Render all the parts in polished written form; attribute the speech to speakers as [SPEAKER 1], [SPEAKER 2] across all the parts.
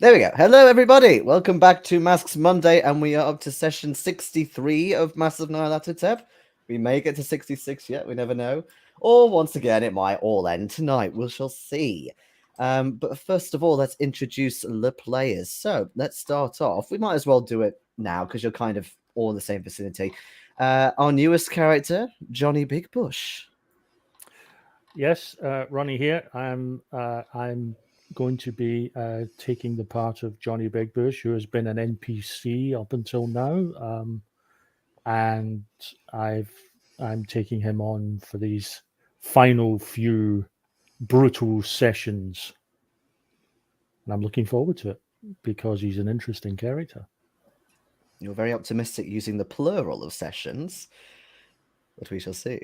[SPEAKER 1] There we go. Hello, everybody. Welcome back to Masks Monday, and we are up to session 63 of Massive Nyarlathotep. We may get to 66 yet, we never know. Or once again, it might all end tonight. We shall see. But first of all, let's introduce the players. So let's start off. We might as well do it now because you're kind of all in the same vicinity. Our newest character, Johnny Bigbush.
[SPEAKER 2] Yes, Ronnie here. I'm going to be taking the part of Johnny Bigbush, who has been an NPC up until now, and I'm taking him on for these final few brutal sessions, and I'm looking forward to it because he's an interesting character.
[SPEAKER 1] You're very optimistic using the plural of sessions, but we shall see.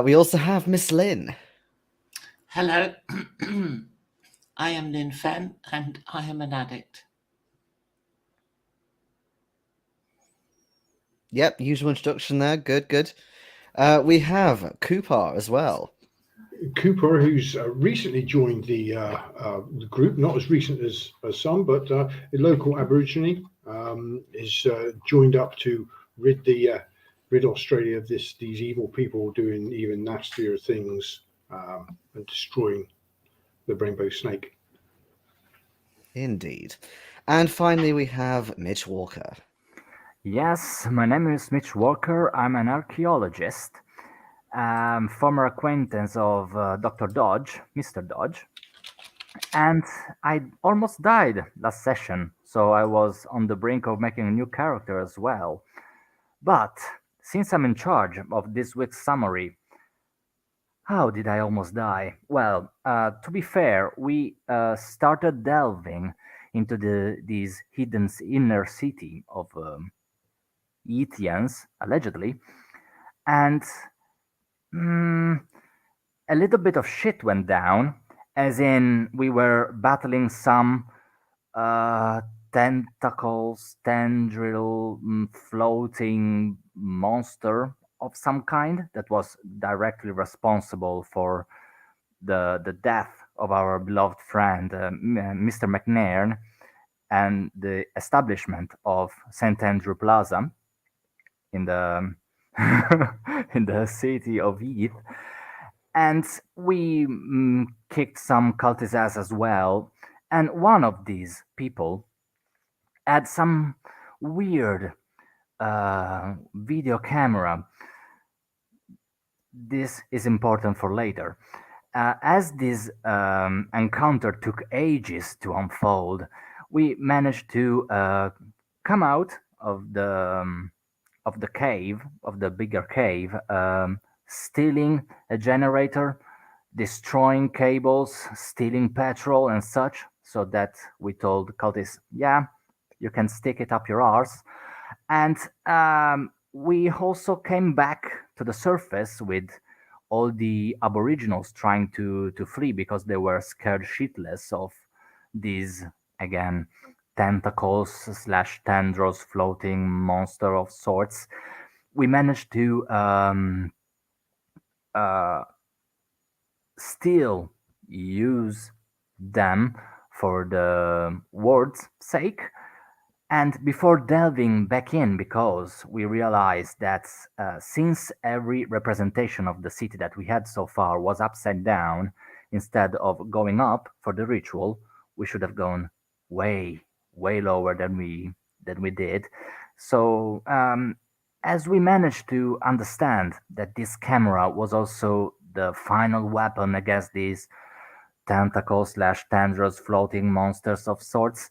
[SPEAKER 1] We also have Miss Lin.
[SPEAKER 3] Hello, I am Lin Fen and I am an addict.
[SPEAKER 1] Yep, usual introduction there. Good, good. We have Kuparr as well.
[SPEAKER 4] Kuparr, who's recently joined the group, not as recent as some, but a local Aborigine, is joined up to rid Australia of these evil people doing even nastier things and destroying the rainbow snake.
[SPEAKER 1] Indeed. And finally, we have Mitch Walker.
[SPEAKER 5] Yes, my name is Mitch Walker. I'm an archaeologist, former acquaintance of Dr. Dodge, Mr. Dodge, and I almost died last session, so I was on the brink of making a new character as well. But since I'm in charge of this week's summary, how did I almost die? Well, to be fair, we started delving into this hidden inner city of Ethians, allegedly, and a little bit of shit went down, as in we were battling some tentacles, tendril, floating monster of some kind that was directly responsible for the death of our beloved friend, Mr. McNairn, and the establishment of St. Andrew Plaza in the in the city of Eth, and we kicked some cultists' ass as well. And one of these people had some weird video camera. This is important for later. As this encounter took ages to unfold, we managed to come out of the cave, of the bigger cave, stealing a generator, destroying cables, stealing petrol and such, so that we told cultists, yeah, you can stick it up your arse. And we also came back to the surface with all the aboriginals trying to flee because they were scared shitless of these, again, tentacles slash tendrils floating monster of sorts. We managed to still use them for the word's sake. And before delving back in, because we realized that since every representation of the city that we had so far was upside down, instead of going up for the ritual, we should have gone way, way lower than we did. So as we managed to understand that this camera was also the final weapon against these tentacles slash tendrils floating monsters of sorts,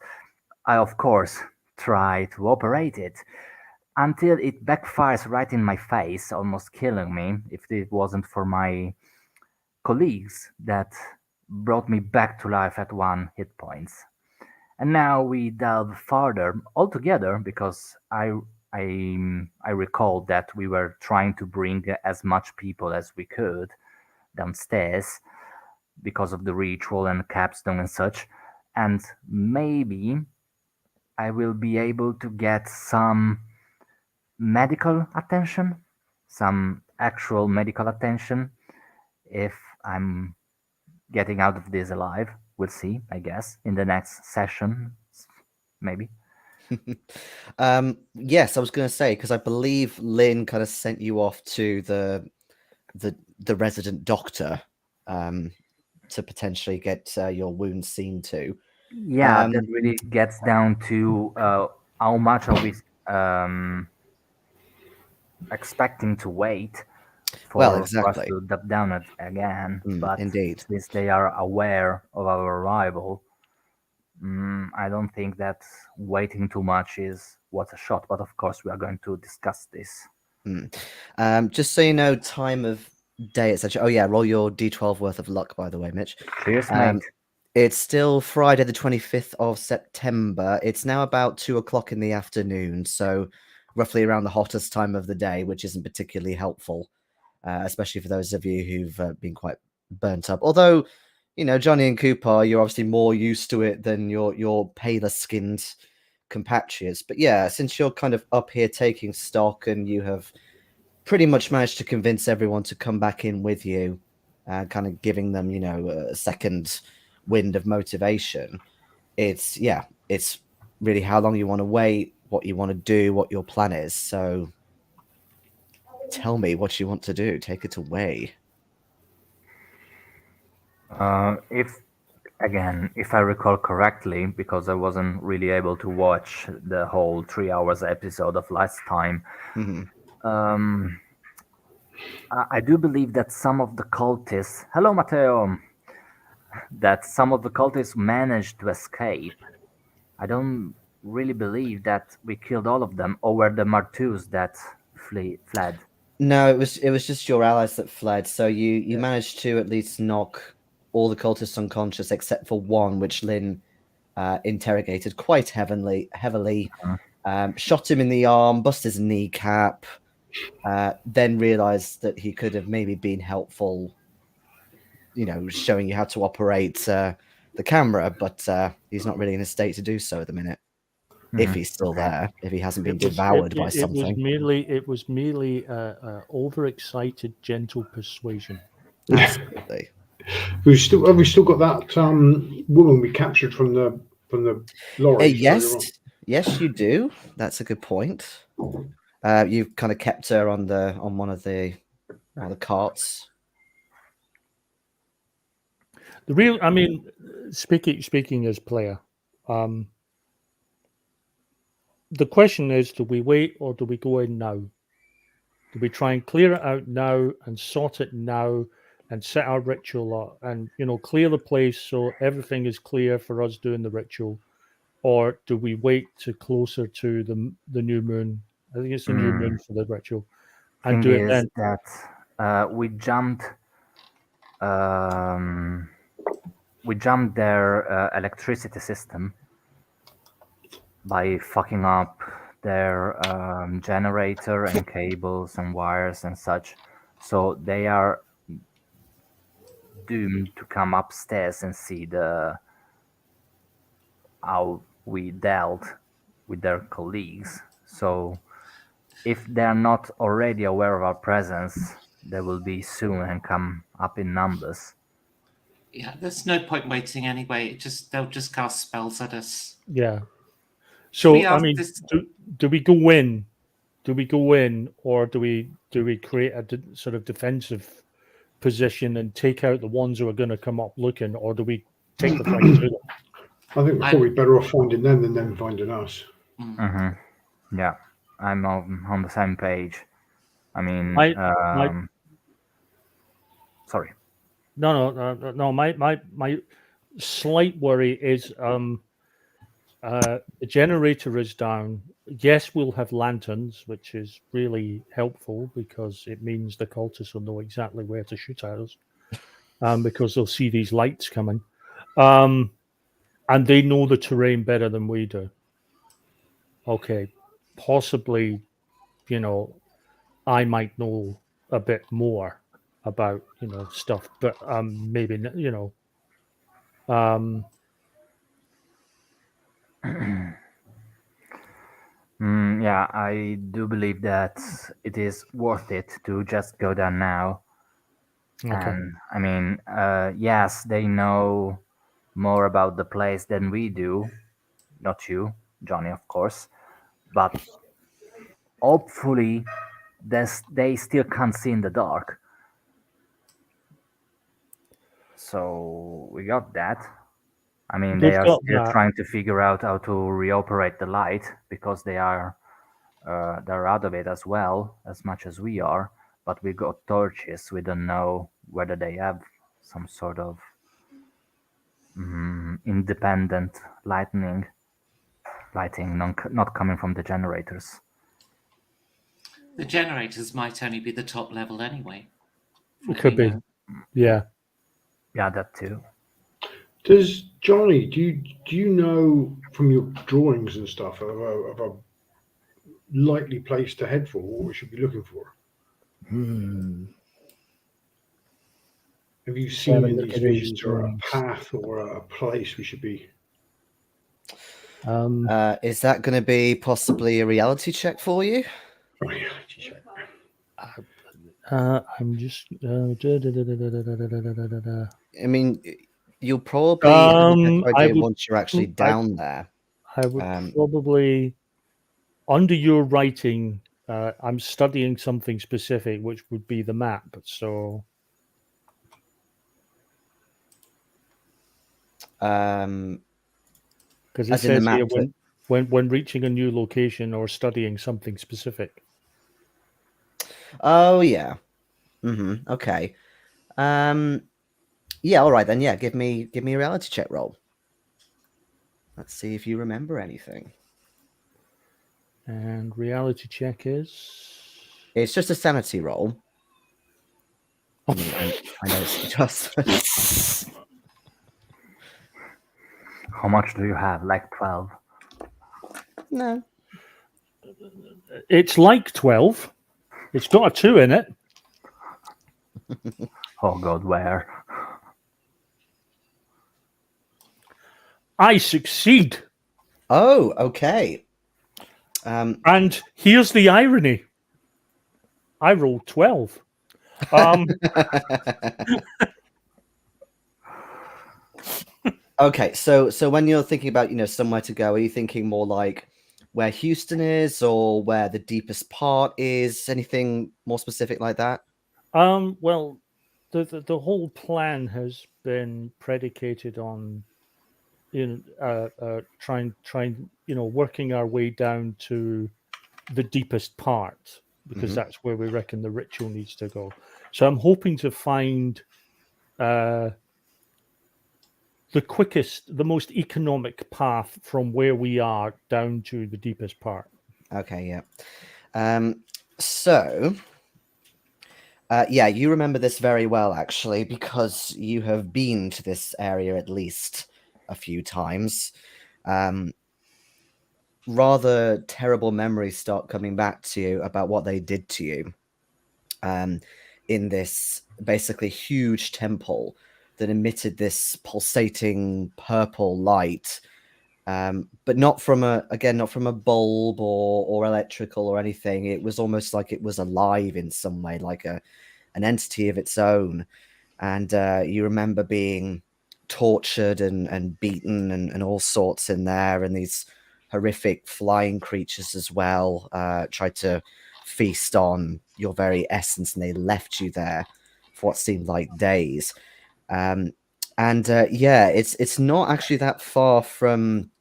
[SPEAKER 5] I of course try to operate it until it backfires right in my face, almost killing me if it wasn't for my colleagues that brought me back to life at 1 hit points. And now we delve farther altogether because I recall that we were trying to bring as much people as we could downstairs because of the ritual and capstone and such, and maybe I will be able to get some medical attention, some actual medical attention, if I'm getting out of this alive. We'll see, I guess, in the next session. maybe.
[SPEAKER 1] Yes, I was going to say, because I believe Lin kind of sent you off to the resident doctor to potentially get your wounds seen to.
[SPEAKER 5] Yeah, that
[SPEAKER 1] Um,
[SPEAKER 5] really gets down to how much are we expecting to wait
[SPEAKER 1] well,
[SPEAKER 5] for us
[SPEAKER 1] exactly.
[SPEAKER 5] to dub down it again. But
[SPEAKER 1] Indeed.
[SPEAKER 5] since they are aware of our arrival, I don't think that waiting too much is worth a shot. But of course, we are going to discuss this.
[SPEAKER 1] Just so you know, time of day, etc. Oh yeah, roll your d12 worth of luck, by the way, Mitch.
[SPEAKER 5] Cheers, mate.
[SPEAKER 1] It's still Friday, the 25th of September. It's now about 2 o'clock in the afternoon, so roughly around the hottest time of the day, which isn't particularly helpful, especially for those of you who've been quite burnt up. Although, you know, Johnny and Kuparr, you're obviously more used to it than your paler skinned compatriots. But yeah, since you're kind of up here taking stock and you have pretty much managed to convince everyone to come back in with you, kind of giving them, you know, a second wind of motivation. It's really how long you want to wait, what you want to do, what your plan is. So tell me what you want to do. Take it away.
[SPEAKER 5] If I recall correctly, because I wasn't really able to watch the whole 3 hours episode of last time, I do believe that some of the cultists, hello Matteo, that some of the cultists managed to escape. I don't really believe that we killed all of them, or were the Martus that fled.
[SPEAKER 1] No, it was just your allies that fled. So you managed to at least knock all the cultists unconscious except for one, which Lin interrogated quite heavily. Shot him in the arm, bust his kneecap. Then realized that he could have maybe been helpful, you know, showing you how to operate the camera, but he's not really in a state to do so at the minute. If he's still there, if he hasn't been devoured by something.
[SPEAKER 2] It was merely overexcited, gentle persuasion.
[SPEAKER 1] Absolutely.
[SPEAKER 4] Have we still got that woman we captured from the lorry? earlier on?
[SPEAKER 1] Yes, you do. That's a good point. You've kind of kept her on one of the carts.
[SPEAKER 2] Speaking as player, the question is: do we wait or do we go in now? Do we try and clear it out now and sort it now and set our ritual up and clear the place so everything is clear for us doing the ritual, or do we wait to closer to the new moon? I think it's the new moon for the ritual, and do it then.
[SPEAKER 5] That we jumped their electricity system by fucking up their generator and cables and wires and such. So they are doomed to come upstairs and see how we dealt with their colleagues. So if they're not already aware of our presence, they will be soon and come up in numbers.
[SPEAKER 3] Yeah, there's no point waiting anyway. They'll just cast spells at us.
[SPEAKER 2] Yeah. So do we go in? Do we go in, or do we create a sort of defensive position and take out the ones who are going to come up looking, or do we take the fight to them?
[SPEAKER 4] I think we're probably better off finding them than them finding us.
[SPEAKER 5] Yeah, I'm on the same page. I mean, sorry.
[SPEAKER 2] No. My slight worry is the generator is down. Yes, we'll have lanterns, which is really helpful because it means the cultists will know exactly where to shoot at us, because they'll see these lights coming, and they know the terrain better than we do. Okay, possibly, I might know a bit more about stuff, but maybe
[SPEAKER 5] Yeah, I do believe that it is worth it to just go there now.
[SPEAKER 2] Okay.
[SPEAKER 5] And I mean, yes, they know more about the place than we do, not you, Johnny, of course, but hopefully they still can't see in the dark. So we got that. I mean, they
[SPEAKER 2] They've
[SPEAKER 5] are
[SPEAKER 2] got
[SPEAKER 5] still
[SPEAKER 2] that.
[SPEAKER 5] trying to figure out how to reoperate the light because they're out of it as well as much as we are. But we got torches. We don't know whether they have some sort of independent lighting, not coming from the generators.
[SPEAKER 3] The generators might only be the top level anyway. for
[SPEAKER 2] It
[SPEAKER 3] all
[SPEAKER 2] could
[SPEAKER 3] we
[SPEAKER 2] be.
[SPEAKER 3] know.
[SPEAKER 2] Yeah.
[SPEAKER 5] Yeah, that too.
[SPEAKER 4] Does Johnny, do you know from your drawings and stuff of a likely place to head for, what we should be looking for? Have you
[SPEAKER 2] Have
[SPEAKER 4] seen
[SPEAKER 2] a
[SPEAKER 4] in
[SPEAKER 2] look
[SPEAKER 4] these
[SPEAKER 2] at these
[SPEAKER 4] visions or a
[SPEAKER 2] drawings.
[SPEAKER 4] path or a place we should be?
[SPEAKER 1] Is that going to be possibly a reality check for you?
[SPEAKER 4] Reality check.
[SPEAKER 2] I'm just.
[SPEAKER 1] I mean, you'll probably have a better
[SPEAKER 2] I
[SPEAKER 1] idea
[SPEAKER 2] would-
[SPEAKER 1] once you're actually down there.
[SPEAKER 2] I would
[SPEAKER 1] Um,
[SPEAKER 2] probably, under your writing, I'm studying something specific, which would be the map. So,
[SPEAKER 1] um,
[SPEAKER 2] because it
[SPEAKER 1] As in the
[SPEAKER 2] says here
[SPEAKER 1] map
[SPEAKER 2] when reaching a new location or studying something specific.
[SPEAKER 1] oh yeah. Okay. Yeah. All right then. Yeah. Give me a reality check roll. Let's see if you remember anything.
[SPEAKER 2] And reality check is.
[SPEAKER 1] It's just a sanity roll. I mean, I know it's just.
[SPEAKER 5] How much do you have? Like 12?
[SPEAKER 1] No.
[SPEAKER 2] It's like 12. It's got a 2 in it.
[SPEAKER 5] Oh God, where?
[SPEAKER 2] I succeed.
[SPEAKER 1] Oh, okay.
[SPEAKER 2] And here's the irony. I rolled 12.
[SPEAKER 1] Okay, so when you're thinking about, somewhere to go, are you thinking more like where Houston is or where the deepest part is? Anything more specific like that?
[SPEAKER 2] Well, the whole plan has been predicated on trying working our way down to the deepest part, because that's where we reckon the ritual needs to go. So I'm hoping to find the quickest, the most economic path from where we are down to the deepest part.
[SPEAKER 1] Okay, yeah. So, yeah, you remember this very well, actually, because you have been to this area at least a few times. Rather terrible memories start coming back to you about what they did to you in this basically huge temple that emitted this pulsating purple light, but not from a bulb or electrical or anything. It was almost like it was alive in some way, like an entity of its own. And you remember being tortured and beaten and all sorts in there, and these horrific flying creatures as well tried to feast on your very essence, and they left you there for what seemed like days. Yeah, it's not actually that far from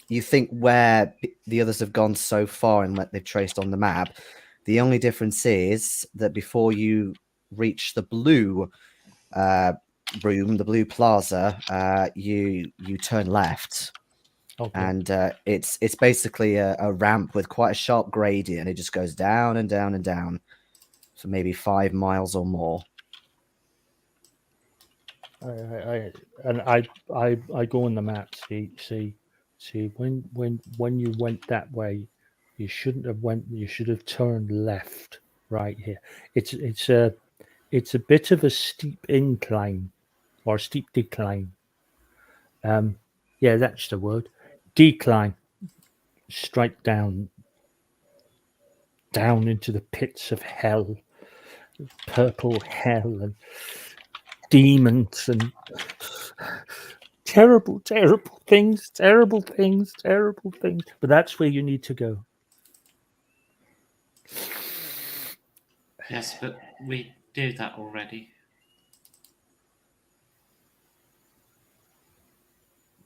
[SPEAKER 1] you think where the others have gone so far and what they've traced on the map. The only difference is that before you reach the blue room, the blue plaza, you turn left.
[SPEAKER 2] Okay.
[SPEAKER 1] And it's basically a ramp with quite a sharp gradient. It just goes down and down and down for maybe 5 miles or more.
[SPEAKER 2] I go on the map. See. When you went that way, you shouldn't have went. You should have turned left right here. It's a bit of a steep incline or steep decline. Yeah, that's the word. Decline. Straight down into the pits of hell, purple hell, and demons and terrible, terrible things, terrible things, terrible things. But that's where you need to go.
[SPEAKER 3] Yes, but we do that already.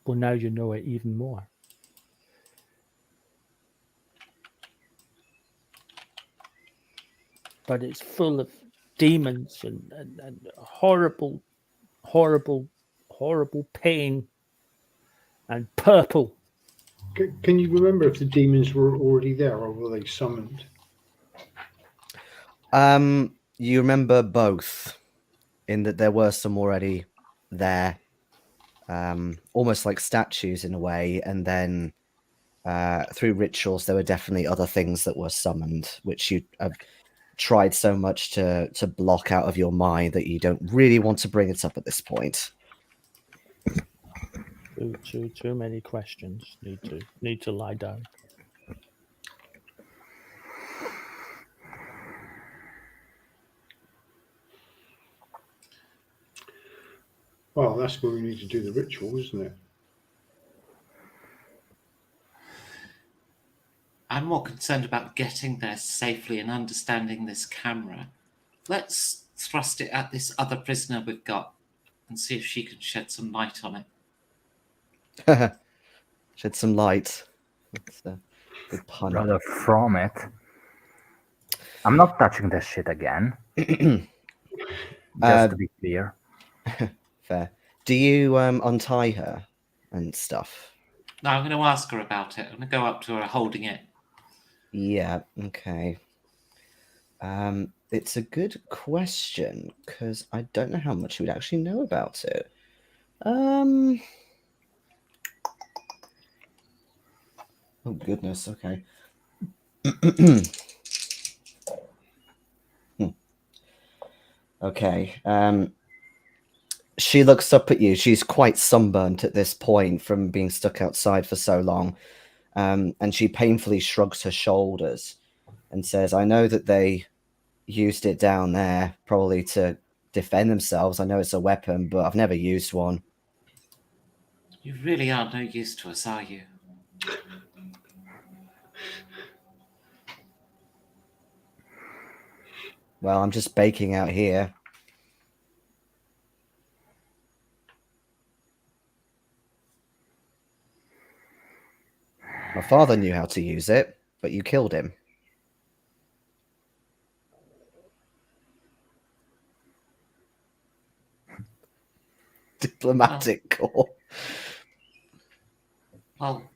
[SPEAKER 2] Well, now you know it even more. But it's full of demons and horrible, horrible, horrible pain and purple.
[SPEAKER 4] Can you remember if the demons were already there or were they summoned?
[SPEAKER 1] You remember both, in that there were some already there, almost like statues in a way, and then through rituals there were definitely other things that were summoned, which you have tried so much to block out of your mind that you don't really want to bring it up at this point.
[SPEAKER 2] Too many questions. Need to lie down.
[SPEAKER 4] Well, that's where we need to do the ritual, isn't it?
[SPEAKER 3] I'm more concerned about getting there safely and understanding this camera. Let's thrust it at this other prisoner we've got and see if she can shed some light on it.
[SPEAKER 1] Shed some light. That's a good pun.
[SPEAKER 5] Rather from it. I'm not touching that shit again. Just to be clear.
[SPEAKER 1] Fair. Do you untie her and stuff?
[SPEAKER 3] No, I'm going to ask her about it. I'm going to go up to her holding it.
[SPEAKER 1] Yeah, okay. It's a good question because I don't know how much you would actually know about it. Oh goodness, okay. Okay. She looks up at you. She's quite sunburnt at this point from being stuck outside for so long. And she painfully shrugs her shoulders and says, I know that they used it down there probably to defend themselves. I know it's a weapon, but I've never used one.
[SPEAKER 3] You really are no use to us, are you?
[SPEAKER 1] Well, I'm just baking out here. My father knew how to use it, but you killed him. Diplomatic call.
[SPEAKER 3] Well,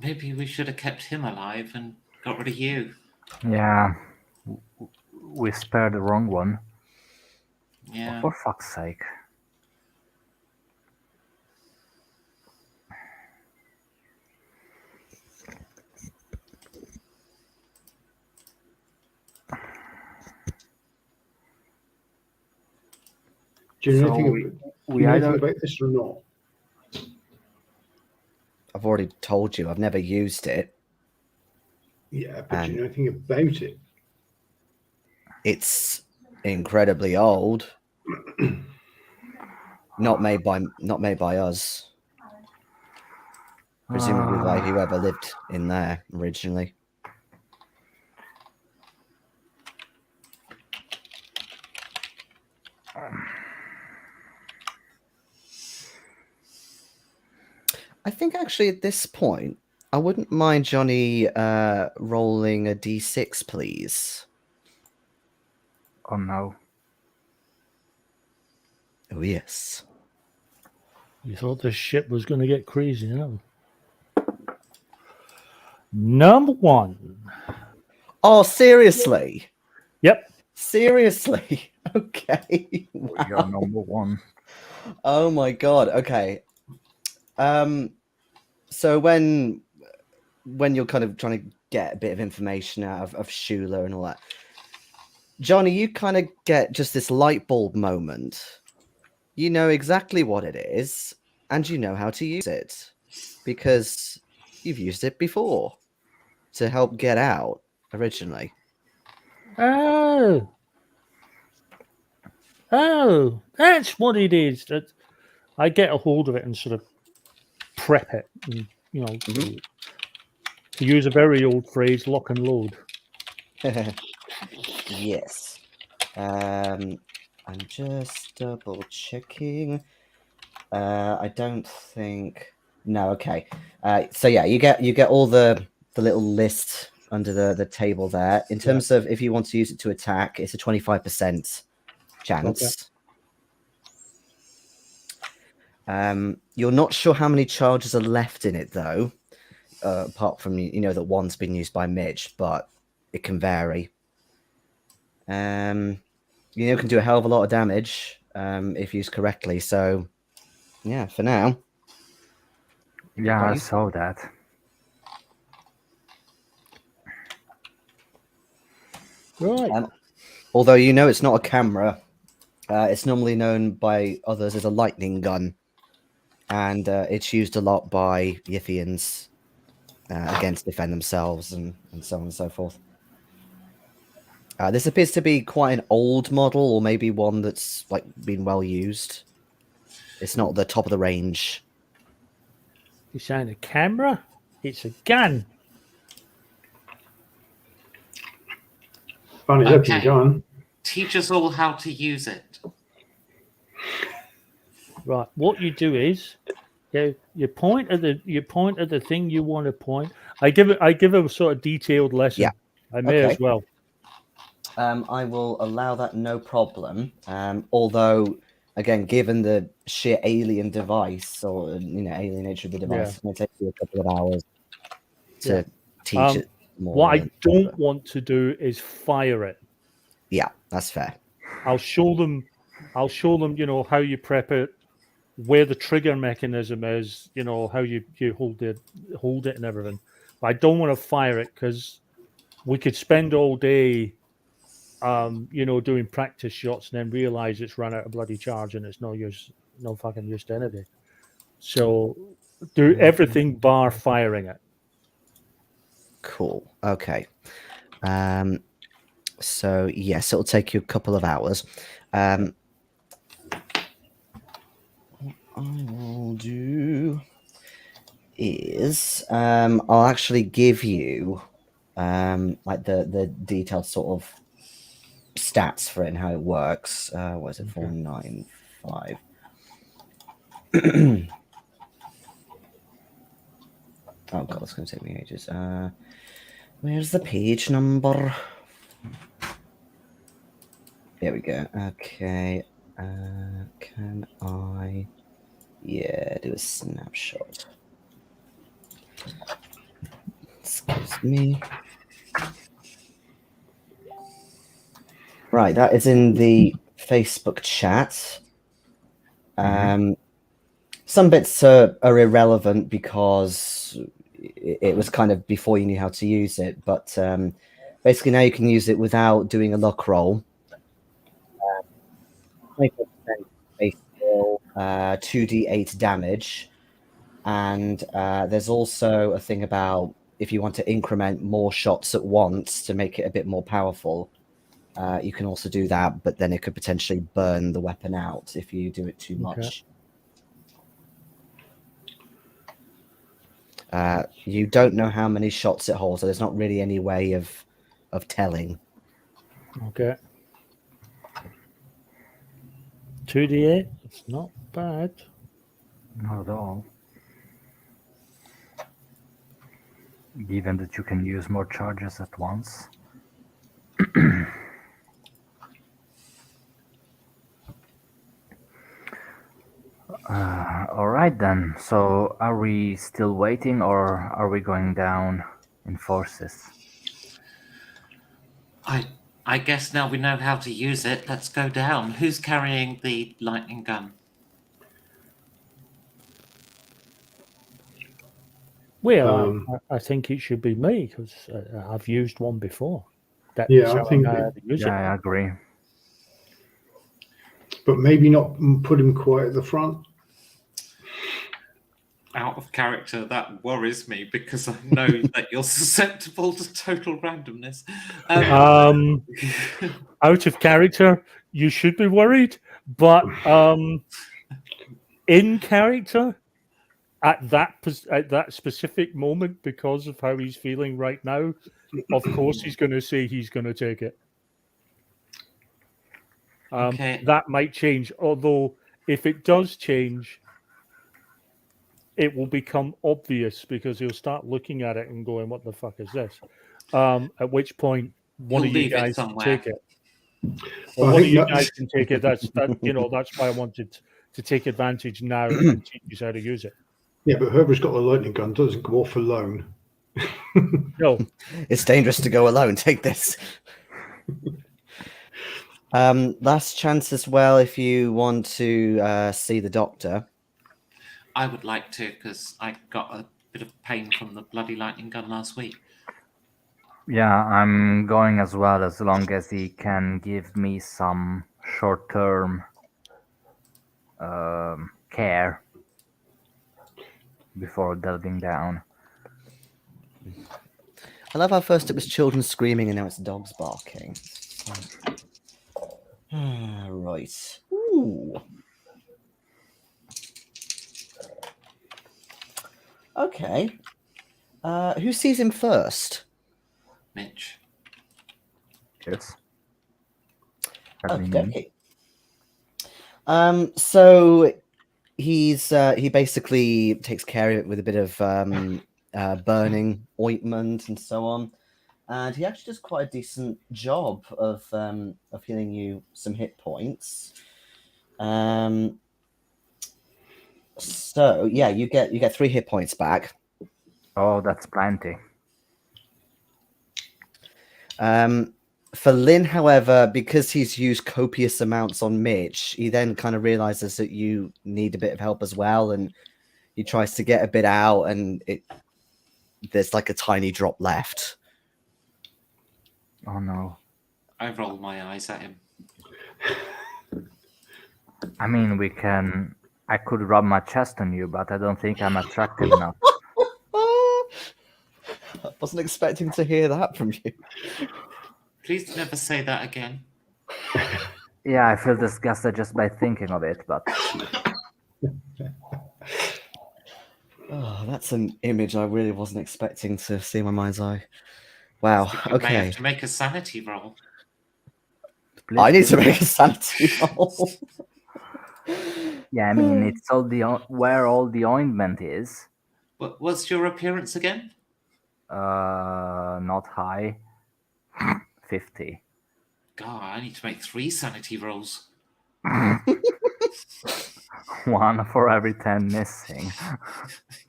[SPEAKER 3] maybe we should have kept him alive and got rid of you.
[SPEAKER 5] Yeah. We spared the wrong one.
[SPEAKER 3] Yeah.
[SPEAKER 5] For fuck's sake.
[SPEAKER 4] Do you know
[SPEAKER 5] So
[SPEAKER 4] anything about this or not?
[SPEAKER 1] I've already told you, I've never used it.
[SPEAKER 4] Yeah, but do you know anything about it?
[SPEAKER 1] It's incredibly old. Not made by us. Presumably by whoever lived in there originally. I think actually at this point, I wouldn't mind Johnny rolling a d6, please.
[SPEAKER 5] Oh no.
[SPEAKER 1] Oh yes.
[SPEAKER 2] You thought this shit was going to get crazy, no? Number 1.
[SPEAKER 1] Oh, seriously?
[SPEAKER 2] Yep.
[SPEAKER 1] Seriously? Okay. Wow.
[SPEAKER 5] You're number 1.
[SPEAKER 1] Oh my god. Okay. So when you're kind of trying to get a bit of information out of Shula and all that, Johnny, you kind of get just this light bulb moment. You know exactly what it is, and you know how to use it because you've used it before to help get out originally.
[SPEAKER 2] Oh, that's what it is. I get a hold of it and sort of prep it, and, you know, to use a very old phrase, lock and load.
[SPEAKER 1] Yes. I'm just double checking. I don't think. No. Okay. So yeah, you get all the little list under the table there. In terms of if you want to use it to attack, it's a 25% chance. You're not sure how many charges are left in it though, apart from that one's been used by Mitch, but it can vary. It can do a hell of a lot of damage if used correctly. So yeah, for now.
[SPEAKER 5] Yeah, I saw that.
[SPEAKER 2] Right.
[SPEAKER 1] Although it's not a camera, it's normally known by others as a lightning gun, and it's used a lot by Yithians against defend themselves and so on and so forth. This appears to be quite an old model, or maybe one that's been well used. It's not the top of the range.
[SPEAKER 2] You're saying a camera? It's a gun.
[SPEAKER 4] Funny looking gun.
[SPEAKER 3] Teach us all how to use it.
[SPEAKER 2] Right. What you do is, you point at the thing you want to point. I give a sort of detailed lesson.
[SPEAKER 1] Yeah.
[SPEAKER 2] I may as well.
[SPEAKER 1] I will allow that, no problem. Although, again, given the sheer alien device or alien nature of the device, it's going to take you a couple of hours to teach it more.
[SPEAKER 2] What I don't want to do is fire it.
[SPEAKER 1] Yeah, that's fair.
[SPEAKER 2] I'll show them, how you prep it, where the trigger mechanism is, how you hold it and everything. But I don't want to fire it because we could spend all day, doing practice shots and then realize it's run out of bloody charge and it's no fucking use to anything. So do everything bar firing it.
[SPEAKER 1] Cool. Okay. So yes, it'll take you a couple of hours. What I will do is I'll actually give you the detailed sort of stats for it and how it works. What is it? 495. Oh god, it's going to take me ages. Where's the page number? There we go. Okay. Can I? Yeah, do a snapshot. Excuse me. Right, that is in the Facebook chat. Some bits are irrelevant because it was kind of before you knew how to use it, but basically now you can use it without doing a luck roll. 20% base skill, 2d8 damage, and there's also a thing about if you want to increment more shots at once to make it a bit more powerful, you can also do that, but then it could potentially burn the weapon out if you do it too much. You don't know how many shots it holds, so there's not really any way of telling.
[SPEAKER 2] Okay. 2d8, it's not bad.
[SPEAKER 5] Not at all. Given that you can use more charges at once. All right then. So are we still waiting or are we going down in forces?
[SPEAKER 3] I guess now we know how to use it. Let's go down. Who's carrying the lightning gun?
[SPEAKER 2] Well, I think it should be me because I've used one before.
[SPEAKER 4] I think.
[SPEAKER 5] I agree.
[SPEAKER 4] But maybe not put him quite at the front.
[SPEAKER 3] Out of character, that worries me because I know that you're susceptible to total randomness.
[SPEAKER 2] Out of character, you should be worried, but in character at that specific moment, because of how he's feeling right now, of course he's going to say he's going to take it.
[SPEAKER 3] Okay.
[SPEAKER 2] That might change, although if it does change, it will become obvious because he'll start looking at it and going, "What the fuck is this?" At which point, one
[SPEAKER 3] He'll
[SPEAKER 2] of you
[SPEAKER 3] leave it
[SPEAKER 2] guys can
[SPEAKER 3] somewhere.
[SPEAKER 2] take it.
[SPEAKER 4] Well,
[SPEAKER 2] Or
[SPEAKER 4] I
[SPEAKER 2] one of
[SPEAKER 4] think
[SPEAKER 2] you
[SPEAKER 4] that's-
[SPEAKER 2] guys can take it. That's why I wanted to take advantage now and teach you how to use it.
[SPEAKER 4] Yeah, but whoever's got the lightning gun doesn't go off alone.
[SPEAKER 2] No,
[SPEAKER 1] It's dangerous to go alone. Take this. Last chance as well if you want to see the doctor.
[SPEAKER 3] I would like to, because I got a bit of pain from the bloody lightning gun last week.
[SPEAKER 5] Yeah, I'm going as well, as long as he can give me some short-term care before delving down.
[SPEAKER 1] I love how first it was children screaming and now it's dogs barking. Right. Ooh. Okay. Who sees him first?
[SPEAKER 3] Mitch.
[SPEAKER 5] Yes. That'd be me.
[SPEAKER 1] Okay. So he basically takes care of it with a bit of burning ointment and so on, and he actually does quite a decent job of healing you some hit points. So yeah, you get 3 hit points back.
[SPEAKER 5] Oh, that's plenty.
[SPEAKER 1] For Lin, however, because he's used copious amounts on Mitch, he then kind of realizes that you need a bit of help as well, and he tries to get a bit out, and there's like a tiny drop left.
[SPEAKER 5] Oh no.
[SPEAKER 3] I roll my eyes at him.
[SPEAKER 5] I mean, I could rub my chest on you, but I don't think I'm attractive enough.
[SPEAKER 1] I wasn't expecting to hear that from you.
[SPEAKER 3] Please never say that again.
[SPEAKER 5] Yeah, I feel disgusted just by thinking of it, but
[SPEAKER 1] Oh, that's an image I really wasn't expecting to see in my mind's eye. Wow.
[SPEAKER 3] You may
[SPEAKER 1] Okay.
[SPEAKER 3] have to make a sanity roll.
[SPEAKER 5] please
[SPEAKER 1] I need
[SPEAKER 5] do.
[SPEAKER 1] to make a sanity roll.
[SPEAKER 5] Yeah, I mean, it's where all the ointment is.
[SPEAKER 3] What's your appearance again?
[SPEAKER 5] Not high. 50.
[SPEAKER 3] God, I need to make 3 sanity rolls.
[SPEAKER 5] One for every 10 missing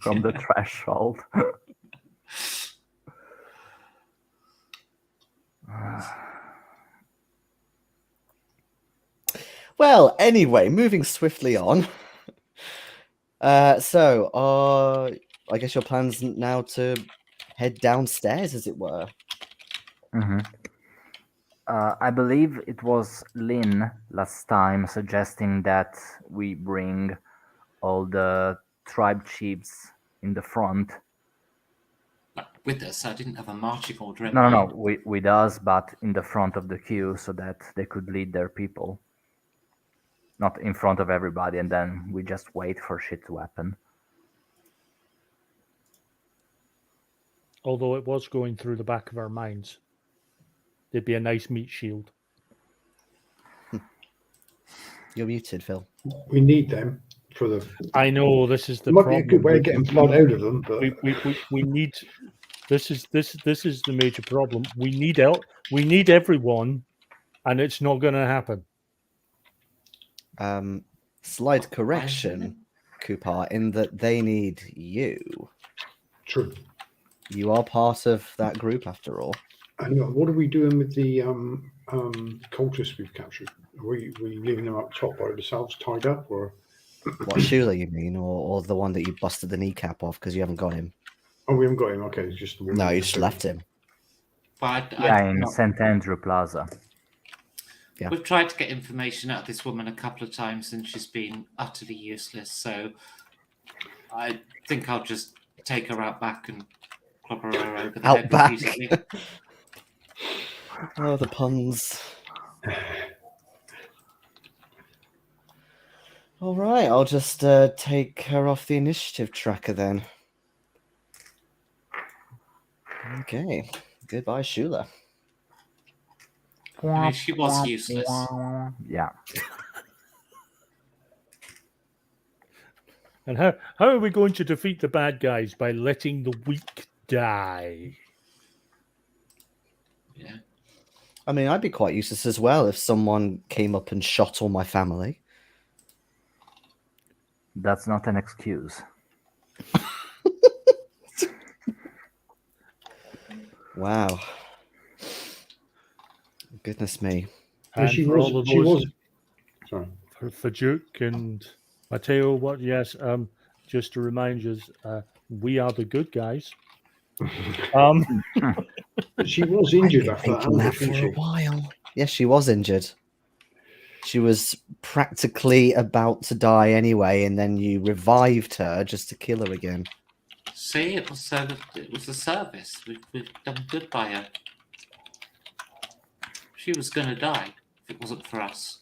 [SPEAKER 5] from the threshold.
[SPEAKER 1] Well, anyway, moving swiftly on. So I guess your plan's now to head downstairs, as it were.
[SPEAKER 5] Mm-hmm. I believe it was Lin last time suggesting that we bring all the tribe chiefs in the front.
[SPEAKER 3] Like, with us, I didn't have a marching order in
[SPEAKER 5] No,
[SPEAKER 3] mind.
[SPEAKER 5] with us, but in the front of the queue so that they could lead their people. Not in front of everybody, and then we just wait for shit to happen.
[SPEAKER 2] although it was going through the back of our minds. There'd be a nice meat shield.
[SPEAKER 1] You're muted, Phil.
[SPEAKER 4] We need them for the.
[SPEAKER 2] I know this is the
[SPEAKER 4] It might
[SPEAKER 2] problem.
[SPEAKER 4] be a good way of getting blood out of them, but
[SPEAKER 2] We need. This is the major problem. We need everyone, and it's not going to happen.
[SPEAKER 1] Slight correction, Kuparr, in that they need you.
[SPEAKER 4] true.
[SPEAKER 1] You are part of that group, after all.
[SPEAKER 4] And what are we doing with the cultists we've captured? Are we leaving them up top by themselves, tied up, or?
[SPEAKER 1] What, Shula, you mean, or the one that you busted the kneecap off because you haven't got him?
[SPEAKER 4] Oh, we haven't got him. Okay, it's just the one.
[SPEAKER 1] No, you just left him.
[SPEAKER 3] But
[SPEAKER 5] Yeah, in St. Andrew Plaza.
[SPEAKER 1] Yeah.
[SPEAKER 3] We've tried to get information out of this woman a couple of times and she's been utterly useless. So I think I'll just take her out back and clobber her over the
[SPEAKER 1] Out
[SPEAKER 3] head
[SPEAKER 1] back.
[SPEAKER 3] repeatedly.
[SPEAKER 1] Oh, the puns. All right, I'll just take her off the initiative tracker then. Okay. Goodbye, Shula.
[SPEAKER 3] I mean, she was useless.
[SPEAKER 5] Yeah.
[SPEAKER 2] And how are we going to defeat the bad guys? By letting the weak die.
[SPEAKER 3] Yeah.
[SPEAKER 1] I mean, I'd be quite useless as well if someone came up and shot all my family.
[SPEAKER 5] That's not an excuse.
[SPEAKER 1] Wow. Goodness me.
[SPEAKER 4] Yeah,
[SPEAKER 2] And
[SPEAKER 4] she
[SPEAKER 2] for
[SPEAKER 4] was.
[SPEAKER 2] all of
[SPEAKER 4] She
[SPEAKER 2] those,
[SPEAKER 4] was. Sorry.
[SPEAKER 2] for Duke and Matteo, what? Yes. Just to remind you, we are the good guys.
[SPEAKER 4] She was
[SPEAKER 1] I've
[SPEAKER 4] injured
[SPEAKER 1] been
[SPEAKER 4] after that
[SPEAKER 1] thinking that
[SPEAKER 4] ambush,
[SPEAKER 1] for a
[SPEAKER 4] wasn't she?
[SPEAKER 1] while. Yes, she was injured. She was practically about to die anyway, and then you revived her just to kill her again.
[SPEAKER 3] See, it was a service. We've done good by her. She was going to die if it wasn't for us.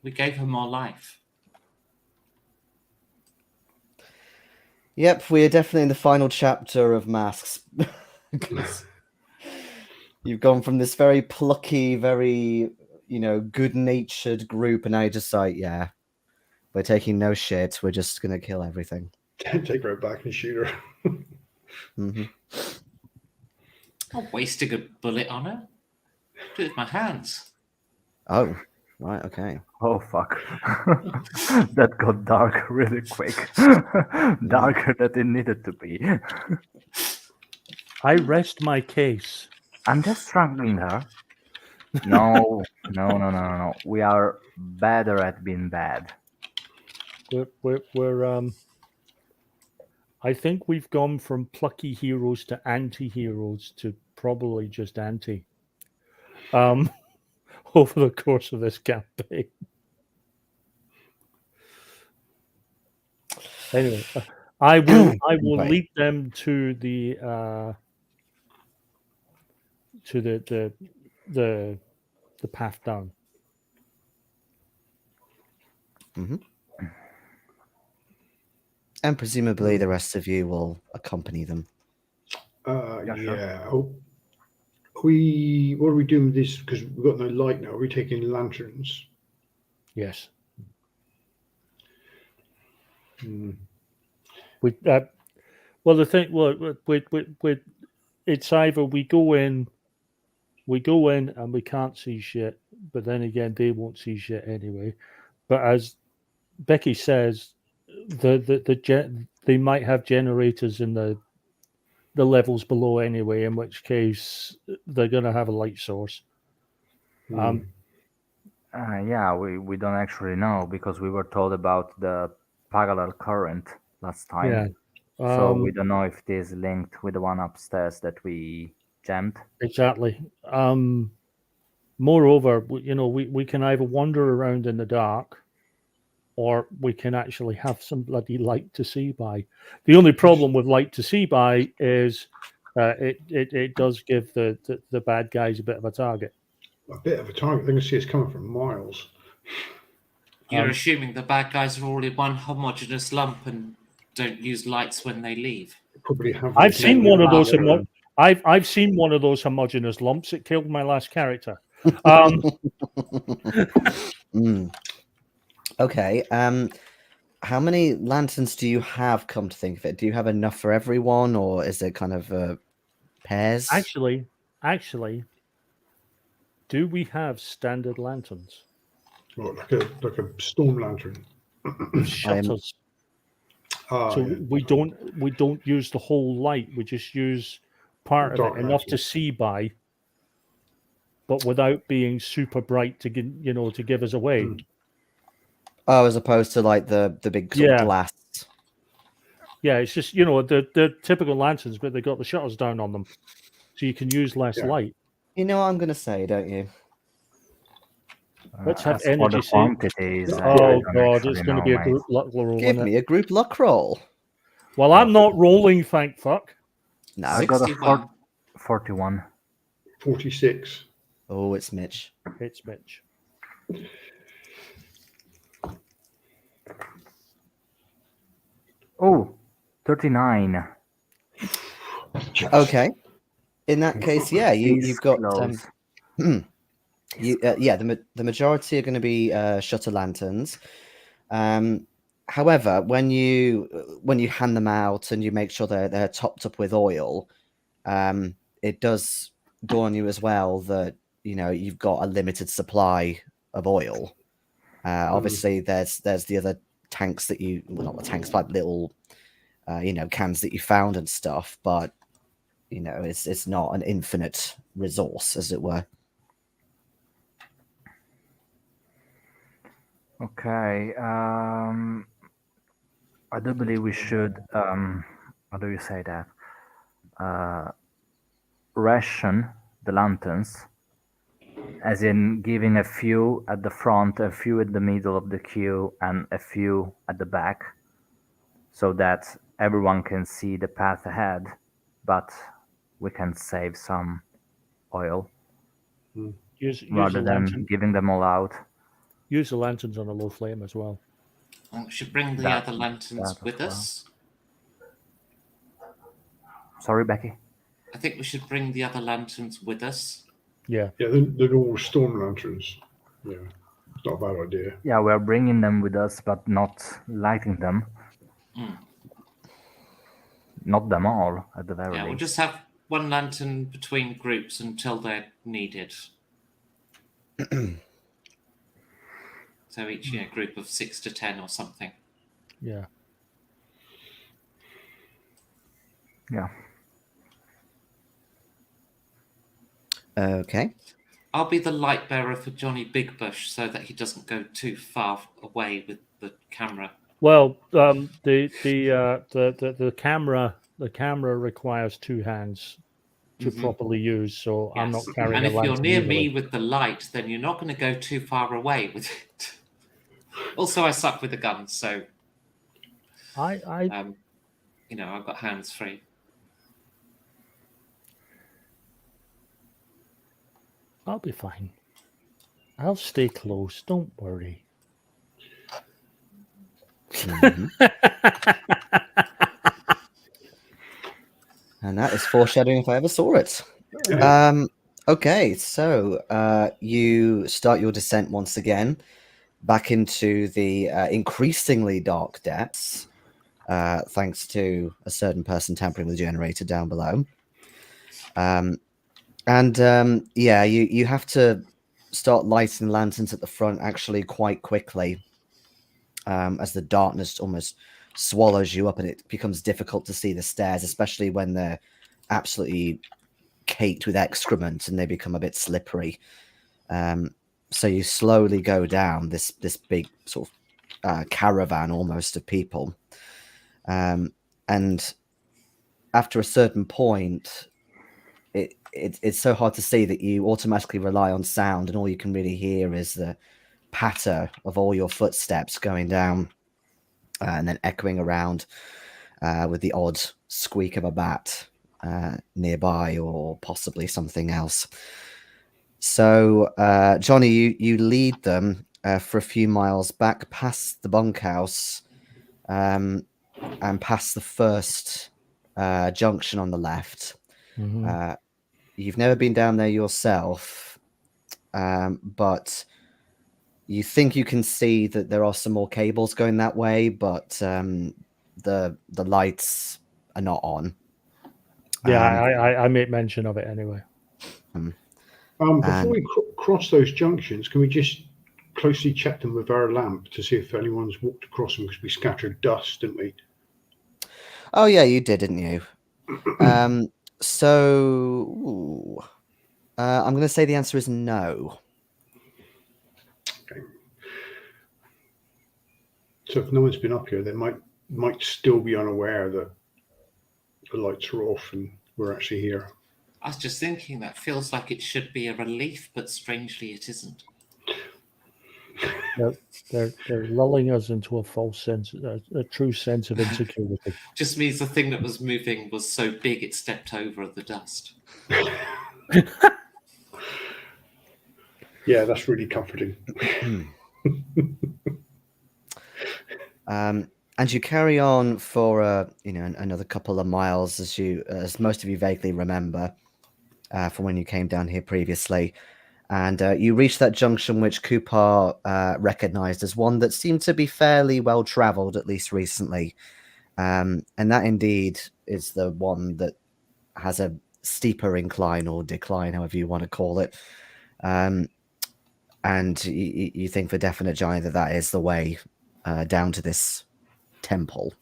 [SPEAKER 3] We gave her more life.
[SPEAKER 1] Yep, we are definitely in the final chapter of Masks. You've gone from this very plucky, very, good-natured group, and now you're just like, yeah, we're taking no shit. We're just going to kill everything.
[SPEAKER 4] Take her back and shoot her.
[SPEAKER 1] Mm-hmm.
[SPEAKER 3] Not wasting a bullet on her. Do it with my hands.
[SPEAKER 1] Oh, right, okay.
[SPEAKER 5] Oh fuck. That got dark really quick. Darker than it needed to be.
[SPEAKER 2] I rest my case.
[SPEAKER 5] I'm just strangling her. No. We are better at being bad.
[SPEAKER 2] We're I think we've gone from plucky heroes to anti-heroes to probably just anti. Over the course of this campaign. Anyway, I will
[SPEAKER 1] Right.
[SPEAKER 2] lead them to the path down.
[SPEAKER 1] Mm-hmm. And presumably the rest of you will accompany them.
[SPEAKER 5] Yeah, sure.
[SPEAKER 4] Yeah. Oh, what are we doing with this? Because we've got no light now. Are we taking lanterns?
[SPEAKER 2] Yes.
[SPEAKER 4] Hmm.
[SPEAKER 2] We well, the thing, we it's either we go in and we can't see shit, but then again they won't see shit anyway. But as Becky says, they might have generators in the levels below anyway, in which case they're going to have a light source.
[SPEAKER 5] Yeah, we don't actually know because we were told about the parallel current last time.
[SPEAKER 2] Yeah.
[SPEAKER 5] So we don't know if it is linked with the one upstairs that we jammed.
[SPEAKER 2] Exactly. Moreover, we can either wander around in the dark, or we can actually have some bloody light to see by. The only problem with light to see by is it does give the bad guys a bit of a target.
[SPEAKER 4] A bit of a target. They can see us coming from miles.
[SPEAKER 3] You're assuming the bad guys are all in one homogeneous lump and don't use lights when they leave.
[SPEAKER 4] Probably have.
[SPEAKER 2] I've seen one of those.
[SPEAKER 4] Yeah.
[SPEAKER 2] I've seen one of those homogeneous lumps. It killed my last character.
[SPEAKER 1] Okay. How many lanterns do you have? Come to think of it, do you have enough for everyone, or is it kind of pairs?
[SPEAKER 2] Actually, do we have standard lanterns
[SPEAKER 4] What, like a storm lantern.
[SPEAKER 2] with shutters? So
[SPEAKER 4] Yeah.
[SPEAKER 2] we don't use the whole light. We just use part of
[SPEAKER 4] Dark
[SPEAKER 2] it, enough to
[SPEAKER 4] lantern.
[SPEAKER 2] see by, but without being super bright to give us away.
[SPEAKER 1] Oh, as opposed to like the big sort of glass.
[SPEAKER 2] Yeah, it's just the typical lanterns, but they got the shutters down on them, so you can use less light.
[SPEAKER 1] You know what I'm going to say, don't you?
[SPEAKER 2] Let's have
[SPEAKER 5] As for
[SPEAKER 2] energy
[SPEAKER 5] the
[SPEAKER 2] save.
[SPEAKER 5] quantities, I
[SPEAKER 2] Oh
[SPEAKER 5] don't
[SPEAKER 2] god,
[SPEAKER 5] actually
[SPEAKER 2] it's going to
[SPEAKER 5] know,
[SPEAKER 2] be a
[SPEAKER 5] mate.
[SPEAKER 2] group luck roll.
[SPEAKER 1] Give me a group luck roll.
[SPEAKER 2] Well, I'm not rolling, thank fuck.
[SPEAKER 1] No.
[SPEAKER 5] I got a
[SPEAKER 3] 61.
[SPEAKER 5] 41.
[SPEAKER 4] 46.
[SPEAKER 1] Oh, it's Mitch.
[SPEAKER 2] It's Mitch.
[SPEAKER 5] Oh, 39.
[SPEAKER 1] Okay. In that case, yeah,
[SPEAKER 5] Is
[SPEAKER 1] you've got
[SPEAKER 5] close.
[SPEAKER 1] the majority are going to be shutter lanterns. However, when you hand them out and you make sure they're topped up with oil, it does dawn on you as well that you've got a limited supply of oil. Obviously, there's the other tanks that not the tanks, like little cans that you found and stuff, but it's not an infinite resource, as it were.
[SPEAKER 5] Okay. I do believe we should. How do you say that? Ration the lanterns, as in giving a few at the front, a few at the middle of the queue, and a few at the back, so that everyone can see the path ahead, but we can save some oil
[SPEAKER 2] Use
[SPEAKER 5] rather
[SPEAKER 2] the
[SPEAKER 5] than
[SPEAKER 2] lantern.
[SPEAKER 5] giving them all out.
[SPEAKER 2] Use the lanterns on a low flame as well.
[SPEAKER 3] We should bring the
[SPEAKER 5] That-
[SPEAKER 3] other lanterns
[SPEAKER 5] that as
[SPEAKER 3] with
[SPEAKER 5] well.
[SPEAKER 3] us.
[SPEAKER 5] Sorry, Becky.
[SPEAKER 3] I think we should bring the other lanterns with us.
[SPEAKER 2] Yeah.
[SPEAKER 4] Yeah, they're all storm lanterns. Yeah, it's not a bad idea.
[SPEAKER 5] Yeah, we're bringing them with us, but not lighting them. Not them all, at the very
[SPEAKER 3] Yeah, we'll
[SPEAKER 5] least.
[SPEAKER 3] just have one lantern between groups until they're needed. So each group of 6 to 10 or something.
[SPEAKER 2] Yeah.
[SPEAKER 5] Yeah.
[SPEAKER 1] Okay.
[SPEAKER 3] I'll be the light bearer for Johnny Bigbush so that he doesn't go too far away with the camera.
[SPEAKER 2] Well, the camera requires two hands to properly use, so I'm not
[SPEAKER 3] Yes.
[SPEAKER 2] carrying
[SPEAKER 3] And
[SPEAKER 2] a
[SPEAKER 3] if you're
[SPEAKER 2] lantern
[SPEAKER 3] near
[SPEAKER 2] easily.
[SPEAKER 3] me with the light, then you're not going to go too far away with it. Also, I suck with the gun, so
[SPEAKER 2] I
[SPEAKER 3] I've got hands free.
[SPEAKER 2] I'll be fine. I'll stay close. Don't worry.
[SPEAKER 1] Mhm. And that is foreshadowing if I ever saw it. Okay, so you start your descent once again back into the increasingly dark depths, thanks to a certain person tampering with the generator down below. You have to start lighting lanterns at the front actually quite quickly, as the darkness almost swallows you up and it becomes difficult to see the stairs, especially when they're absolutely caked with excrement and they become a bit slippery. So you slowly go down this big sort of caravan almost of people, and after a certain point, it's so hard to see that you automatically rely on sound, and all you can really hear is the patter of all your footsteps going down, and then echoing around with the odd squeak of a bat nearby, or possibly something else. So, Johnny, you lead them for a few miles back past the bunkhouse, and past the first junction on the left. You've never been down there yourself, but you think you can see that there are some more cables going that way, but the lights are not on.
[SPEAKER 2] Yeah, I made mention of it anyway.
[SPEAKER 4] Before we cross those junctions, can we just closely check them with our lamp to see if anyone's walked across them, because we scattered dust, didn't we?
[SPEAKER 1] Oh yeah, you did, didn't you? So I'm going to say the answer is no.
[SPEAKER 4] Okay. So if no one's been up here, they might still be unaware that the lights are off and we're actually here.
[SPEAKER 3] I was just thinking that feels like it should be a relief, but strangely it isn't.
[SPEAKER 2] They're lulling us into a false sense, a true sense of insecurity.
[SPEAKER 3] Just means the thing that was moving was so big it stepped over the dust.
[SPEAKER 4] Yeah, that's really comforting.
[SPEAKER 1] And you carry on for another couple of miles, as most of you vaguely remember from when you came down here previously. And you reach that junction which Kuparr recognized as one that seemed to be fairly well traveled, at least recently. And that indeed is the one that has a steeper incline or decline, however you want to call it. And you think for definite, Johnny, that is the way down to this temple.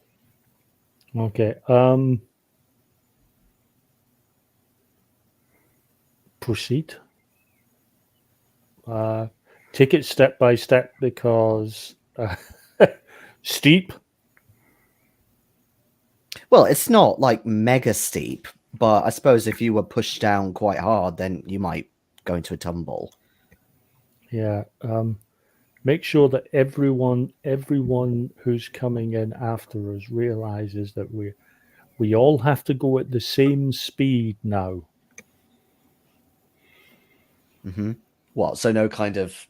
[SPEAKER 2] Okay. Proceed. Take it step by step because steep.
[SPEAKER 1] Well, it's not like mega steep, but I suppose if you were pushed down quite hard, then you might go into a tumble.
[SPEAKER 2] Yeah. Make sure that everyone who's coming in after us realizes that we all have to go at the same speed now.
[SPEAKER 1] Mm-hmm. What? So no kind of,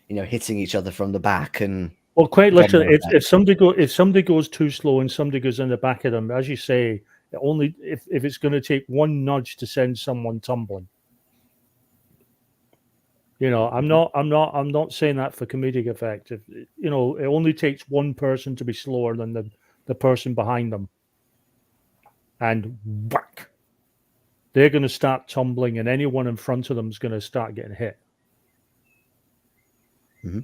[SPEAKER 1] hitting each other from the back and.
[SPEAKER 2] Well, quite literally, if somebody goes too slow and somebody goes in the back of them, as you say, only if it's going to take one nudge to send someone tumbling. I'm not saying that for comedic effect. If it only takes one person to be slower than the person behind them, and whack, they're going to start tumbling, and anyone in front of them is going to start getting hit.
[SPEAKER 1] Mm-hmm.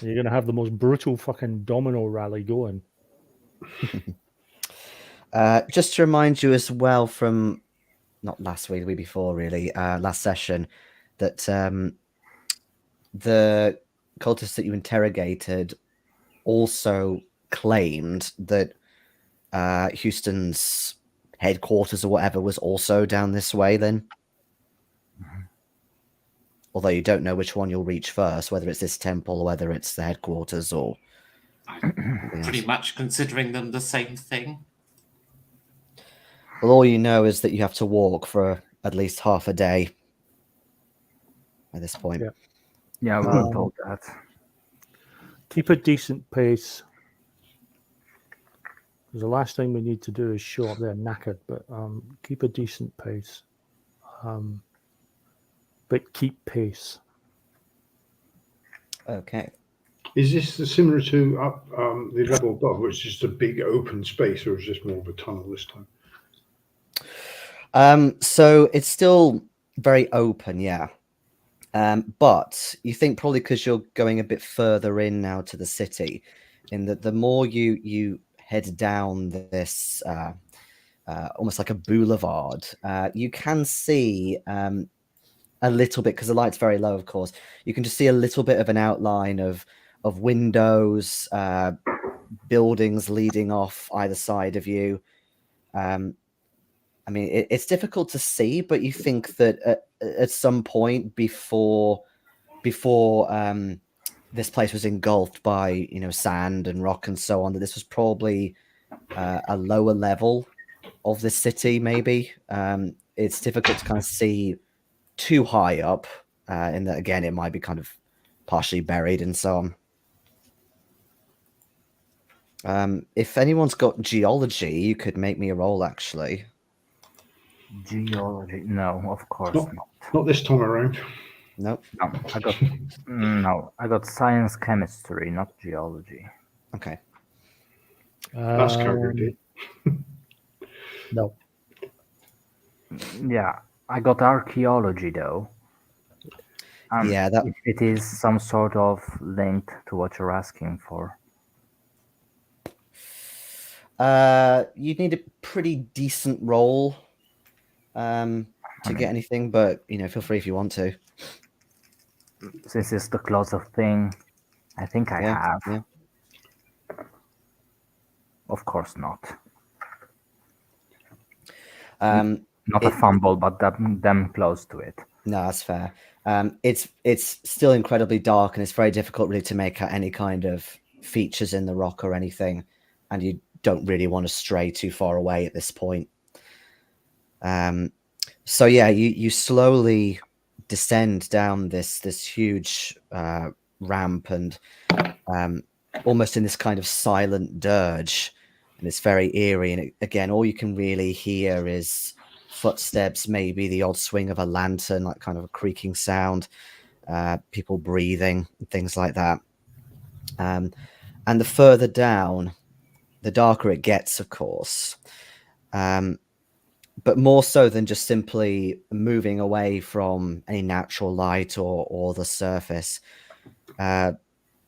[SPEAKER 2] You're going to have the most brutal fucking domino rally going.
[SPEAKER 1] Just to remind you as well from not last week, the week before, really, last session, that the cultists that you interrogated also claimed that Houston's headquarters or whatever was also down this way then. Mm-hmm. Although you don't know which one you'll reach first, whether it's this temple or whether it's the headquarters or
[SPEAKER 3] pretty much considering them the same thing.
[SPEAKER 1] Well, all you know is that you have to walk for at least half a day at this point.
[SPEAKER 5] Yeah, we were told that.
[SPEAKER 2] Keep a decent pace. Because the last thing we need to do is show up there knackered, but keep a decent pace. But keep pace.
[SPEAKER 1] Okay.
[SPEAKER 4] Is this similar to up the level above, which is just a big open space, or is this more of a tunnel this time?
[SPEAKER 1] So it's still very open, yeah. But you think probably because you're going a bit further in now to the city, in that the more you head down this almost like a boulevard, you can see a little bit, because the light's very low, of course. You can just see a little bit of an outline of windows, buildings leading off either side of you. I mean, it's difficult to see, but you think that at some point before this place was engulfed by sand and rock and so on, that this was probably a lower level of the city. Maybe it's difficult to kind of see too high up, in that again it might be kind of partially buried and so on. If anyone's got geology, you could make me a roll actually.
[SPEAKER 5] Geology? No, of course not.
[SPEAKER 4] Not this time around.
[SPEAKER 1] Nope.
[SPEAKER 5] No, I got science, chemistry, not geology.
[SPEAKER 1] Okay.
[SPEAKER 4] That's covered.
[SPEAKER 2] No.
[SPEAKER 5] Yeah, I got archaeology though.
[SPEAKER 1] Yeah, that
[SPEAKER 5] it is some sort of linked to what you're asking for.
[SPEAKER 1] You'd need a pretty decent roll to get anything, but feel free if you want to.
[SPEAKER 5] This is the closest thing I think I have.
[SPEAKER 1] Yeah.
[SPEAKER 5] Of course not. Not a fumble, but them close to it.
[SPEAKER 1] No, that's fair. It's still incredibly dark, and it's very difficult really to make out any kind of features in the rock or anything, and you don't really want to stray too far away at this point. So yeah, you slowly descend down this huge ramp, and almost in this kind of silent dirge, and it's very eerie. And again, all you can really hear is footsteps, maybe the odd swing of a lantern, like kind of a creaking sound, people breathing, and things like that. And the further down, the darker it gets, of course. But more so than just simply moving away from any natural light or the surface.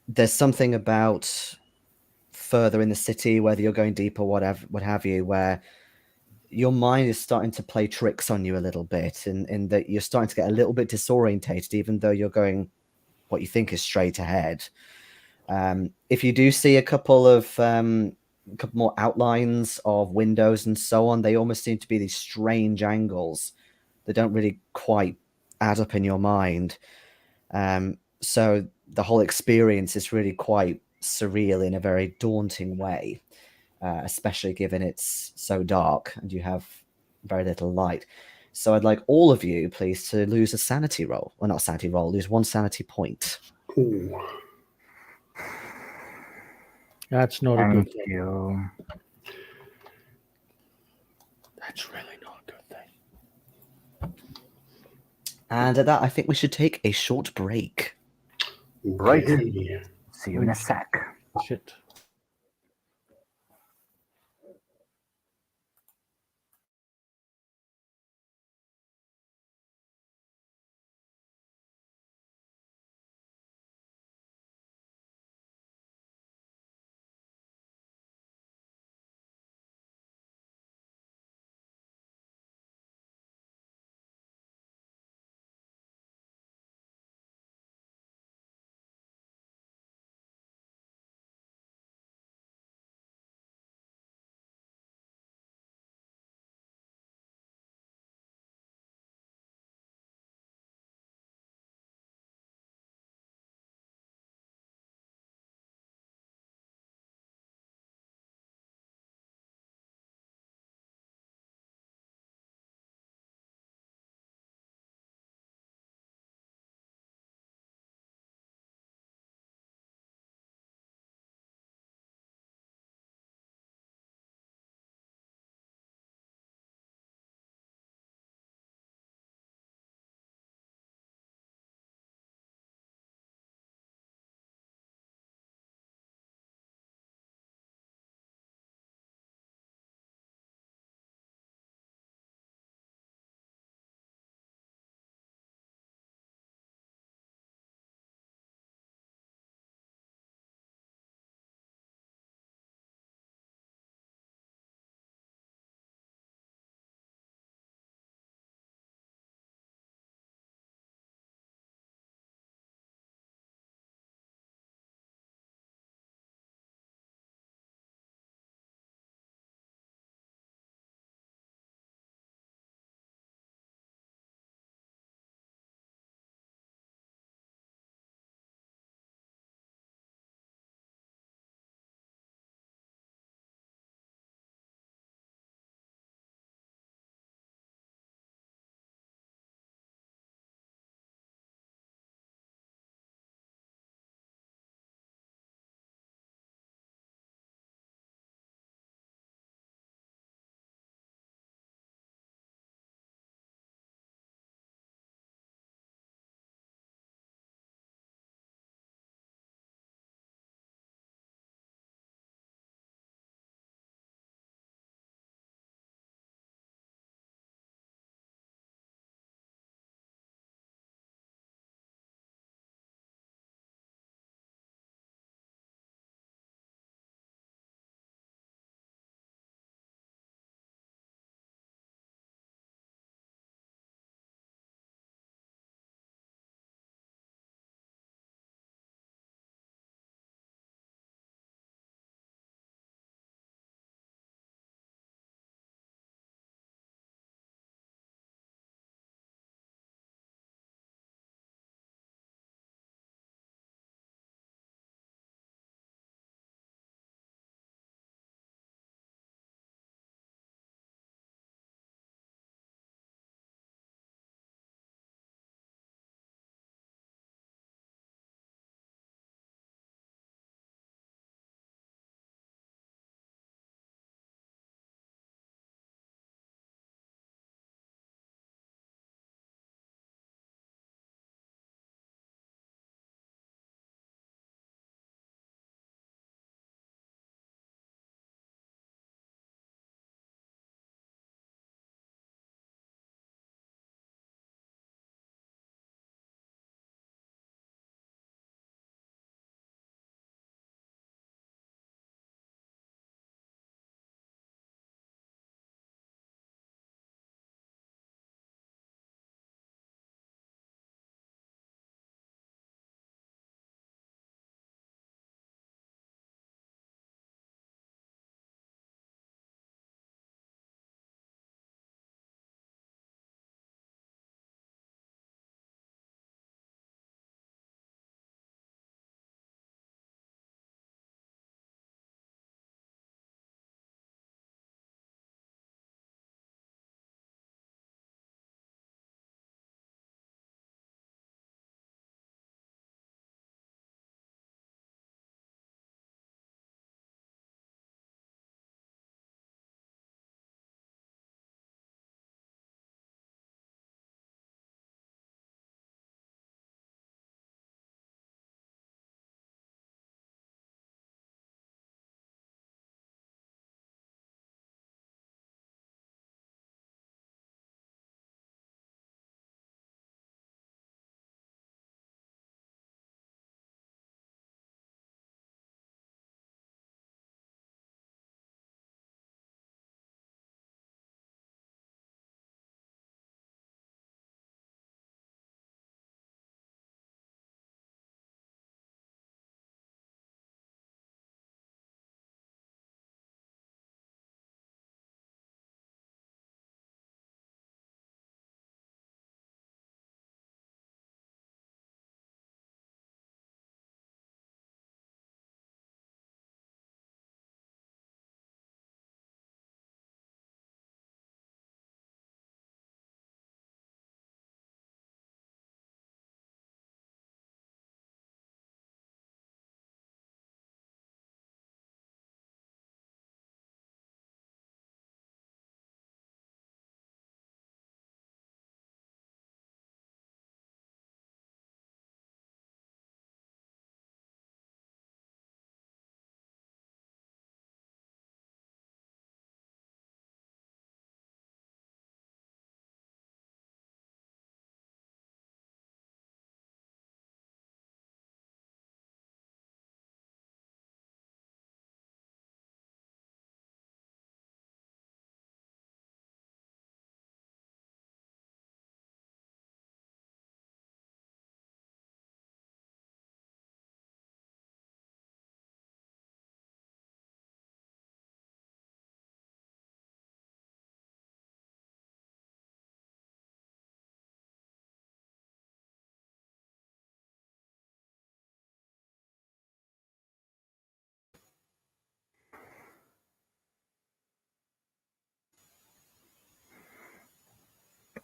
[SPEAKER 1] There's something about further in the city, whether you're going deeper, what have you, where your mind is starting to play tricks on you a little bit, in that you're starting to get a little bit disorientated, even though you're going what you think is straight ahead. If you do see a couple more outlines of windows and so on, they almost seem to be these strange angles that don't really quite add up in your mind. So the whole experience is really quite surreal in a very daunting way, especially given it's so dark and you have very little light. So I'd like all of you, please, to lose a sanity roll. Well, not a sanity roll, lose 1 sanity point.
[SPEAKER 4] Ooh.
[SPEAKER 2] That's not a good
[SPEAKER 5] Thank
[SPEAKER 2] thing.
[SPEAKER 5] you.
[SPEAKER 2] That's really not a good thing.
[SPEAKER 1] And at that, I think we should take a short break.
[SPEAKER 5] Right.
[SPEAKER 4] Okay.
[SPEAKER 5] See you in a sec.
[SPEAKER 2] Shit.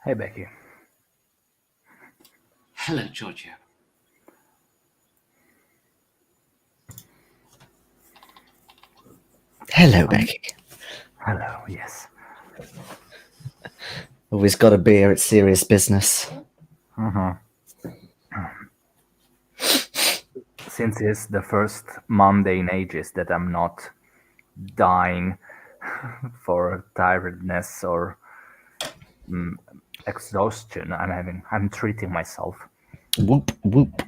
[SPEAKER 5] Hey, Becky.
[SPEAKER 3] Hello, Giorgio.
[SPEAKER 1] Hello, Becky.
[SPEAKER 5] Hello, yes.
[SPEAKER 1] Always got a beer. It's serious business.
[SPEAKER 5] Mhm. Since it's the first Monday in ages that I'm not dying for tiredness or exhaustion, I'm treating myself.
[SPEAKER 1] Whoop, whoop.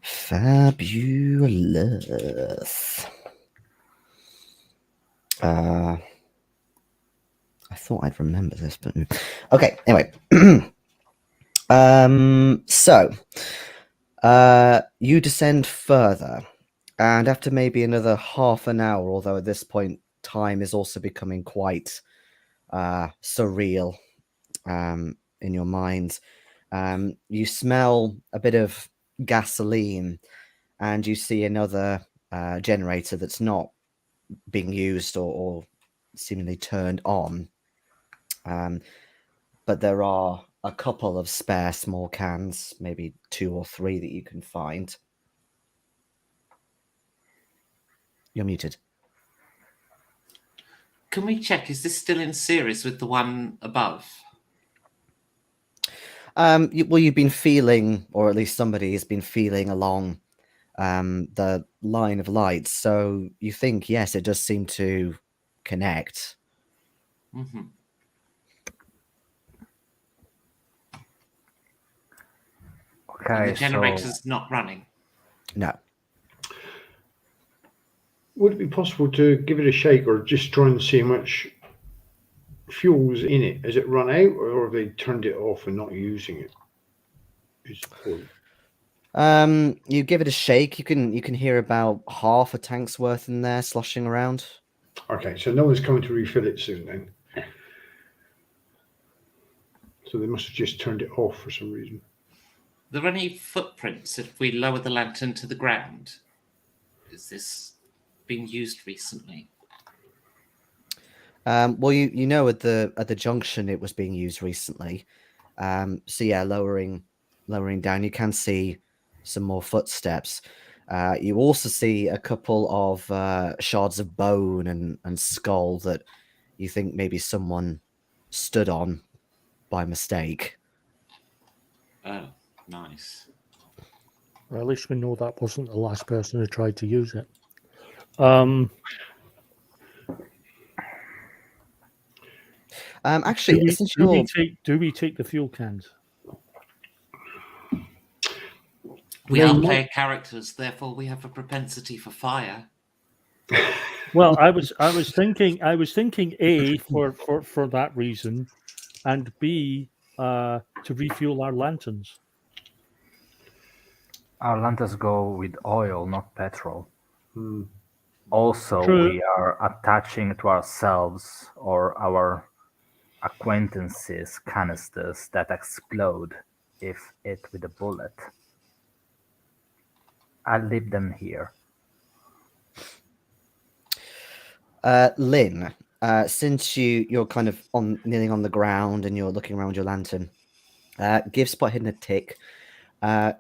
[SPEAKER 1] Fabulous. I thought I'd remember this, but okay. Anyway, you descend further, and after maybe another half an hour, although at this point time is also becoming quite surreal in your mind, you smell a bit of gasoline, and you see another generator that's not being used or seemingly turned on. But there are a couple of spare small cans, maybe 2 or 3 that you can find. You're muted.
[SPEAKER 3] Can we check, is this still in series with the one above?
[SPEAKER 1] You've been feeling, or at least somebody has been feeling along the line of lights. So you think, yes, it does seem to connect.
[SPEAKER 3] Mm-hmm.
[SPEAKER 5] Okay,
[SPEAKER 3] And the
[SPEAKER 5] so
[SPEAKER 3] generator's not running.
[SPEAKER 1] No.
[SPEAKER 4] Would it be possible to give it a shake or just try and see how much fuel's in it? Has it run out, or have they turned it off and not using it? Is the point.
[SPEAKER 1] You give it a shake. You can hear about half a tank's worth in there sloshing around.
[SPEAKER 4] Okay, so no one's coming to refill it soon then. So they must have just turned it off for some reason.
[SPEAKER 3] Are there any footprints if we lower the lantern to the ground? Is this being used recently?
[SPEAKER 1] Well, you know at the junction it was being used recently. So yeah, lowering down, you can see some more footsteps. You also see a couple of shards of bone and skull that you think maybe someone stood on by mistake.
[SPEAKER 3] Oh, nice.
[SPEAKER 2] Well, at least we know that wasn't the last person who tried to use it.
[SPEAKER 1] Actually, since you're
[SPEAKER 2] do we take the fuel cans?
[SPEAKER 3] We
[SPEAKER 4] They
[SPEAKER 3] are
[SPEAKER 4] might-
[SPEAKER 3] player characters, therefore we have a propensity for fire.
[SPEAKER 2] Well, I was thinking A for that reason, and B to refuel our lanterns.
[SPEAKER 5] our lanterns go with oil, not petrol.
[SPEAKER 4] Hmm.
[SPEAKER 5] Also,
[SPEAKER 2] True.
[SPEAKER 5] we are attaching to ourselves or our acquaintances canisters that explode if hit with a bullet. I'll leave them here.
[SPEAKER 1] Lin, since you're kind of kneeling on the ground and you're looking around your lantern, give spot hidden a tick. Kind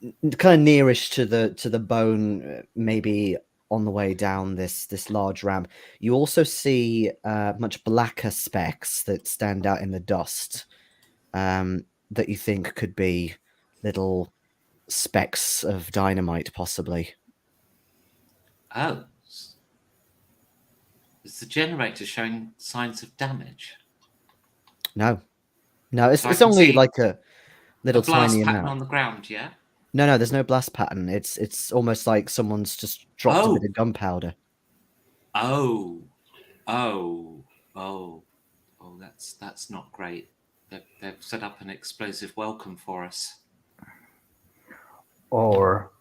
[SPEAKER 1] of nearish to the bone, maybe on the way down this large ramp. You also see much blacker specks that stand out in the dust, that you think could be little specks of dynamite, possibly.
[SPEAKER 3] Oh. Is the generator showing signs of damage?
[SPEAKER 1] No, it's
[SPEAKER 3] So I
[SPEAKER 1] it's
[SPEAKER 3] can
[SPEAKER 1] only
[SPEAKER 3] see
[SPEAKER 1] like a little
[SPEAKER 3] A blast
[SPEAKER 1] tiny
[SPEAKER 3] pattern
[SPEAKER 1] amount.
[SPEAKER 3] on the ground, yeah?
[SPEAKER 1] No, there's no blast pattern. It's almost like someone's just dropped a bit of gunpowder.
[SPEAKER 3] Oh, that's not great. They've set up an explosive welcome for us.
[SPEAKER 5] Or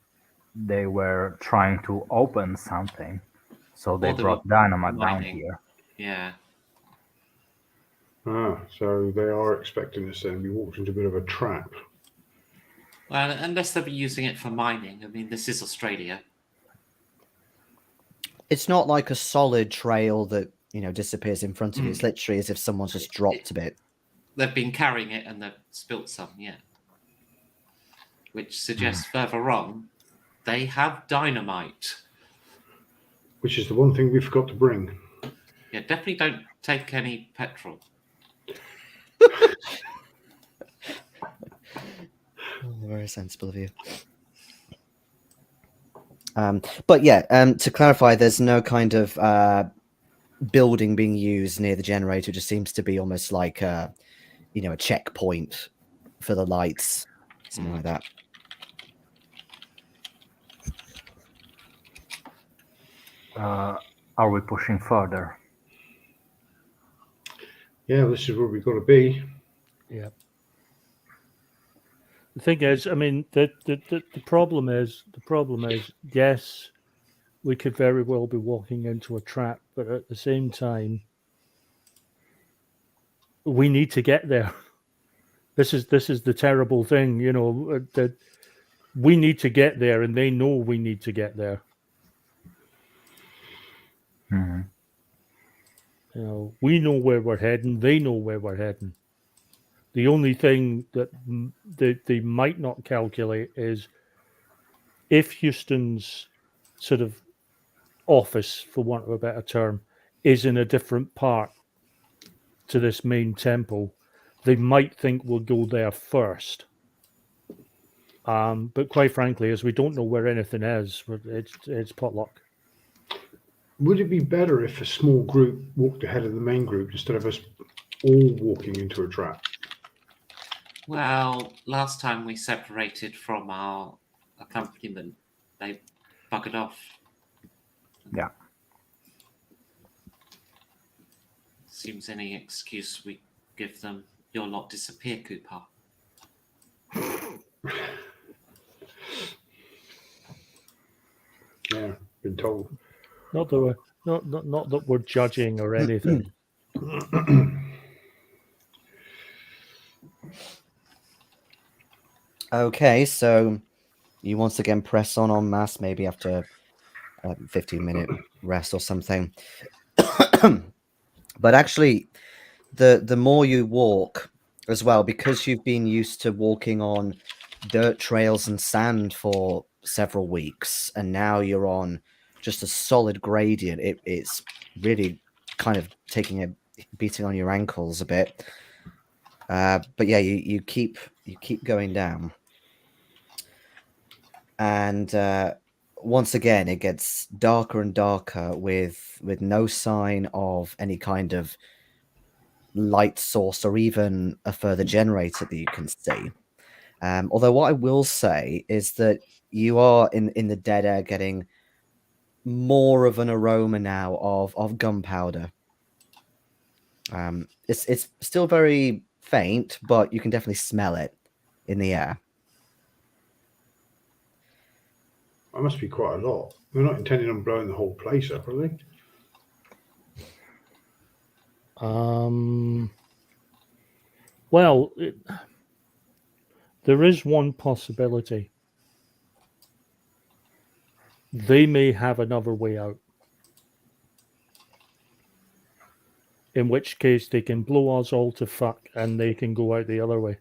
[SPEAKER 5] they were trying to open something, so they
[SPEAKER 3] Or they
[SPEAKER 5] brought
[SPEAKER 3] were
[SPEAKER 5] dynamite down
[SPEAKER 3] mining.
[SPEAKER 5] here.
[SPEAKER 3] Yeah.
[SPEAKER 4] So they are expecting us then to be walked into a bit of a trap.
[SPEAKER 3] Well, unless they'll be using it for mining. I mean, this is Australia.
[SPEAKER 1] It's not like a solid trail that disappears in front of you. It's literally as if someone's just dropped a bit.
[SPEAKER 3] They've been carrying it and they've spilt some, yeah. Which suggests further on, they have dynamite.
[SPEAKER 4] Which is the one thing we forgot to bring.
[SPEAKER 3] Yeah, definitely don't take any petrol.
[SPEAKER 1] Very sensible of you. But yeah, to clarify, there's no kind of building being used near the generator. It just seems to be almost like a checkpoint for the lights, something like that.
[SPEAKER 5] Are we pushing further?
[SPEAKER 4] Yeah, this is where we've got to be.
[SPEAKER 2] Yeah. The thing is, I mean, the problem is, yes, we could very well be walking into a trap, but at the same time, we need to get there. This is the terrible thing, that we need to get there, and they know we need to get there. We know where we're heading. They know where we're heading. The only thing that they might not calculate is if Houston's sort of office, for want of a better term, is in a different part to this main temple, they might think we'll go there first. But quite frankly, as we don't know where anything is, it's potluck.
[SPEAKER 4] Would it be better if a small group walked ahead of the main group instead of us all walking into a trap?
[SPEAKER 3] Well, last time we separated from our accompaniment, they buggered off.
[SPEAKER 5] Yeah.
[SPEAKER 3] Seems any excuse we give them, your lot disappear, Kuparr.
[SPEAKER 4] Yeah, been told.
[SPEAKER 2] Not that we're judging or anything.
[SPEAKER 1] Okay, so you once again press on en masse, maybe after a 15-minute rest or something. But actually, the more you walk as well, because you've been used to walking on dirt trails and sand for several weeks, and now you're on just a solid gradient, it's really kind of beating on your ankles a bit. But yeah, you keep going down, and once again it gets darker and darker with no sign of any kind of light source or even a further generator that you can see. Although what I will say is that you are in the dead air getting more of an aroma now of gunpowder. It's still very faint, but you can definitely smell it in the air.
[SPEAKER 4] That must be quite a lot. They're not intending on blowing the whole place up, are they?
[SPEAKER 2] Well, there is one possibility. They may have another way out. In which case, they can blow us all to fuck and they can go out the other way.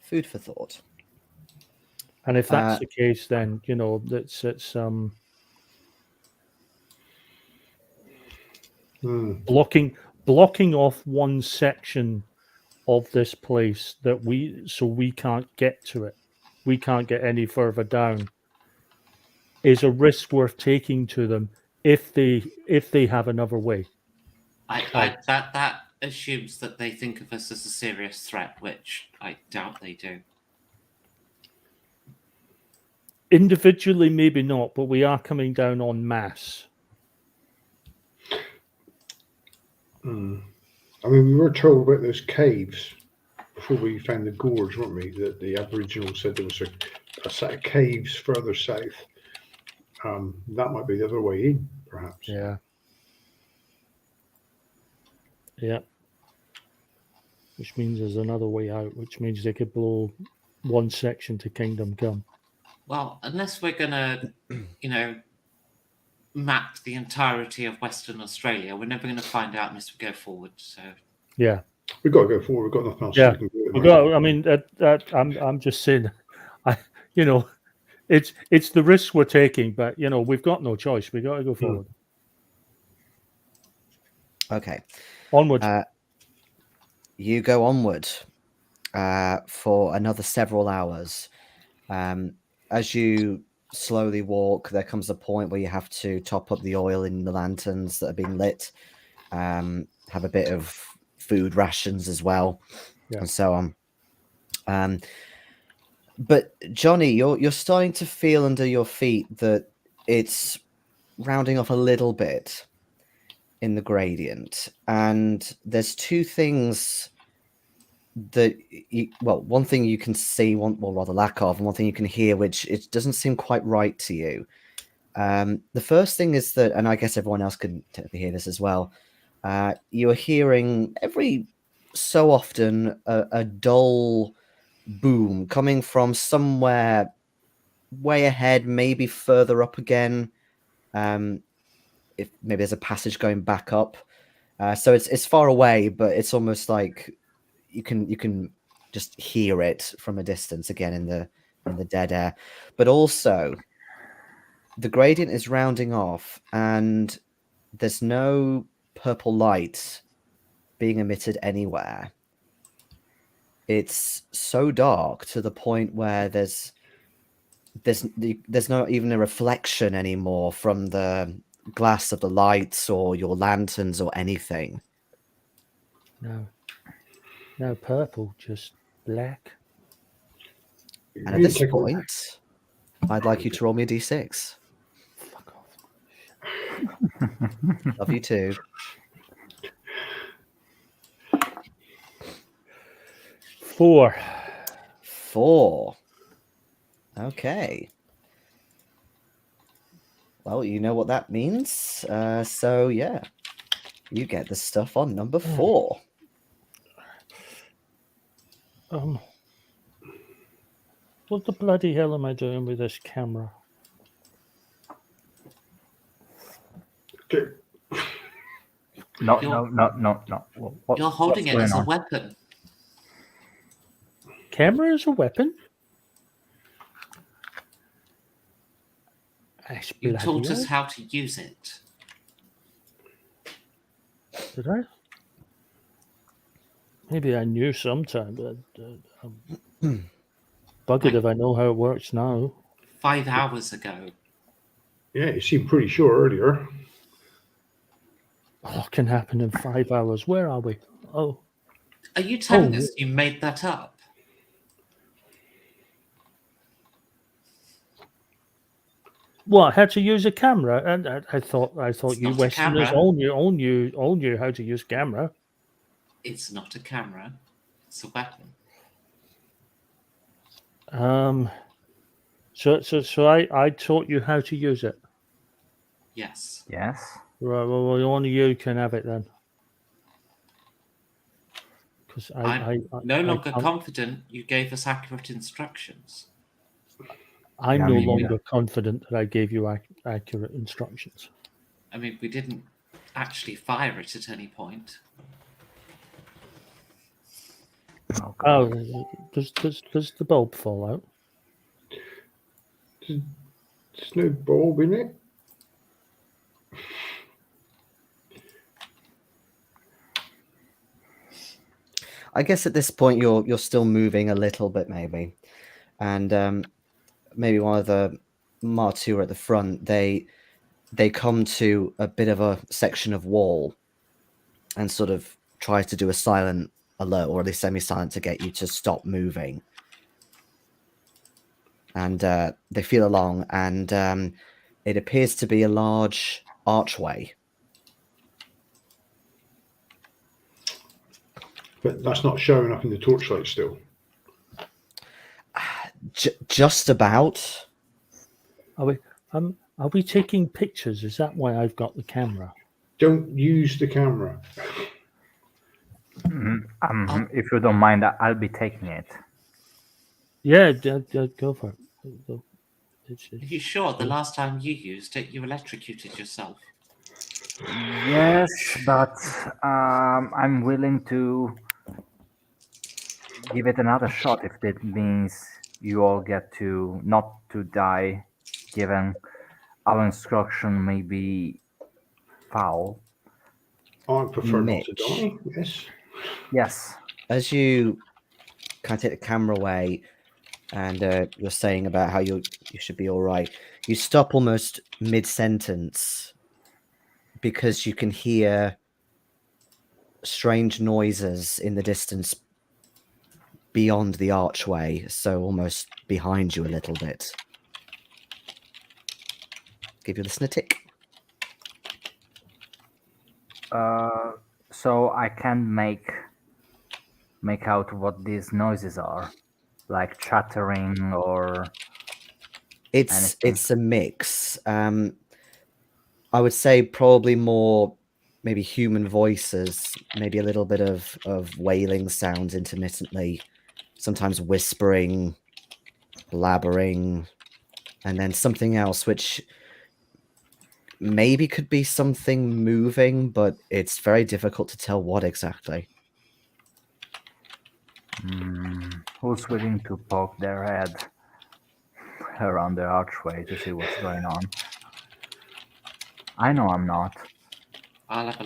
[SPEAKER 1] Food for thought.
[SPEAKER 2] And if that's the case, then it's blocking off one section of this place that we can't get to it. We can't get any further down. Is a risk worth taking to them if they have another way.
[SPEAKER 3] That assumes that they think of us as a serious threat, which I doubt they do.
[SPEAKER 2] Individually, maybe not, but we are coming down en masse.
[SPEAKER 4] I mean, we were told about those caves before we found the gorge, weren't we? That the Aboriginals said there was a set of caves further south. That might be the other way in, perhaps.
[SPEAKER 2] Yeah. Yeah. Which means there's another way out, which means they could blow one section to Kingdom Come.
[SPEAKER 3] Well, unless we're gonna, map the entirety of Western Australia, we're never gonna find out unless we go forward. So
[SPEAKER 2] Yeah,
[SPEAKER 4] We've got to go forward. We've got nothing else
[SPEAKER 2] Yeah.
[SPEAKER 4] we can do. at the
[SPEAKER 2] we
[SPEAKER 4] moment.
[SPEAKER 2] got. I mean, I'm just saying, it's the risk we're taking, but we've got no choice. We got to go forward.
[SPEAKER 1] Okay.
[SPEAKER 2] Onward.
[SPEAKER 1] You go onward for another several hours. As you slowly walk, there comes a point where you have to top up the oil in the lanterns that are being lit, have a bit of food rations as well, and so on. But Johnny, you're starting to feel under your feet that it's rounding off a little bit in the gradient, and there's two things that one thing you can see, rather lack of, and one thing you can hear, which it doesn't seem quite right to you. The first thing is that, and I guess everyone else can hear this as well, you're hearing every so often a dull boom coming from somewhere way ahead, maybe further up again. If maybe there's a passage going back up, so it's far away, but it's almost like you can just hear it from a distance again in the dead air. But also, the gradient is rounding off, and there's no purple light being emitted anywhere. It's so dark to the point where there's not even a reflection anymore from the glass of the lights or your lanterns or anything.
[SPEAKER 2] No purple, just black.
[SPEAKER 1] And at this point, I'd like you to roll me a d6.
[SPEAKER 2] Fuck off.
[SPEAKER 1] Love you too.
[SPEAKER 2] 4.
[SPEAKER 1] 4. Okay. Well, you know what that means. So yeah, you get the stuff on number 4.
[SPEAKER 2] What the bloody hell am I doing with this camera?
[SPEAKER 4] Okay.
[SPEAKER 5] No.
[SPEAKER 3] you're holding it as a weapon.
[SPEAKER 2] Camera is a weapon?
[SPEAKER 3] You taught us how to use it.
[SPEAKER 2] Did I? Maybe I knew sometime, but buggered if I know how it works now.
[SPEAKER 3] 5 hours ago.
[SPEAKER 4] Yeah, you seemed pretty sure earlier.
[SPEAKER 2] What can happen in 5 hours? Where are we? Oh.
[SPEAKER 3] Are you telling us you made that up?
[SPEAKER 2] What? How to use a camera? And I thought
[SPEAKER 3] It's
[SPEAKER 2] you
[SPEAKER 3] not a
[SPEAKER 2] Westerners
[SPEAKER 3] camera.
[SPEAKER 2] all knew how to use camera.
[SPEAKER 3] It's not a camera. It's a weapon.
[SPEAKER 2] So I taught you how to use it.
[SPEAKER 3] Yes.
[SPEAKER 5] Yes.
[SPEAKER 2] Right. Well, only you can have it then. Because
[SPEAKER 3] I'm no longer confident you gave us accurate instructions.
[SPEAKER 2] I'm no longer confident that I gave you accurate instructions.
[SPEAKER 3] I mean, we didn't actually fire it at any point.
[SPEAKER 2] Oh, does the bulb fall out?
[SPEAKER 4] There's no bulb in it.
[SPEAKER 1] I guess at this point you're still moving a little bit, maybe, and maybe one of the Martu at the front, they come to a bit of a section of wall and sort of try to do a silent alert, or at least semi-silent, to get you to stop moving. And they feel along, and it appears to be a large archway.
[SPEAKER 4] But that's not showing up in the torchlight still.
[SPEAKER 1] Just about.
[SPEAKER 2] Are we taking pictures? Is that why I've got the camera?
[SPEAKER 4] Don't use the camera.
[SPEAKER 5] If you don't mind, I'll be taking it.
[SPEAKER 2] Yeah, go for it.
[SPEAKER 3] Are you sure the last time you used it, you electrocuted yourself?
[SPEAKER 5] Yes, but I'm willing to give it another shot if that means you all get to not to die, given our instruction may be foul.
[SPEAKER 4] I prefer not to
[SPEAKER 1] Mitch,
[SPEAKER 4] die. Yes.
[SPEAKER 5] Yes.
[SPEAKER 1] as you kind of take the camera away and you're saying about how you should be all right, you stop almost mid-sentence because you can hear strange noises in the distance beyond the archway, so almost behind you a little bit. Give your listener a tick.
[SPEAKER 5] So I can make out what these noises are, like chattering or anything.
[SPEAKER 1] It's a mix. I would say probably more maybe human voices, maybe a little bit of wailing sounds intermittently, sometimes whispering, blabbering, and then something else which maybe could be something moving, but it's very difficult to tell what exactly.
[SPEAKER 5] Who's willing to poke their head around the archway to see what's going on? I know I'm not.
[SPEAKER 3] I'll have a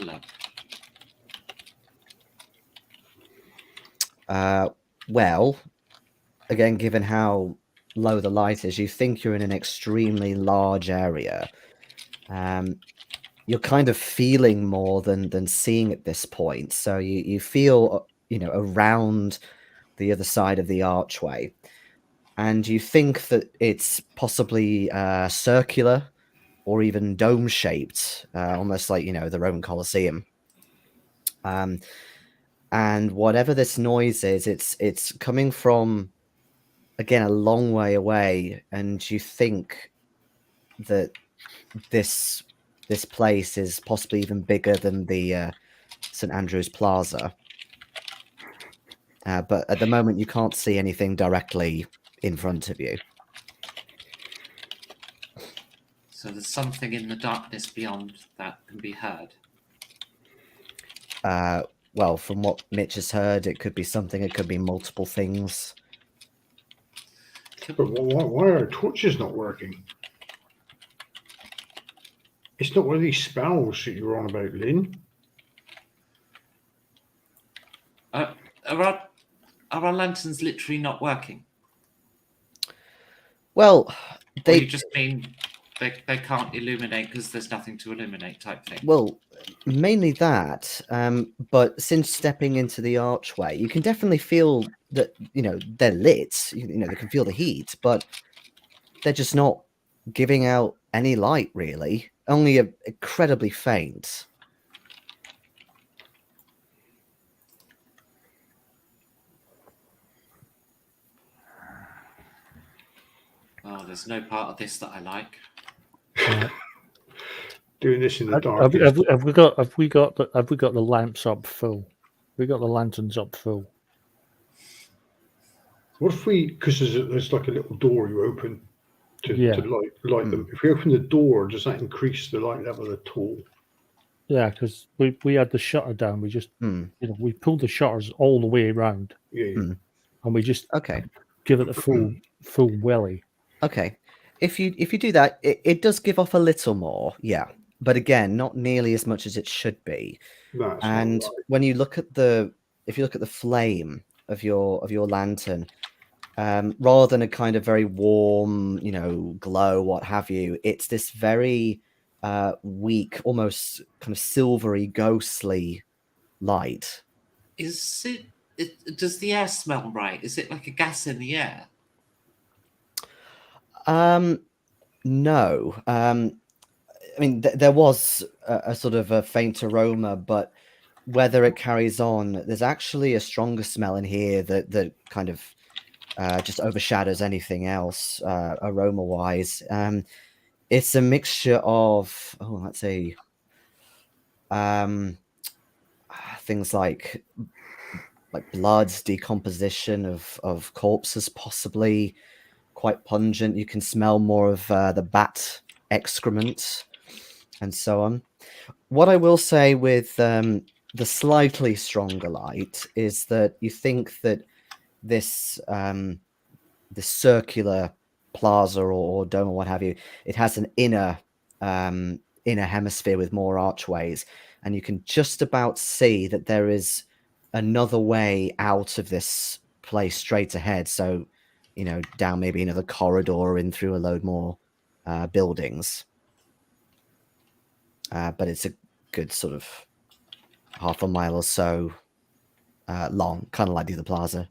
[SPEAKER 3] look.
[SPEAKER 1] Well, again, given how low the light is, you think you're in an extremely large area. You're kind of feeling more than seeing at this point. So you feel, around the other side of the archway, and you think that it's possibly circular or even dome-shaped, almost like, the Roman Colosseum. And whatever this noise is, it's coming from, again, a long way away, and you think that this place is possibly even bigger than the St. Andrew's Plaza. But at the moment, you can't see anything directly in front of you.
[SPEAKER 3] So there's something in the darkness beyond that can be heard.
[SPEAKER 1] Well, from what Mitch has heard, it could be something, it could be multiple things.
[SPEAKER 4] But why are our torches not working? It's not one of these spells that you're on about, Lin.
[SPEAKER 3] Are our lanterns literally not working?
[SPEAKER 1] Well,
[SPEAKER 3] Or you just mean they can't illuminate because there's nothing to illuminate type thing?
[SPEAKER 1] Well, mainly that. But since stepping into the archway, you can definitely feel that, they're lit. They can feel the heat, but they're just not giving out any light, really. Only incredibly faint.
[SPEAKER 3] Oh, there's no part of this that I like.
[SPEAKER 4] Doing this in the dark.
[SPEAKER 2] Have we got the lamps up full? We got the lanterns up full.
[SPEAKER 4] What if we, because there's like a little door you open to light them. If we open the door, does that increase the light level at all?
[SPEAKER 2] Yeah, because we had the shutter down. We just we pulled the shutters all the way around.
[SPEAKER 4] Yeah.
[SPEAKER 2] And we just
[SPEAKER 1] Okay.
[SPEAKER 2] give it the full welly.
[SPEAKER 1] Okay. If you do that, it does give off a little more, yeah. But again, not nearly as much as it should be.
[SPEAKER 4] That's
[SPEAKER 1] and
[SPEAKER 4] not right.
[SPEAKER 1] when you look at if you look at the flame of your lantern, rather than a kind of very warm, glow, what have you, it's this very weak, almost kind of silvery, ghostly light.
[SPEAKER 3] Is it? Does the air smell right? Is it like a gas in the air?
[SPEAKER 1] No. I mean, there was a sort of a faint aroma, but whether it carries on, there's actually a stronger smell in here that kind of just overshadows anything else aroma-wise. It's a mixture of, let's see, things like like blood, decomposition of corpses, possibly quite pungent. You can smell more of the bat excrement and so on. What I will say with the slightly stronger light is that you think that this this circular plaza or dome or what have you, it has an inner hemisphere with more archways, and you can just about see that there is another way out of this place straight ahead. So, down maybe another corridor in through a load more buildings. But it's a good sort of half a mile or so long, kind of like the other plaza.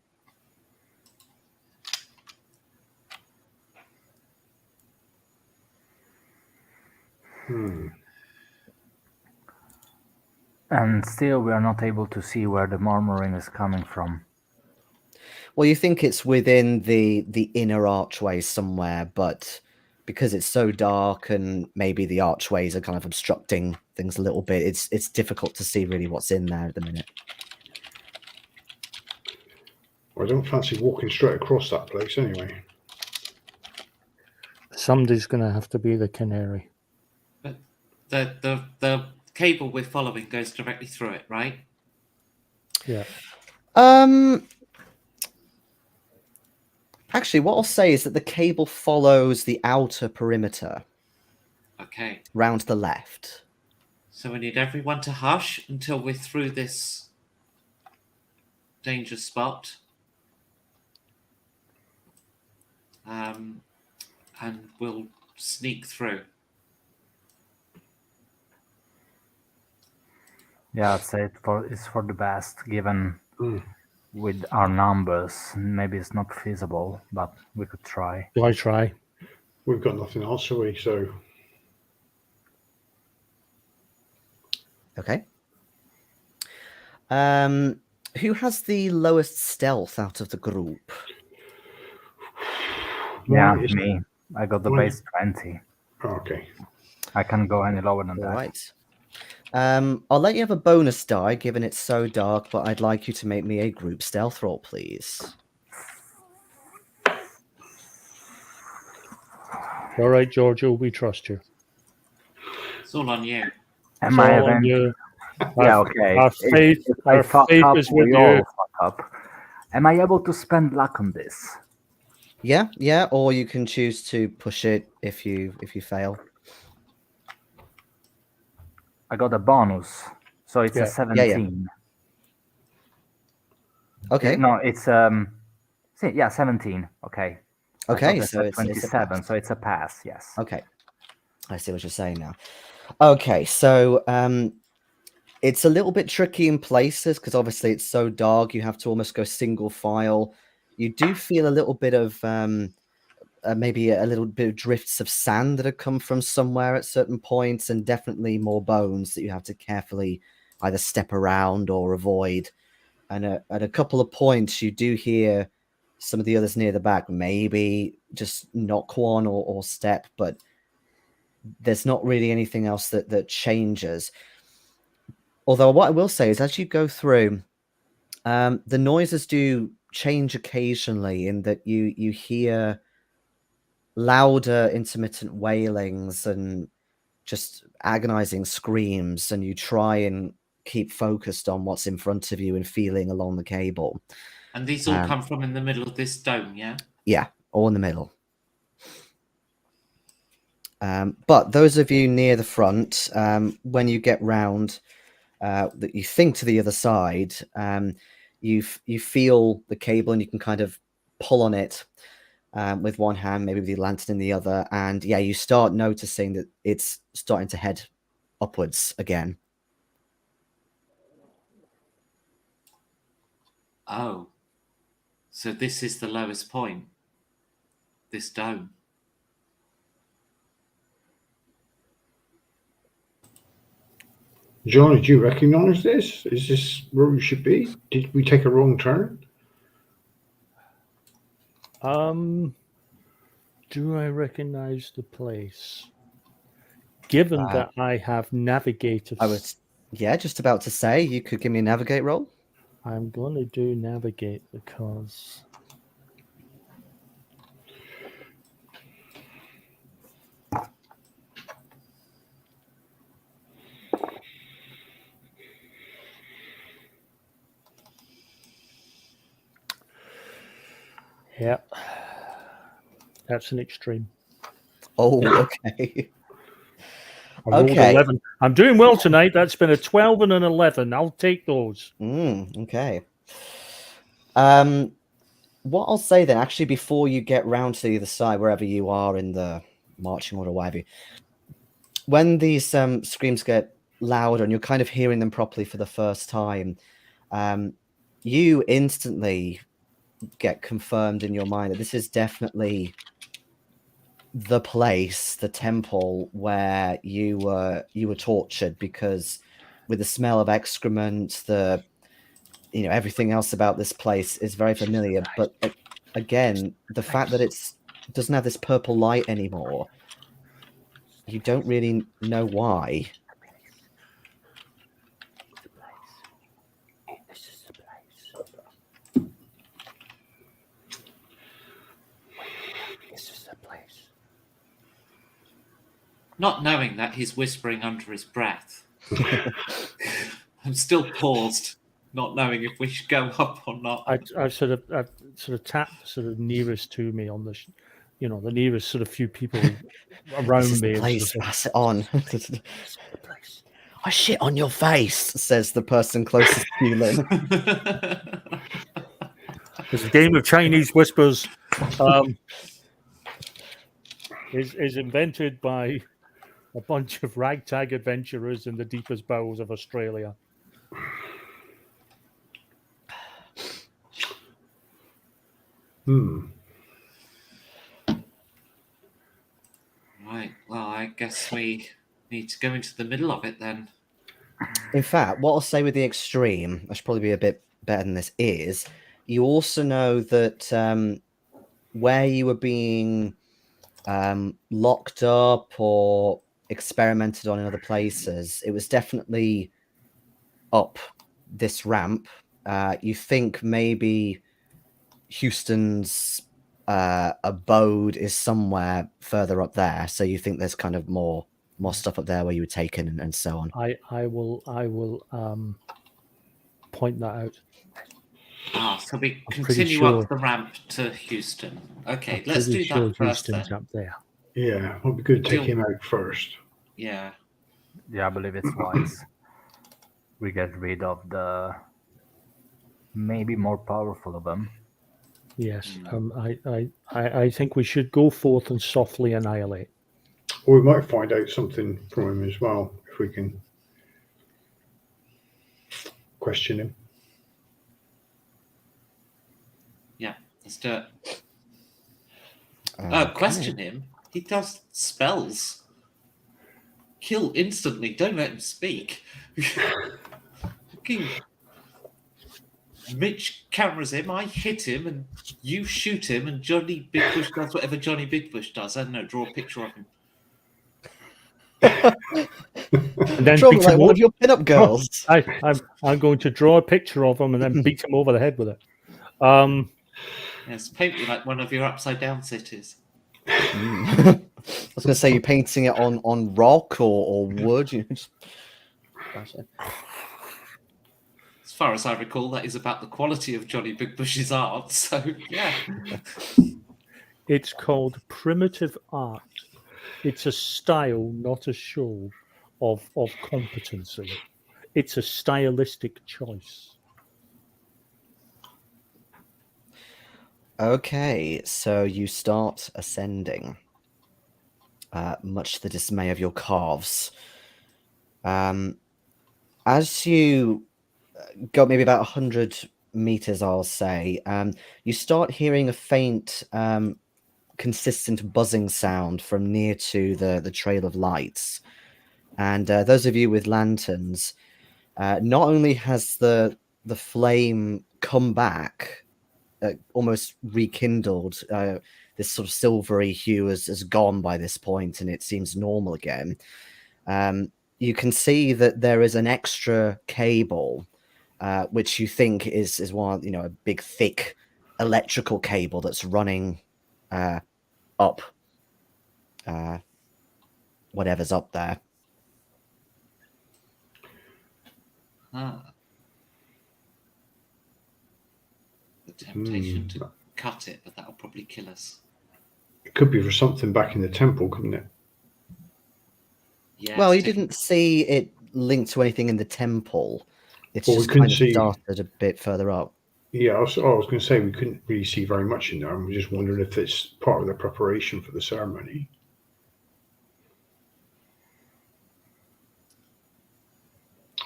[SPEAKER 5] And still, we are not able to see where the murmuring is coming from.
[SPEAKER 1] Well, you think it's within the inner archways somewhere, but because it's so dark and maybe the archways are kind of obstructing things a little bit, it's difficult to see really what's in there at the minute.
[SPEAKER 4] I don't fancy walking straight across that place anyway.
[SPEAKER 2] Somebody's going to have to be the canary.
[SPEAKER 3] But the cable we're following goes directly through it, right?
[SPEAKER 2] Yeah.
[SPEAKER 1] Actually, what I'll say is that the cable follows the outer perimeter
[SPEAKER 3] Okay.
[SPEAKER 1] round the left.
[SPEAKER 3] So we need everyone to hush until we're through this danger spot. And we'll sneak through.
[SPEAKER 5] Yeah, I'd say it's for the best, given with our numbers. Maybe it's not feasible, but we could try.
[SPEAKER 2] Why try?
[SPEAKER 4] We've got nothing else, have we? So
[SPEAKER 1] Okay. Who has the lowest stealth out of the group?
[SPEAKER 5] Yeah,
[SPEAKER 4] Ronnie,
[SPEAKER 5] me. I got the
[SPEAKER 4] Ronnie.
[SPEAKER 5] base 20.
[SPEAKER 4] Okay.
[SPEAKER 5] I can't go any lower than
[SPEAKER 1] All
[SPEAKER 5] that.
[SPEAKER 1] right. I'll let you have a bonus die, given it's so dark, but I'd like you to make me a group stealth roll, please.
[SPEAKER 2] All right, Giorgio, we trust you.
[SPEAKER 3] It's all on you.
[SPEAKER 5] Am
[SPEAKER 2] It's
[SPEAKER 5] I
[SPEAKER 2] all on
[SPEAKER 5] eventually?
[SPEAKER 2] you.
[SPEAKER 5] Yeah, okay.
[SPEAKER 2] Our faith,
[SPEAKER 5] If I
[SPEAKER 2] our
[SPEAKER 5] fuck
[SPEAKER 2] faith
[SPEAKER 5] up,
[SPEAKER 2] is with
[SPEAKER 5] we all
[SPEAKER 2] you.
[SPEAKER 5] fuck up. Am I able to spend luck on this?
[SPEAKER 1] Yeah, or you can choose to push it if you fail.
[SPEAKER 5] I got a bonus, so it's
[SPEAKER 2] Yeah.
[SPEAKER 5] a 17.
[SPEAKER 1] Okay.
[SPEAKER 5] No, it's 17. Okay. I
[SPEAKER 1] Okay,
[SPEAKER 5] thought I
[SPEAKER 1] so
[SPEAKER 5] said
[SPEAKER 1] it's a
[SPEAKER 5] 27,
[SPEAKER 1] pass.
[SPEAKER 5] so it's a pass. Yes.
[SPEAKER 1] Okay. I see what you're saying now. Okay, so it's a little bit tricky in places because obviously it's so dark. You have to almost go single file. You do feel a little bit of maybe a little bit of drifts of sand that have come from somewhere at certain points, and definitely more bones that you have to carefully either step around or avoid. And at a couple of points, you do hear some of the others near the back maybe just knock one or step, but there's not really anything else that changes. Although what I will say is as you go through, the noises do change occasionally in that you hear louder intermittent wailings and just agonizing screams, and you try and keep focused on what's in front of you and feeling along the cable.
[SPEAKER 3] And these all come from in the middle of this dome, yeah?
[SPEAKER 1] Yeah, all in the middle. But those of you near the front, when you get round, that you think to the other side, you feel the cable and you can kind of pull on it with one hand, maybe with your lantern in the other, and yeah, you start noticing that it's starting to head upwards again.
[SPEAKER 3] Oh. So this is the lowest point. This dome.
[SPEAKER 4] Johnny, do you recognise this? Is this where we should be? Did we take a wrong turn?
[SPEAKER 2] Do I recognize the place? Given that I have navigated.
[SPEAKER 1] I was, just about to say, you could give me a navigate roll.
[SPEAKER 2] I'm going to do navigate because yeah, that's an extreme.
[SPEAKER 1] Oh, okay.
[SPEAKER 2] I rolled
[SPEAKER 1] Okay.
[SPEAKER 2] 11. I'm doing well tonight. That's been a 12 and an 11. I'll take those.
[SPEAKER 1] Okay. What I'll say then, actually, before you get round to the other side, wherever you are in the marching order, whatever, when these screams get louder and you're kind of hearing them properly for the first time, you instantly get confirmed in your mind that this is definitely the place, the temple where you were tortured, because with the smell of excrement, everything else about this place is very familiar. But again, the fact that it doesn't have this purple light anymore, you don't really know why.
[SPEAKER 5] This is the place. This is the place.
[SPEAKER 3] Not knowing that he's whispering under his breath. I'm still paused, not knowing if we should go up or not.
[SPEAKER 2] I sort of tapped sort of nearest to me on the, the nearest sort of few people around
[SPEAKER 1] This is
[SPEAKER 2] me.
[SPEAKER 1] the
[SPEAKER 2] and
[SPEAKER 1] place,
[SPEAKER 2] sort of
[SPEAKER 1] pass it on.
[SPEAKER 5] This is the place.
[SPEAKER 1] I shit on your face, says the person closest to you, Lin.
[SPEAKER 2] There's a game of Chinese whispers is invented by a bunch of ragtag adventurers in the deepest bowels of Australia.
[SPEAKER 3] Right, well, I guess we need to go into the middle of it then.
[SPEAKER 1] In fact, what I'll say with the extreme, I should probably be a bit better than this, is you also know that where you were being locked up or experimented on in other places, it was definitely up this ramp. You think maybe Houston's abode is somewhere further up there, so you think there's kind of more stuff up there where you were taken and so on.
[SPEAKER 2] I will point that out.
[SPEAKER 3] So we
[SPEAKER 2] I'm pretty
[SPEAKER 3] continue
[SPEAKER 2] sure-
[SPEAKER 3] up the ramp to Houston. Okay,
[SPEAKER 2] I'm
[SPEAKER 3] let's
[SPEAKER 2] pretty
[SPEAKER 3] do
[SPEAKER 2] sure
[SPEAKER 3] that first
[SPEAKER 2] Houston's
[SPEAKER 3] then.
[SPEAKER 2] up there.
[SPEAKER 4] Yeah, it'll be good to take him out first.
[SPEAKER 3] Yeah.
[SPEAKER 5] Yeah, I believe it's wise. We get rid of the maybe more powerful of them.
[SPEAKER 2] Yes, I think we should go forth and softly annihilate.
[SPEAKER 4] Or we might find out something from him as well, if we can question him.
[SPEAKER 3] Yeah, let's do it.
[SPEAKER 1] Okay.
[SPEAKER 3] Question him. He does spells. Kill instantly. Don't let him speak. Fucking Mitch cameras him. I hit him, and you shoot him, and Johnny Bigbush does whatever Johnny Bigbush does. I don't know. Draw a picture of him.
[SPEAKER 2] And then
[SPEAKER 1] Draw
[SPEAKER 2] beat
[SPEAKER 1] like
[SPEAKER 2] him
[SPEAKER 1] one
[SPEAKER 2] over.
[SPEAKER 1] of your pinup girls.
[SPEAKER 2] I'm going to draw a picture of him and then beat him over the head with it.
[SPEAKER 3] Yes, paint me like one of your upside down cities.
[SPEAKER 1] I was going to say you're painting it on rock or wood. You just bash it.
[SPEAKER 3] As far as I recall, that is about the quality of Johnny Bigbush's art. So yeah.
[SPEAKER 2] It's called primitive art. It's a style, not a show of competency. It's a stylistic choice.
[SPEAKER 1] Okay, so you start ascending, much to the dismay of your calves. As you go maybe about 100 meters, I'll say, you start hearing a faint, consistent buzzing sound from near to the trail of lights. And those of you with lanterns, not only has the flame come back, almost rekindled, this sort of silvery hue has gone by this point and it seems normal again. You can see that there is an extra cable which you think is one, a big thick electrical cable that's running up whatever's up there.
[SPEAKER 3] Ah. The temptation to cut it, but that'll probably kill us.
[SPEAKER 4] It could be for something back in the temple, couldn't it?
[SPEAKER 3] Yeah.
[SPEAKER 1] Well, you didn't see it linked to anything in the temple. It's
[SPEAKER 4] Well, we
[SPEAKER 1] just
[SPEAKER 4] couldn't
[SPEAKER 1] kind of
[SPEAKER 4] see-
[SPEAKER 1] started a bit further up.
[SPEAKER 4] Yeah, I was going to say we couldn't really see very much in there. I'm just wondering if it's part of the preparation for the ceremony.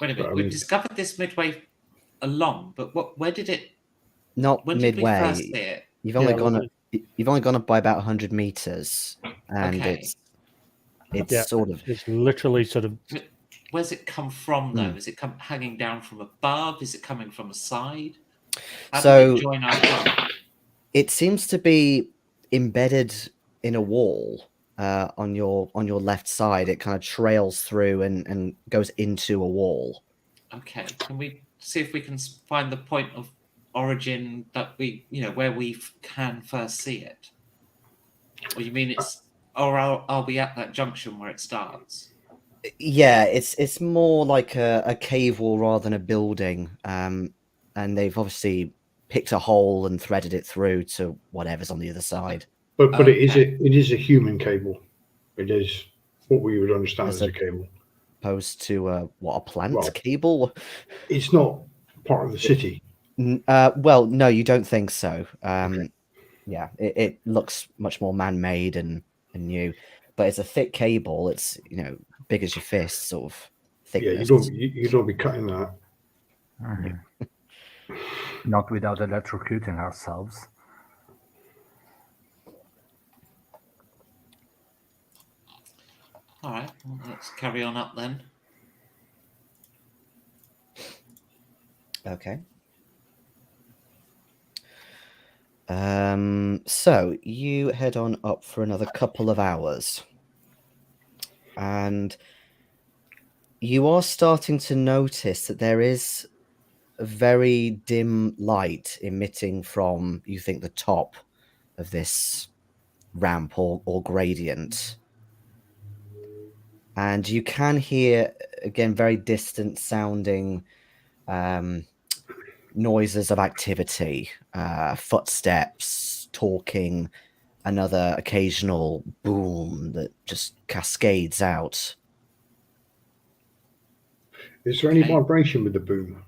[SPEAKER 3] Wait a minute.
[SPEAKER 4] But, I
[SPEAKER 3] We
[SPEAKER 4] mean-
[SPEAKER 3] discovered this midway along, but where did it?
[SPEAKER 1] Not
[SPEAKER 3] When did we first
[SPEAKER 1] midway.
[SPEAKER 3] see it?
[SPEAKER 1] You've only
[SPEAKER 2] Yeah,
[SPEAKER 1] gone
[SPEAKER 2] well,
[SPEAKER 1] up. You've only gone up by about 100 meters, and
[SPEAKER 3] Okay.
[SPEAKER 1] it's
[SPEAKER 2] Yeah.
[SPEAKER 1] sort of
[SPEAKER 2] It's literally sort of
[SPEAKER 3] Where's it come from, though? Is it hanging down from above? Is it coming from a side? How
[SPEAKER 1] So-
[SPEAKER 3] did it join our front?
[SPEAKER 1] it seems to be embedded in a wall on your left side. It kind of trails through and goes into a wall.
[SPEAKER 3] Okay. Can we see if we can find the point of origin that where we can first see it? Or you mean are we at that junction where it starts?
[SPEAKER 1] Yeah, it's more like a cave wall rather than a building. And they've obviously picked a hole and threaded it through to whatever's on the other side.
[SPEAKER 4] But it
[SPEAKER 3] Okay.
[SPEAKER 4] is a human cable. It is what we would understand
[SPEAKER 1] As
[SPEAKER 4] as
[SPEAKER 1] a-
[SPEAKER 4] a cable.
[SPEAKER 1] Opposed to a plant
[SPEAKER 4] Well-
[SPEAKER 1] cable.
[SPEAKER 4] It's not part of the city.
[SPEAKER 1] Well, no, you don't think so.
[SPEAKER 4] Okay.
[SPEAKER 1] Yeah, it looks much more man-made and new, but it's a thick cable. It's big as your fist, sort of
[SPEAKER 4] Yeah,
[SPEAKER 1] thickness.
[SPEAKER 4] you don't be cutting that.
[SPEAKER 5] Mhm. Not without electrocuting ourselves.
[SPEAKER 3] All right. Well, let's carry on up then.
[SPEAKER 1] Okay. So you head on up for another couple of hours, and you are starting to notice that there is a very dim light emitting from, you think, the top of this ramp or gradient. And you can hear, again, very distant sounding noises of activity, footsteps, talking, another occasional boom that just cascades out.
[SPEAKER 4] Is there any
[SPEAKER 3] Okay.
[SPEAKER 4] vibration with the boom?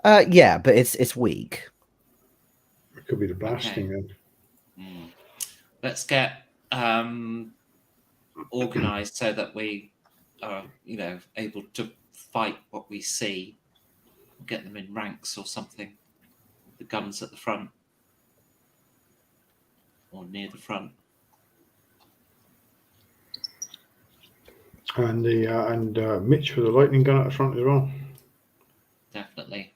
[SPEAKER 1] Yeah, but it's weak.
[SPEAKER 4] It could be the blasting
[SPEAKER 3] Okay.
[SPEAKER 4] then.
[SPEAKER 3] Let's get organized so that we are, able to fight what we see. Get them in ranks or something. The guns at the front or near the front.
[SPEAKER 4] And Mitch with the lightning gun at the front as well.
[SPEAKER 3] Definitely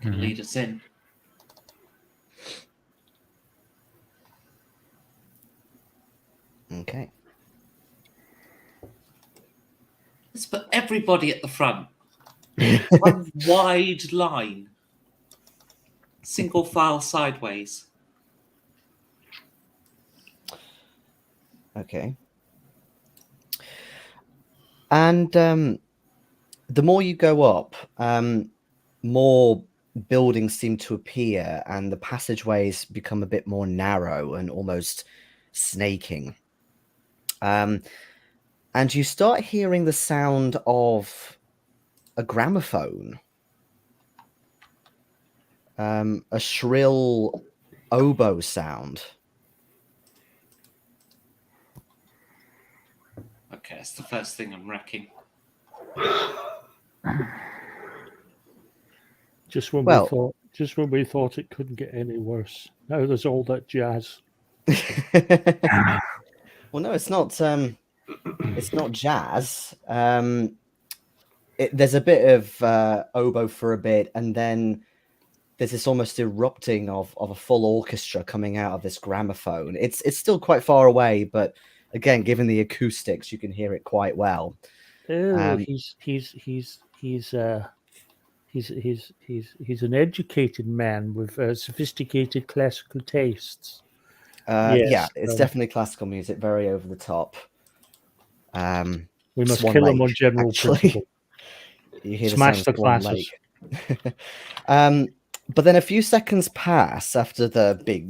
[SPEAKER 3] can
[SPEAKER 5] Mhm.
[SPEAKER 3] lead us in.
[SPEAKER 1] Okay.
[SPEAKER 3] Let's put everybody at the front. One wide line. Single file sideways.
[SPEAKER 1] Okay. And the more you go up, more buildings seem to appear, and the passageways become a bit more narrow and almost snaking. And you start hearing the sound of a gramophone, a shrill oboe sound.
[SPEAKER 3] Okay, that's the first thing I'm wrecking.
[SPEAKER 2] just when
[SPEAKER 1] Well-
[SPEAKER 2] we thought it couldn't get any worse. Now there's all that jazz.
[SPEAKER 1] Well, no, it's not. It's not jazz. There's a bit of oboe for a bit, and then there's this almost erupting of a full orchestra coming out of this gramophone. It's still quite far away, but again, given the acoustics, you can hear it quite well.
[SPEAKER 2] Oh,
[SPEAKER 1] Um,
[SPEAKER 2] he's he's an educated man with sophisticated classical tastes.
[SPEAKER 1] Yeah,
[SPEAKER 2] Yes,
[SPEAKER 1] it's definitely classical music, very over the top.
[SPEAKER 2] We must
[SPEAKER 1] Swan
[SPEAKER 2] kill him on
[SPEAKER 1] Lake,
[SPEAKER 2] general
[SPEAKER 1] actually.
[SPEAKER 2] principle.
[SPEAKER 1] You hear
[SPEAKER 2] Smash
[SPEAKER 1] the
[SPEAKER 2] the
[SPEAKER 1] sound of Swan
[SPEAKER 2] classes.
[SPEAKER 1] Lake. But then a few seconds pass after the big,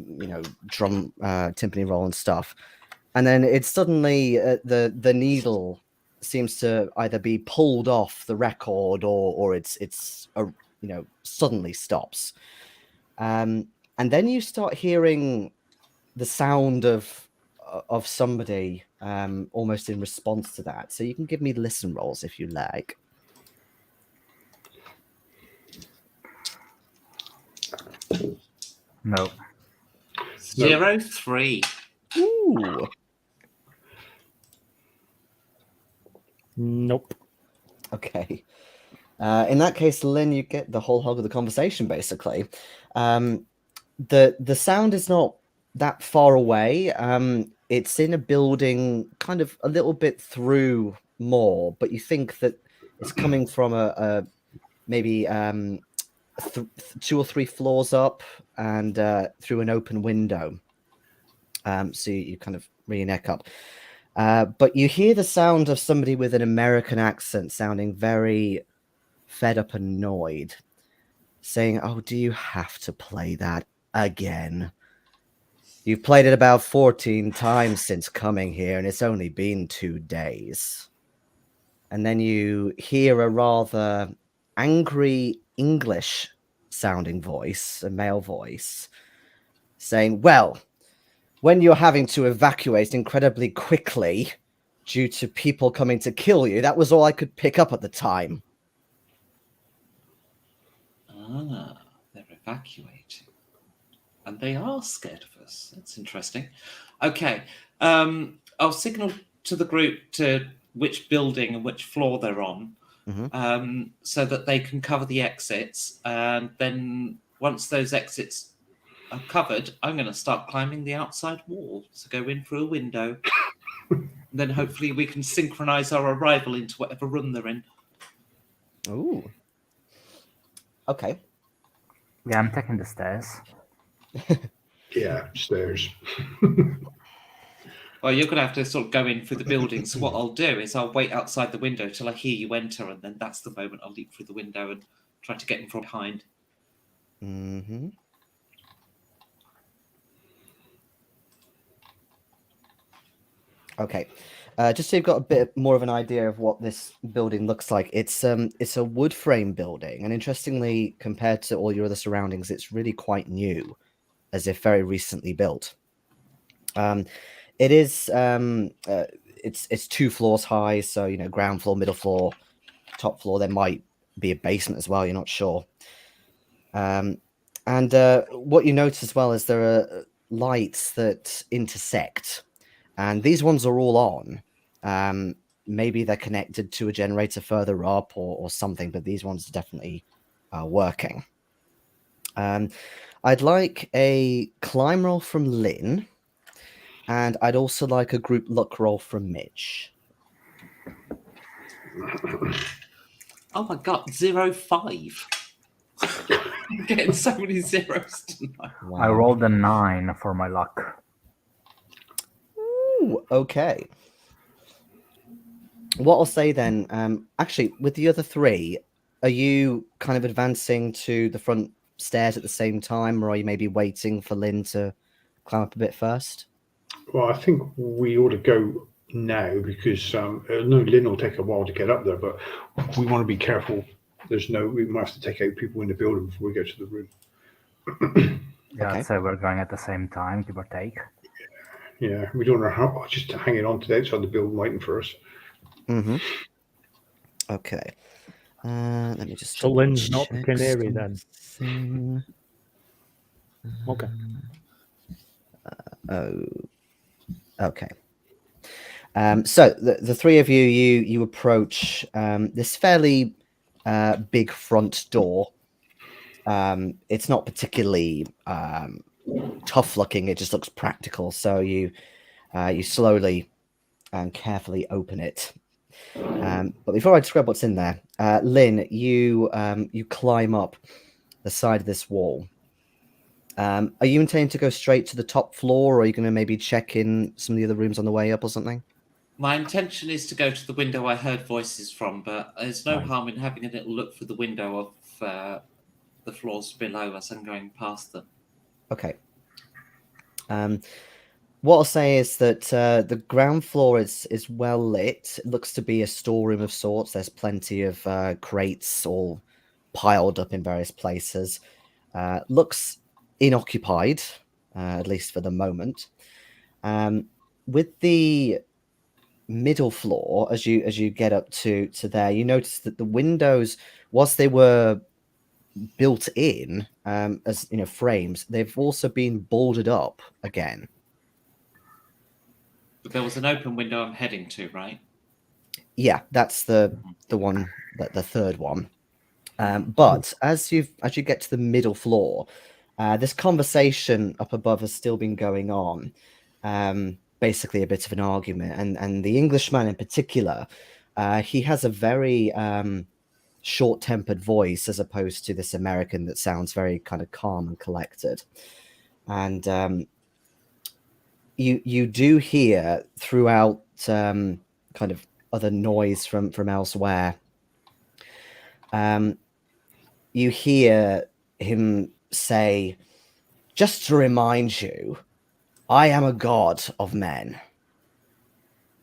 [SPEAKER 1] drum, timpani roll and stuff, and then it's suddenly the needle seems to either be pulled off the record or it's suddenly stops, and then you start hearing the sound of somebody almost in response to that. So you can give me listen rolls if you like.
[SPEAKER 5] No.
[SPEAKER 3] 03.
[SPEAKER 1] Ooh.
[SPEAKER 2] Nope.
[SPEAKER 1] Okay. In that case, Lynn, you get the whole hog of the conversation, basically. The sound is not that far away. It's in a building kind of a little bit through more, but you think that it's coming from a maybe 2 or 3 floors up and through an open window. So you kind of rear your neck up. But you hear the sound of somebody with an American accent sounding very fed up and annoyed, saying, "Oh, do you have to play that again? You've played it about 14 times since coming here, and it's only been 2 days." And then you hear a rather angry English sounding voice, a male voice, saying, "Well, when you're having to evacuate incredibly quickly due to people coming to kill you, that was all I could pick up at the time."
[SPEAKER 3] Ah, they're evacuating. And they are scared of us. That's interesting. Okay. I'll signal to the group to which building and which floor they're on, so that they can cover the exits. And then once those exits are covered, I'm going to start climbing the outside wall. So go in through a window. Then hopefully we can synchronize our arrival into whatever room they're in.
[SPEAKER 1] Ooh. Okay.
[SPEAKER 5] Yeah, I'm taking the stairs.
[SPEAKER 4] Yeah, stairs.
[SPEAKER 3] Well, you're going to have to sort of go in through the building. So what I'll do is I'll wait outside the window till I hear you enter, and then that's the moment I'll leap through the window and try to get in from behind.
[SPEAKER 1] Mm-hmm. Okay. Just so you've got a bit more of an idea of what this building looks like, it's a wood frame building, and interestingly, compared to all your other surroundings, it's really quite new, as if very recently built. It is it's 2 floors high, so ground floor, middle floor, top floor. There might be a basement as well. You're not sure. And what you notice as well is there are lights that intersect, and these ones are all on. Maybe they're connected to a generator further up or something, but these ones are definitely working. I'd like a climb roll from Lynn, and I'd also like a group luck roll from Mitch.
[SPEAKER 3] Oh my god, 05. I'm getting so many zeros tonight.
[SPEAKER 1] Wow.
[SPEAKER 5] I rolled a 9 for my luck.
[SPEAKER 1] Ooh, okay. What I'll say then, actually, with the other 3, are you kind of advancing to the front stairs at the same time, or are you maybe waiting for Lynn to climb up a bit first?
[SPEAKER 4] Well, I think we ought to go now because I know Lynn will take a while to get up there, but we want to be careful. We might have to take out people in the building before we go to the room.
[SPEAKER 5] Yeah,
[SPEAKER 1] Okay.
[SPEAKER 5] I'd say we're going at the same time, give or take.
[SPEAKER 4] Yeah, we don't know how, just hanging on to the outside of the building waiting for us.
[SPEAKER 1] Mm-hmm. Okay. Let me just.
[SPEAKER 2] So Lynn's not the
[SPEAKER 1] check
[SPEAKER 2] canary then.
[SPEAKER 1] something.
[SPEAKER 2] Okay.
[SPEAKER 1] Oh. Okay. So the 3 of you approach this fairly big front door. It's not particularly tough looking. It just looks practical. So you slowly and carefully open it. But before I describe what's in there, Lin, you climb up the side of this wall. Are you intending to go straight to the top floor, or are you going to maybe check in some of the other rooms on the way up or something?
[SPEAKER 3] My intention is to go to the window I heard voices from, but there's no
[SPEAKER 1] Right.
[SPEAKER 3] harm in having a little look through the window of the floors below us and going past them.
[SPEAKER 1] Okay. What I'll say is that the ground floor is well lit. It looks to be a storeroom of sorts. There's plenty of crates all piled up in various places. Looks inoccupied, at least for the moment. With the middle floor, as you get up to there, you notice that the windows, whilst they were built in as frames, they've also been boarded up again.
[SPEAKER 3] But there was an open window I'm heading to, right?
[SPEAKER 1] Yeah, that's the one, the third one. But as you get to the middle floor, this conversation up above has still been going on. Basically, a bit of an argument, and the Englishman in particular, he has a very short-tempered voice as opposed to this American that sounds very kind of calm and collected. And you do hear throughout kind of other noise from elsewhere. You hear him say, "Just to remind you, I am a god of men,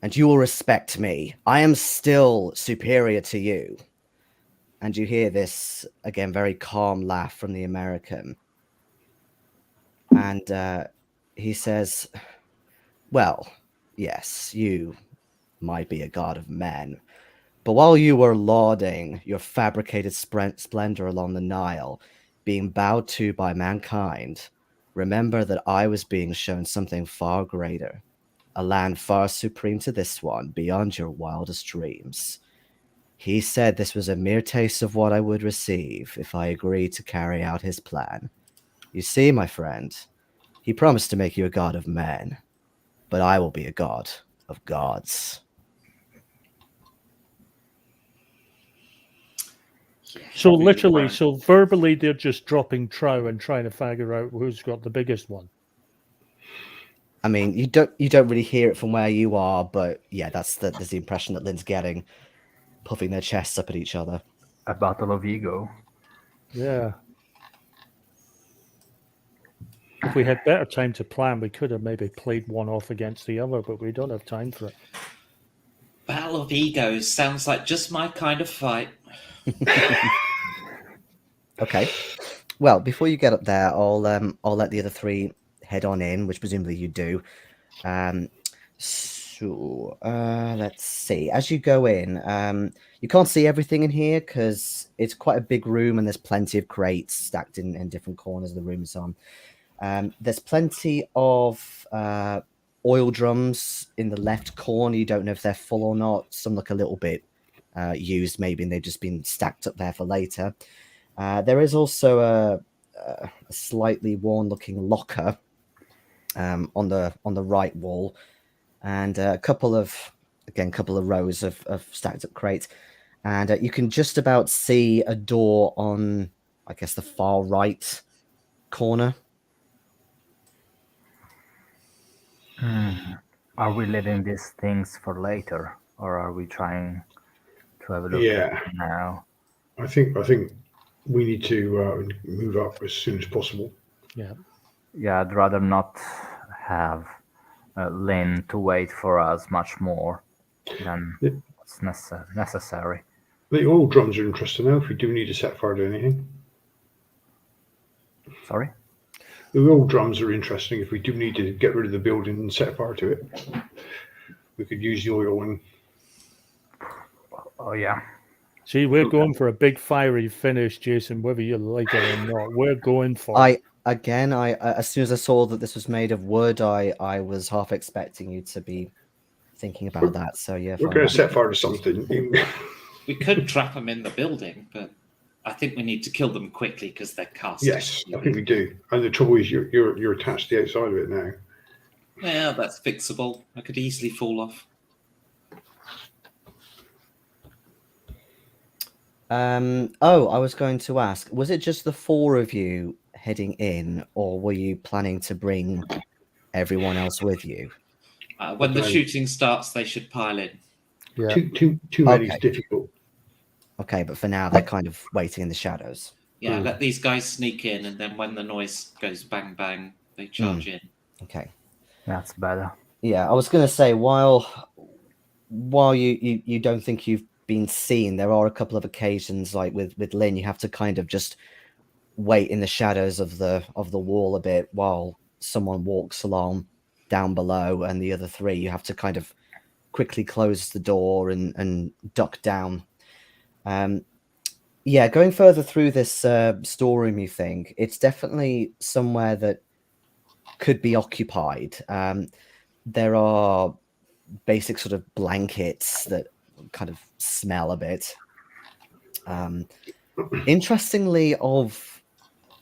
[SPEAKER 1] and you will respect me. I am still superior to you." And you hear this, again, very calm laugh from the American. And he says, "Well, yes, you might be a god of men, but while you were lauding your fabricated splendor along the Nile, being bowed to by mankind, remember that I was being shown something far greater, a land far supreme to this one, beyond your wildest dreams. He said this was a mere taste of what I would receive if I agreed to carry out his plan. You see, my friend, he promised to make you a god of men, but I will be a god of gods."
[SPEAKER 3] Yeah,
[SPEAKER 2] So
[SPEAKER 3] really
[SPEAKER 2] literally,
[SPEAKER 3] won't.
[SPEAKER 2] so verbally, they're just dropping trow and trying to figure out who's got the biggest one.
[SPEAKER 1] I mean, you don't really hear it from where you are, but yeah, there's the impression that Lin's getting, puffing their chests up at each other.
[SPEAKER 5] A battle of ego.
[SPEAKER 2] Yeah. If we had better time to plan, we could have maybe played one off against the other, but we don't have time for it.
[SPEAKER 3] Battle of Egos sounds like just my kind of fight.
[SPEAKER 1] Okay. Well, before you get up there, I'll let the other three head on in, which presumably you do. So let's see. As you go in, you can't see everything in here because it's quite a big room and there's plenty of crates stacked in different corners of the room and so on. There's plenty of oil drums in the left corner. You don't know if they're full or not. Some look a little bit used, maybe, and they've just been stacked up there for later. There is also a slightly worn-looking locker on the right wall, and a couple of rows of stacked up crates, and you can just about see a door on, I guess, the far right corner.
[SPEAKER 5] Are we leaving these things for later, or are we trying to have a look at
[SPEAKER 4] Yeah,
[SPEAKER 5] them now?
[SPEAKER 4] I think we need to move up as soon as possible.
[SPEAKER 2] Yeah.
[SPEAKER 5] Yeah, I'd rather not have Lin to wait for us much more than
[SPEAKER 4] Yeah.
[SPEAKER 5] what's necessary.
[SPEAKER 4] The oil drums are interesting now if we do need to set fire to anything.
[SPEAKER 5] Sorry?
[SPEAKER 4] The oil drums are interesting if we do need to get rid of the building and set fire to it. We could use the oil and...
[SPEAKER 5] Oh, yeah.
[SPEAKER 2] See, we're going for a big fiery finish, Jason, whether you like it or not. We're going for it.
[SPEAKER 1] I as soon as I saw that this was made of wood, I was half expecting you to be thinking about that. So yeah,
[SPEAKER 4] We're going to set fire to something.
[SPEAKER 3] We could trap them in the building, but I think we need to kill them quickly because they're cast.
[SPEAKER 4] Yes, I think we do. And the trouble is you're attached to the outside of it now.
[SPEAKER 3] Yeah, that's fixable. I could easily fall off.
[SPEAKER 1] Oh, I was going to ask, was it just the four of you heading in, or were you planning to bring everyone else with you?
[SPEAKER 3] When the
[SPEAKER 4] Okay.
[SPEAKER 3] shooting starts, they should pile in.
[SPEAKER 2] Yeah.
[SPEAKER 4] Too many is
[SPEAKER 1] Okay.
[SPEAKER 4] difficult.
[SPEAKER 1] Okay, but for now they're kind of waiting in the shadows.
[SPEAKER 3] Yeah, let these guys sneak in, and then when the noise goes bang bang, they charge in.
[SPEAKER 1] Okay.
[SPEAKER 5] That's better.
[SPEAKER 1] Yeah, I was going to say while you don't think you've been seen, there are a couple of occasions, like with Lin, you have to kind of just wait in the shadows of the wall a bit while someone walks along down below, and the other three you have to kind of quickly close the door and duck down. Yeah, going further through this storeroom, you think it's definitely somewhere that could be occupied. There are basic sort of blankets that kind of smell a bit. Interestingly, of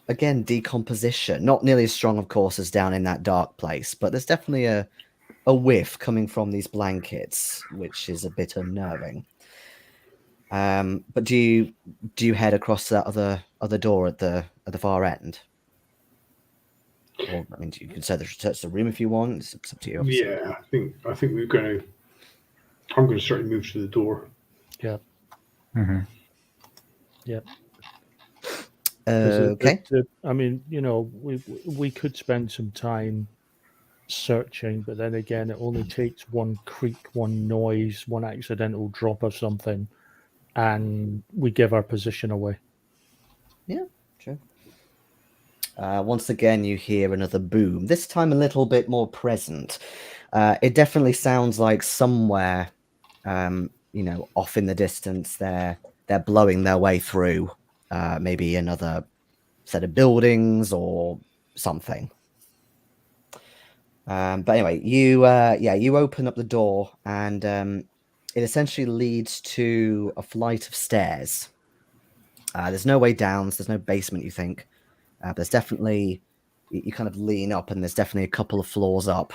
[SPEAKER 1] again decomposition, not nearly as strong, of course, as down in that dark place, but there's definitely a whiff coming from these blankets, which is a bit unnerving. But do you head across that other door at the far end? Or I mean, you can search the room if you want. It's up to you. Obviously.
[SPEAKER 4] Yeah, I think we're going to. I'm going to certainly move to the door.
[SPEAKER 2] Yeah.
[SPEAKER 5] Mm-hmm.
[SPEAKER 2] Yeah. 'Cause
[SPEAKER 1] Okay.
[SPEAKER 2] I mean, you know, we could spend some time searching, but then again, it only takes one creak, one noise, one accidental drop of something, and we give our position away.
[SPEAKER 1] Yeah, true. Once again, you hear another boom, this time a little bit more present. It definitely sounds like somewhere, you know, off in the distance, they're blowing their way through maybe another set of buildings or something. But anyway, you open up the door, and it essentially leads to a flight of stairs. There's no way down, so there's no basement, you think. There's definitely, you kind of lean up, and there's definitely a couple of floors up.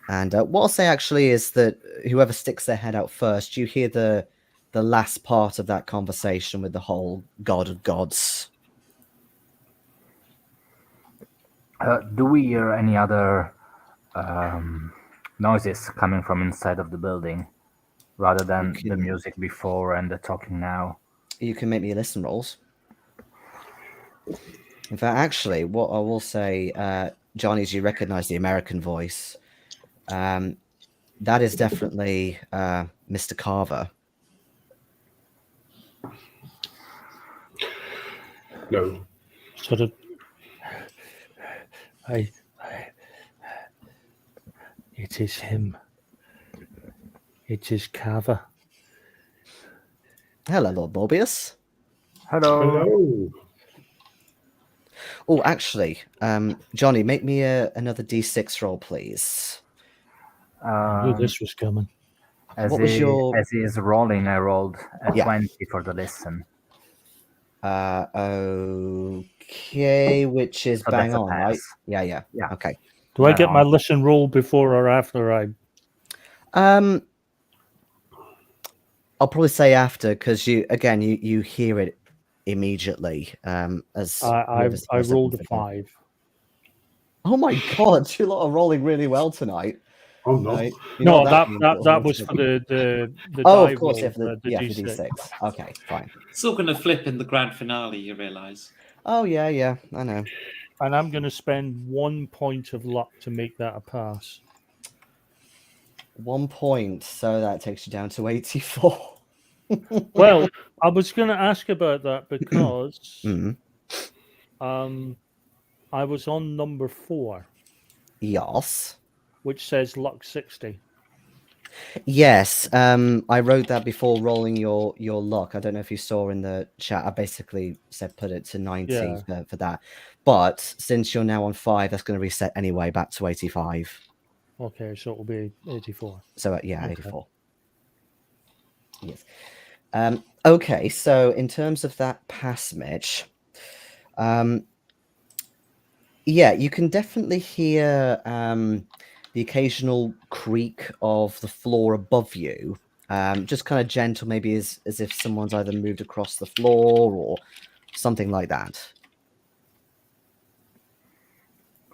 [SPEAKER 1] And what I'll say actually is that whoever sticks their head out first, you hear the last part of that conversation with the whole God of Gods.
[SPEAKER 5] Do we hear any other noises coming from inside of the building, rather than the music before and the talking now?
[SPEAKER 1] You can make me listen rolls. In fact, actually, what I will say, Johnny, is you recognize the American voice. That is definitely Mr. Carver.
[SPEAKER 4] No.
[SPEAKER 2] Sort of. It is him. It is Carver.
[SPEAKER 1] Hello, Lord Morbius.
[SPEAKER 5] Hello.
[SPEAKER 4] Hello.
[SPEAKER 1] Oh, actually, Johnny, make me another D6 roll, please.
[SPEAKER 2] I knew this was coming.
[SPEAKER 5] As
[SPEAKER 1] What was
[SPEAKER 5] he is rolling, I rolled a 20 for the listen.
[SPEAKER 1] Okay, which is
[SPEAKER 5] So
[SPEAKER 1] bang
[SPEAKER 5] that's a
[SPEAKER 1] on, right?
[SPEAKER 5] pass.
[SPEAKER 1] Yeah. Okay.
[SPEAKER 2] Do I get my listen roll before or after I?
[SPEAKER 1] I'll probably say after, because you hear it immediately. As
[SPEAKER 2] I rolled a 5.
[SPEAKER 1] Oh my god, you lot are rolling really well tonight.
[SPEAKER 4] I'm not.
[SPEAKER 2] No, that was for the
[SPEAKER 1] oh,
[SPEAKER 2] die
[SPEAKER 1] of course,
[SPEAKER 2] roll,
[SPEAKER 1] for the
[SPEAKER 2] D6.
[SPEAKER 1] D6. Okay, fine.
[SPEAKER 3] It's all going to flip in the grand finale, you realise.
[SPEAKER 1] Oh yeah, I know.
[SPEAKER 2] And I'm going to spend 1 point of luck to make that a pass.
[SPEAKER 1] 1 point, so that takes you down to 84.
[SPEAKER 2] Well, I was going to ask about that because I was on number 4.
[SPEAKER 1] Yes.
[SPEAKER 2] Which says luck 60.
[SPEAKER 1] Yes, I wrote that before rolling your luck. I don't know if you saw in the chat. I basically said put it to 90 for that. But since you're now on 5, that's going to reset anyway back to 85.
[SPEAKER 2] Okay, so it will be 84.
[SPEAKER 1] So okay. 84. Yes. Okay, so in terms of that pass, Mitch, yeah, you can definitely hear the occasional creak of the floor above you, just kind of gentle, maybe as if someone's either moved across the floor or something like that.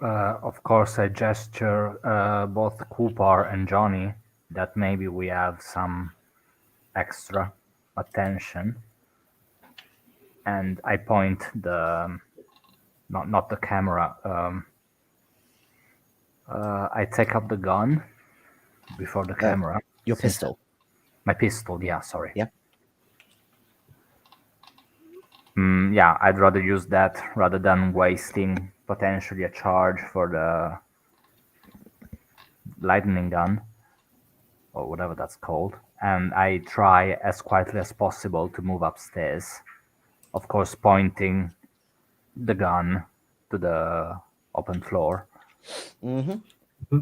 [SPEAKER 5] Of course, I gesture both Kuparr and Johnny that maybe we have some extra attention, and I point the not the camera. I take up the gun before the camera.
[SPEAKER 1] Your
[SPEAKER 5] since-
[SPEAKER 1] pistol.
[SPEAKER 5] My pistol, yeah, sorry.
[SPEAKER 1] Yeah.
[SPEAKER 5] Yeah, I'd rather use that rather than wasting potentially a charge for the lightning gun or whatever that's called. And I try as quietly as possible to move upstairs. Of course, pointing the gun to the open floor.
[SPEAKER 1] Mm-hmm.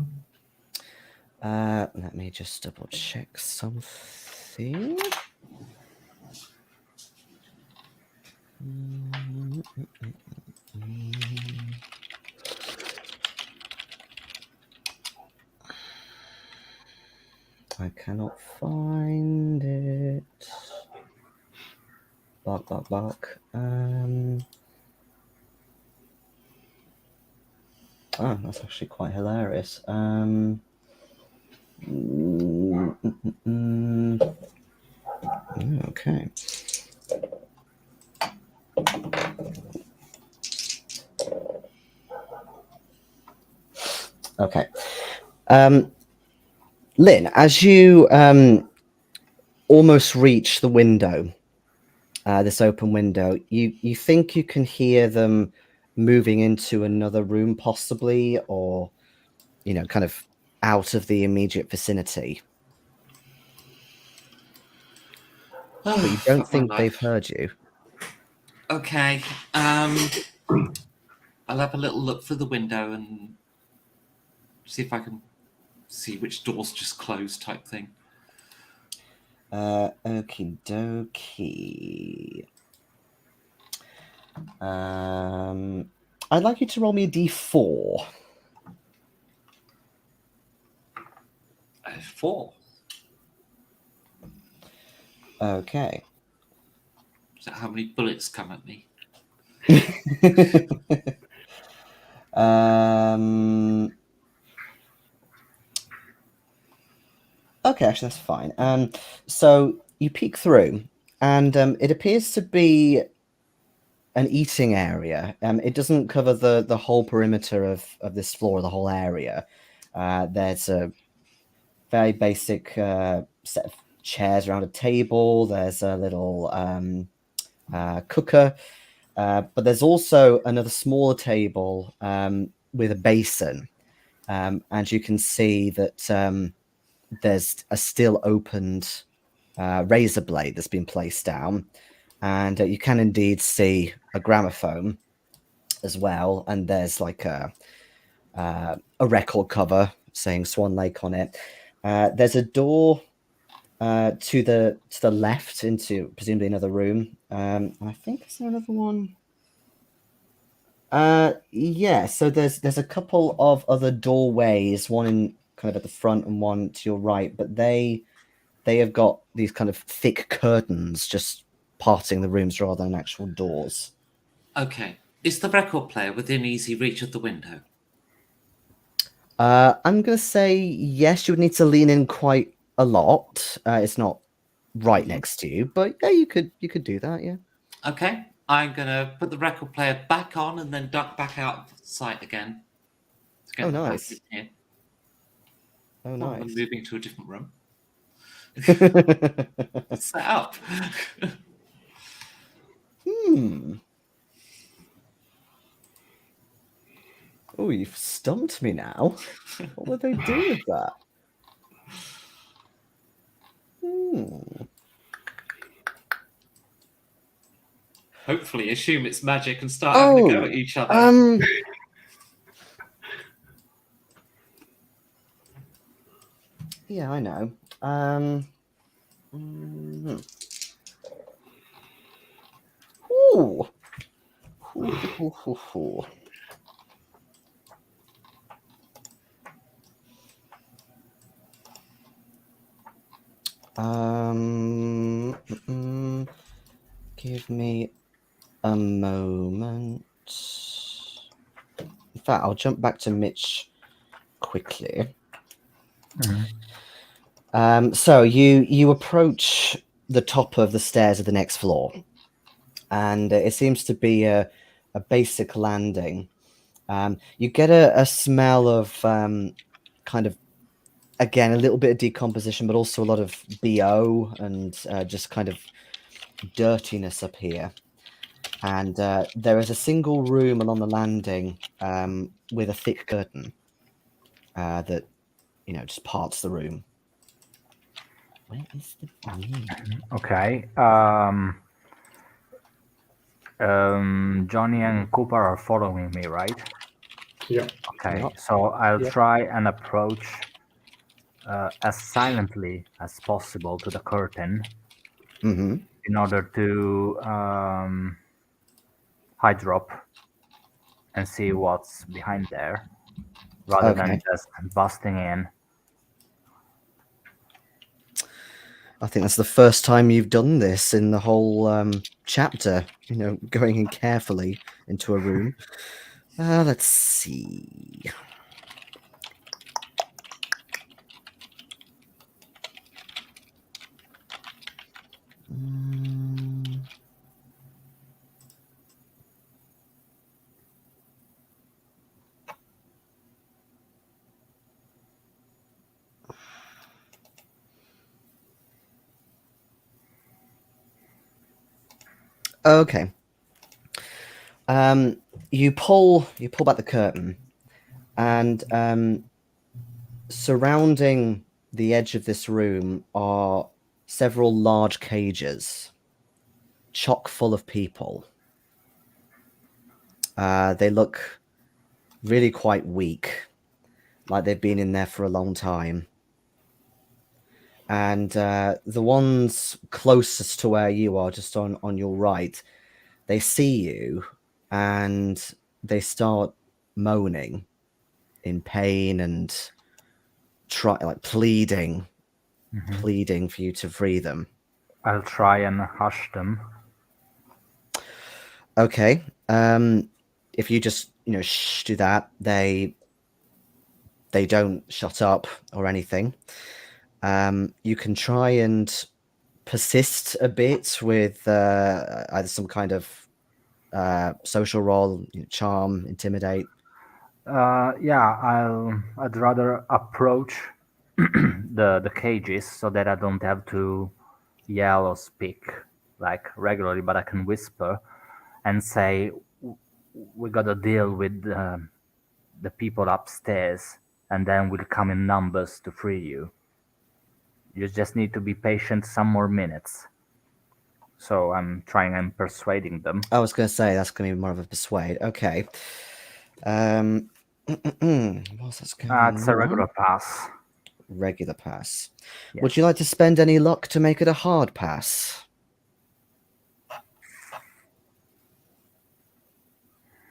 [SPEAKER 1] Let me just double check something. I cannot find it. Bark, bark, bark. Oh, that's actually quite hilarious. Okay. Okay. Lin, as you almost reach the window, this open window, you think you can hear them moving into another room, possibly, or kind of out of the immediate vicinity. But you don't think they've heard you.
[SPEAKER 3] Okay. I'll have a little look through the window and see if I can see which door's just closed, type thing.
[SPEAKER 1] Okie dokie. I'd like you to roll me a d4.
[SPEAKER 3] 4.
[SPEAKER 1] Okay.
[SPEAKER 3] Is that how many bullets come at me?
[SPEAKER 1] Okay, actually, that's fine. So you peek through, and it appears to be an eating area. It doesn't cover the whole perimeter of this floor, the whole area. There's a very basic set of chairs around a table. There's a little cooker, but there's also another smaller table with a basin, and you can see that there's a still opened razor blade that's been placed down, and you can indeed see a gramophone as well, and there's like a record cover saying Swan Lake on it. There's a door to the left into presumably another room. And I think is there another one? Yeah. So there's a couple of other doorways, one in kind of at the front and one to your right, but they have got these kind of thick curtains just parting the rooms rather than actual doors.
[SPEAKER 3] Okay. Is the record player within easy reach of the window?
[SPEAKER 1] I'm going to say yes. You would need to lean in quite a lot. It's not right next to you, but yeah, you could do that. Yeah.
[SPEAKER 3] Okay. I'm going to put the record player back on and then duck back out of sight again. To get
[SPEAKER 1] Oh,
[SPEAKER 3] them back
[SPEAKER 1] nice.
[SPEAKER 3] in here.
[SPEAKER 1] Oh,
[SPEAKER 3] I'm
[SPEAKER 1] nice.
[SPEAKER 3] moving to a different room. Set up.
[SPEAKER 1] Oh, you've stumped me now. What would they do with that?
[SPEAKER 3] Hopefully assume it's magic and start having a go at each other.
[SPEAKER 1] Yeah, I know. Ooh. Ooh. Give me a moment. In fact, I'll jump back to Mitch quickly. So you approach the top of the stairs of the next floor, and it seems to be a basic landing. You get a smell of kind of, again, a little bit of decomposition, but also a lot of BO and just kind of dirtiness up here. And there is a single room along the landing with a thick curtain that, just parts the room. Where is the room?
[SPEAKER 5] Okay. Johnny and Kuparr are following me, right?
[SPEAKER 4] Yeah.
[SPEAKER 5] Okay.
[SPEAKER 1] Yep.
[SPEAKER 5] So I'll
[SPEAKER 2] Yep.
[SPEAKER 5] try and approach as silently as possible to the curtain
[SPEAKER 1] Mm-hmm.
[SPEAKER 5] in order to high drop and see what's behind there, rather than
[SPEAKER 1] Okay.
[SPEAKER 5] just busting in.
[SPEAKER 1] I think that's the first time you've done this in the whole chapter, going in carefully into a room. Let's see. Okay. You pull back the curtain, and surrounding the edge of this room are several large cages, chock full of people. They look really quite weak, like they've been in there for a long time. And the ones closest to where you are, just on your right, they see you and they start moaning in pain and pleading for you to free them.
[SPEAKER 5] I'll try and hush them.
[SPEAKER 1] Okay. If you just do that, they don't shut up or anything. You can try and persist a bit with either some kind of social role, charm, intimidate.
[SPEAKER 5] Yeah, I'd rather approach the cages so that I don't have to yell or speak like regularly, but I can whisper and say, "We gotta deal with the people upstairs, and then we'll come in numbers to free you. You just need to be patient some more minutes." So I'm trying and persuading them.
[SPEAKER 1] I was going to say that's going to be more of a persuade. Okay. What's that's going
[SPEAKER 5] It's a
[SPEAKER 1] on?
[SPEAKER 5] regular pass.
[SPEAKER 1] Regular pass.
[SPEAKER 5] Yes.
[SPEAKER 1] Would you like to spend any luck to make it a hard pass?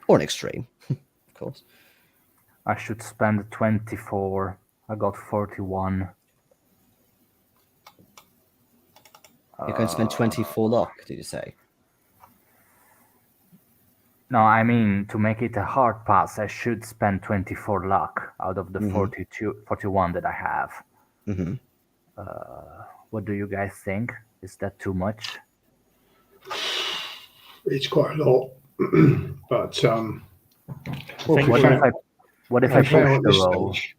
[SPEAKER 1] Or an extreme, of course.
[SPEAKER 5] I should spend 24. I got 41.
[SPEAKER 1] You're going to spend 24 luck, did you say?
[SPEAKER 5] No, I mean, to make it a hard pass, I should spend 24 luck out of the 41 that I have.
[SPEAKER 1] Mm-hmm.
[SPEAKER 5] What do you guys think? Is that too much?
[SPEAKER 4] It's quite a lot, but
[SPEAKER 2] think
[SPEAKER 5] What if I
[SPEAKER 4] I
[SPEAKER 5] push
[SPEAKER 4] fail at
[SPEAKER 5] the
[SPEAKER 4] this
[SPEAKER 5] roll?
[SPEAKER 4] stage.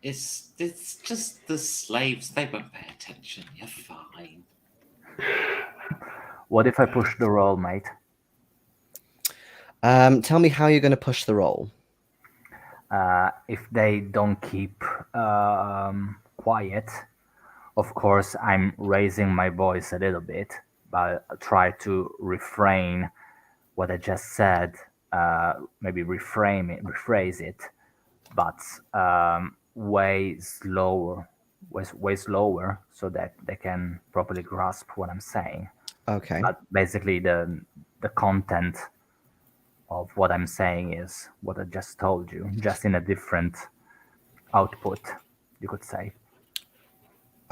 [SPEAKER 3] It's just the slaves. They won't pay attention. You're fine.
[SPEAKER 5] What if I push the roll, mate?
[SPEAKER 1] Tell me how you're going to push the roll.
[SPEAKER 5] If they don't keep quiet, of course, I'm raising my voice a little bit, but I try to refrain what I just said, maybe rephrase it, but way slower, so that they can properly grasp what I'm saying.
[SPEAKER 1] Okay.
[SPEAKER 5] But basically, the content of what I'm saying is what I just told you, just in a different output, you could say.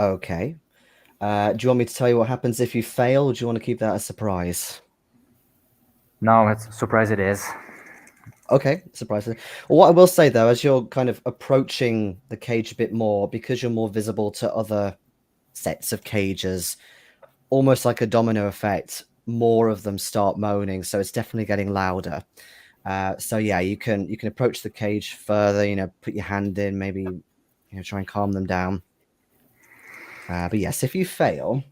[SPEAKER 1] Okay. Do you want me to tell you what happens if you fail, or do you want to keep that a surprise?
[SPEAKER 5] No, it's a surprise. It is.
[SPEAKER 1] Okay, surprisingly. Well, what I will say though, as you're kind of approaching the cage a bit more, because you're more visible to other sets of cages, almost like a domino effect, more of them start moaning. So it's definitely getting louder. So yeah, you can approach the cage further. Put your hand in, maybe try and calm them down. But yes, if you fail,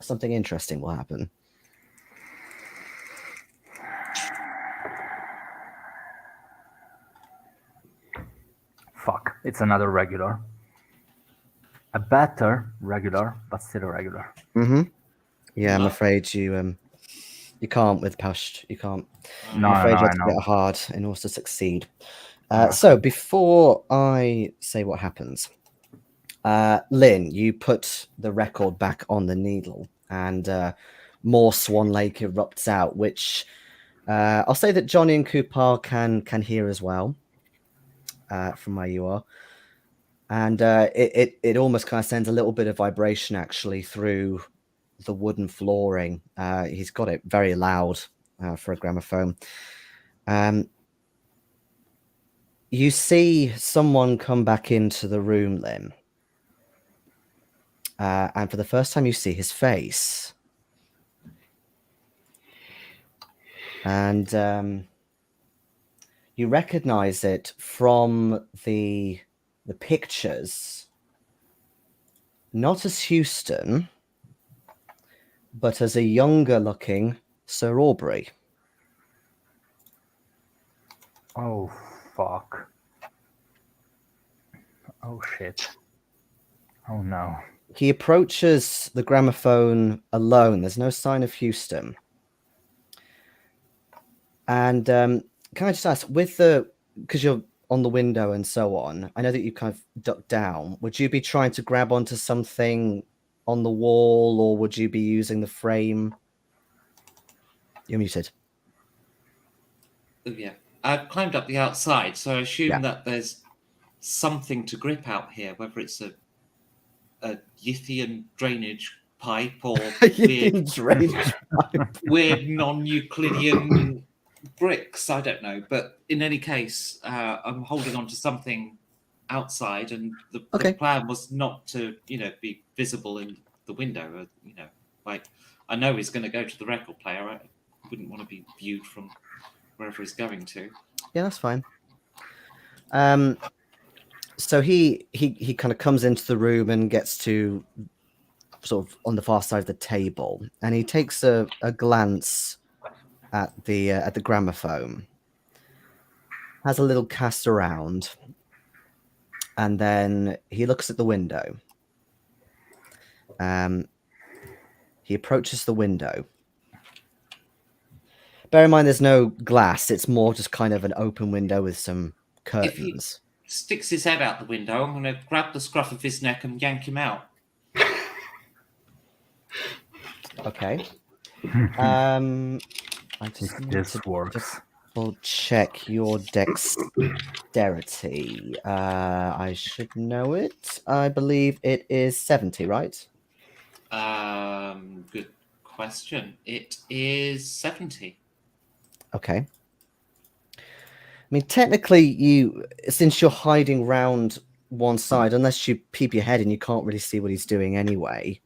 [SPEAKER 1] something interesting will happen.
[SPEAKER 5] Fuck. It's another regular. A better regular, but still a regular.
[SPEAKER 1] Mm-hmm. Yeah, I'm
[SPEAKER 3] No.
[SPEAKER 1] afraid you can't with Pasht. You can't.
[SPEAKER 5] No,
[SPEAKER 1] I'm afraid
[SPEAKER 5] no,
[SPEAKER 1] you
[SPEAKER 5] I
[SPEAKER 1] have to
[SPEAKER 5] know.
[SPEAKER 1] get hard in order to succeed.
[SPEAKER 5] Okay.
[SPEAKER 1] So before I say what happens, Lin, you put the record back on the needle, and more Swan Lake erupts out, which I'll say that Johnny and Kuparr can hear as well from where you are. And it almost kind of sends a little bit of vibration actually through the wooden flooring. He's got it very loud for a gramophone. You see someone come back into the room, Lin. And for the first time, you see his face. And you recognize it from the pictures, not as Houston, but as a younger looking Sir Aubrey.
[SPEAKER 5] Oh, fuck. Oh, shit. Oh, no.
[SPEAKER 1] He approaches the gramophone alone. There's no sign of Houston. And can I just ask, because you're on the window and so on, I know that you kind of ducked down. Would you be trying to grab onto something on the wall, or would you be using the frame? You're muted.
[SPEAKER 3] Oh, yeah. I've climbed up the outside, so I assume
[SPEAKER 1] Yeah.
[SPEAKER 3] that there's something to grip out here, whether it's a Yithian drainage pipe or weird non-Euclidean bricks. I don't know, but in any case, I'm holding on to something outside, and the plan was not to, be visible in the window. Like I know he's going to go to the record player. I wouldn't want to be viewed from wherever he's going to.
[SPEAKER 1] Yeah, that's fine. So he kind of comes into the room and gets to sort of on the far side of the table, and he takes a glance at the gramophone, has a little cast around, and then he looks at the window. He approaches the window. Bear in mind, there's no glass. It's more just kind of an open window with some curtains.
[SPEAKER 3] If he sticks his head out the window, I'm going to grab the scruff of his neck and yank him out.
[SPEAKER 1] Okay. I just
[SPEAKER 5] If this works.
[SPEAKER 1] We'll check your dexterity. I should know it. I believe it is 70, right?
[SPEAKER 3] Good question. It is 70.
[SPEAKER 1] Okay. I mean, technically, since you're hiding round one side, unless you peep your head in, you can't really see what he's doing anyway.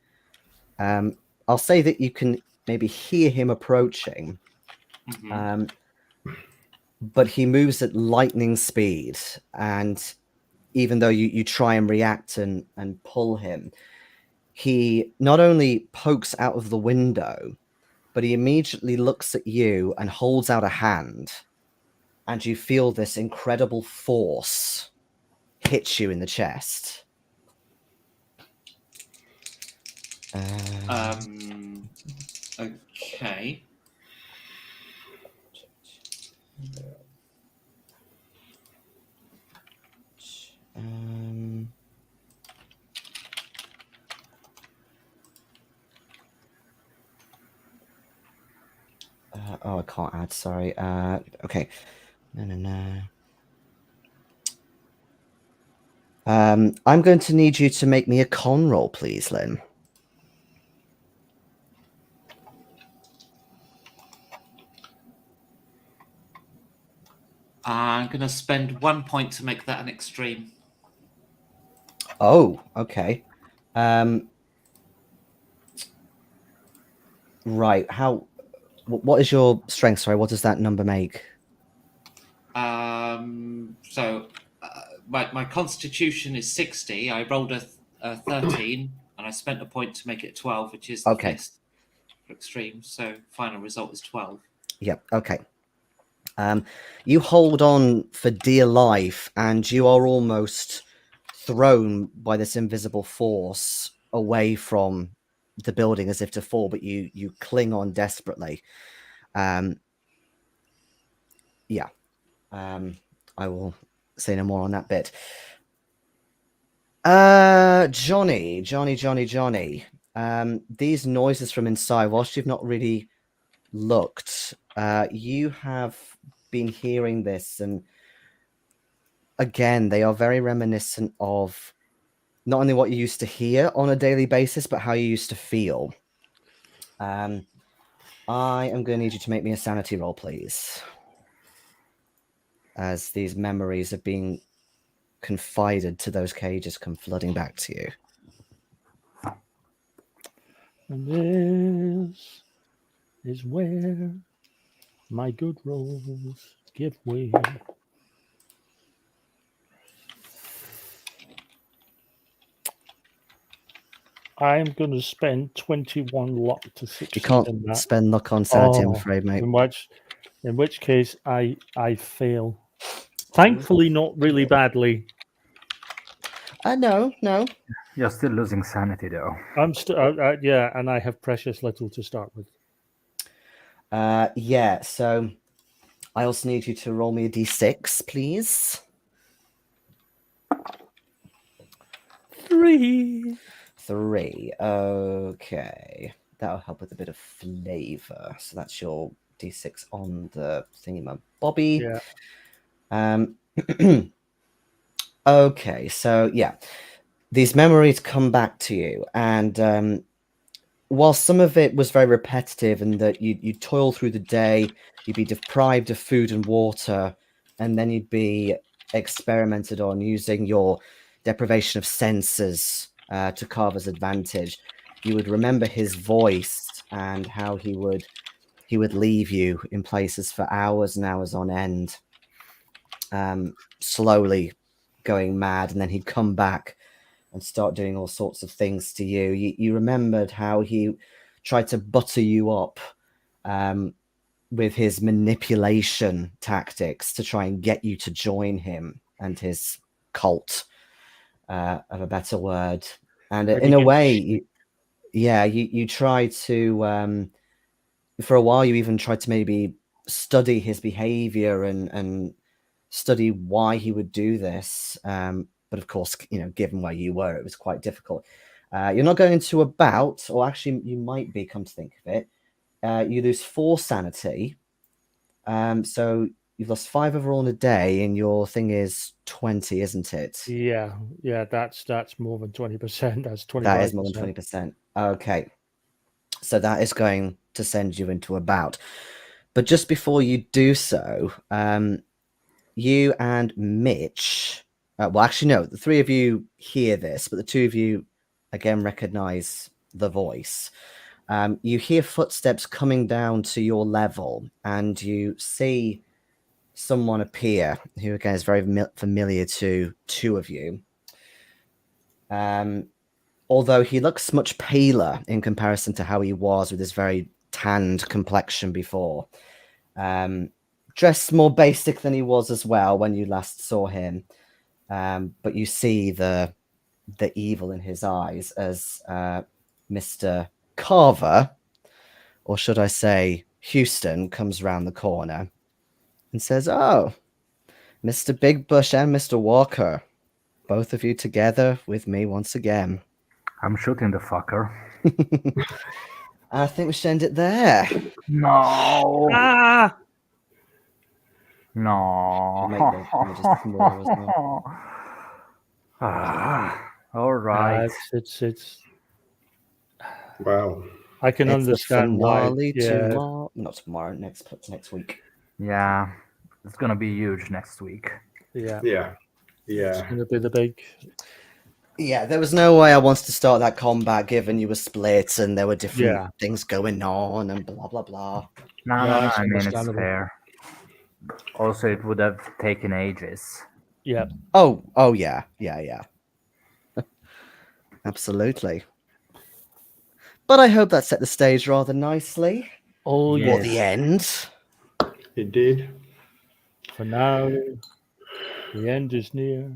[SPEAKER 1] I'll say that you can maybe hear him approaching.
[SPEAKER 3] Mm-hmm.
[SPEAKER 1] But he moves at lightning speed, and even though you try and react and pull him, he not only pokes out of the window, but he immediately looks at you and holds out a hand, and you feel this incredible force hit you in the chest.
[SPEAKER 3] Okay.
[SPEAKER 1] I can't add, sorry. Okay. No. I'm going to need you to make me a con roll, please, Lin.
[SPEAKER 3] I'm going to spend 1 point to make that an extreme.
[SPEAKER 1] Oh, okay. Right. What is your strength? Sorry, what does that number make?
[SPEAKER 3] So my constitution is 60. I rolled a 13, and I spent a point to make it 12, which is the
[SPEAKER 1] Okay.
[SPEAKER 3] fist for extreme. So final result is 12.
[SPEAKER 1] Yep. Okay. You hold on for dear life, and you are almost thrown by this invisible force away from the building as if to fall, but you cling on desperately. Yeah. I will say no more on that bit. Johnny. These noises from inside, whilst you've not really looked, you have been hearing this, and again, they are very reminiscent of not only what you used to hear on a daily basis, but how you used to feel. I am going to need you to make me a sanity roll, please, as these memories of being confided to those cages come flooding back to you.
[SPEAKER 2] And this is where my good rolls give way. I'm going to spend 21 luck to succeed
[SPEAKER 1] You can't
[SPEAKER 2] in that.
[SPEAKER 1] spend luck on sanity, I'm
[SPEAKER 2] Oh,
[SPEAKER 1] afraid, mate.
[SPEAKER 2] in which case I fail. Thankfully, not really badly.
[SPEAKER 1] No.
[SPEAKER 5] You're still losing sanity, though.
[SPEAKER 2] I'm still, yeah, and I have precious little to start with.
[SPEAKER 1] Yeah, so I also need you to roll me a d6, please.
[SPEAKER 2] 3.
[SPEAKER 1] 3. Okay. That'll help with a bit of flavor. So that's your d6 on the thingy-ma-bobby.
[SPEAKER 2] Yeah.
[SPEAKER 1] Okay, so yeah. These memories come back to you, and while some of it was very repetitive and that you'd toil through the day, you'd be deprived of food and water, and then you'd be experimented on using your deprivation of senses to Carver's advantage. You would remember his voice and how he would leave you in places for hours and hours on end, slowly going mad, and then he'd come back and start doing all sorts of things to you. You remembered how he tried to butter you up with his manipulation tactics to try and get you to join him and his cult, of a better word. And in a way, you tried to, for a while, you even tried to maybe study his behavior and study why he would do this. But of course, given where you were, it was quite difficult. You're not going into a bout, or actually you might be, come to think of it. You lose 4 sanity. So you've lost 5 overall in a day, and your thing is 20, isn't it?
[SPEAKER 2] Yeah, that's more than 20%. That's 25%.
[SPEAKER 1] That is more than 20%. Okay. So that is going to send you into a bout. But just before you do so, you and Mitch, well, actually, no, the 3 of you hear this, but the 2 of you, again, recognize the voice. You hear footsteps coming down to your level, and you see someone appear who, again, is very familiar to 2 of you. Although he looks much paler in comparison to how he was with his very tanned complexion before. Dressed more basic than he was as well when you last saw him. But you see the evil in his eyes as Mr. Carver, or should I say Houston, comes round the corner and says, "Oh, Mr. Bigbush and Mr. Walker, both of you together with me once again."
[SPEAKER 5] I'm shooting the fucker.
[SPEAKER 1] I think we should end it there.
[SPEAKER 5] No.
[SPEAKER 2] Ah!
[SPEAKER 5] No.
[SPEAKER 1] Make the images smaller as well.
[SPEAKER 5] All right.
[SPEAKER 2] It's.
[SPEAKER 4] Wow.
[SPEAKER 2] I can
[SPEAKER 1] It's the
[SPEAKER 2] understand why.
[SPEAKER 1] finale
[SPEAKER 2] Yeah,
[SPEAKER 1] tomorrow. Not tomorrow. Next week.
[SPEAKER 5] Yeah, it's gonna be huge next week.
[SPEAKER 2] yeah.
[SPEAKER 4] Yeah.
[SPEAKER 2] It's
[SPEAKER 4] Yeah.
[SPEAKER 2] gonna be the big.
[SPEAKER 1] Yeah, there was no way I wanted to start that combat given you were split and there were different
[SPEAKER 2] Yeah.
[SPEAKER 1] things going on and blah blah blah.
[SPEAKER 5] No,
[SPEAKER 2] Yeah, it's
[SPEAKER 5] I mean, it's
[SPEAKER 2] understandable.
[SPEAKER 5] fair. Also, it would have taken ages.
[SPEAKER 2] Yeah.
[SPEAKER 1] Oh yeah. Absolutely. But I hope that set the stage rather nicely
[SPEAKER 2] Oh
[SPEAKER 5] Yeah.
[SPEAKER 1] for
[SPEAKER 2] yeah.
[SPEAKER 1] the end.
[SPEAKER 4] It did.
[SPEAKER 2] For now, the end is near,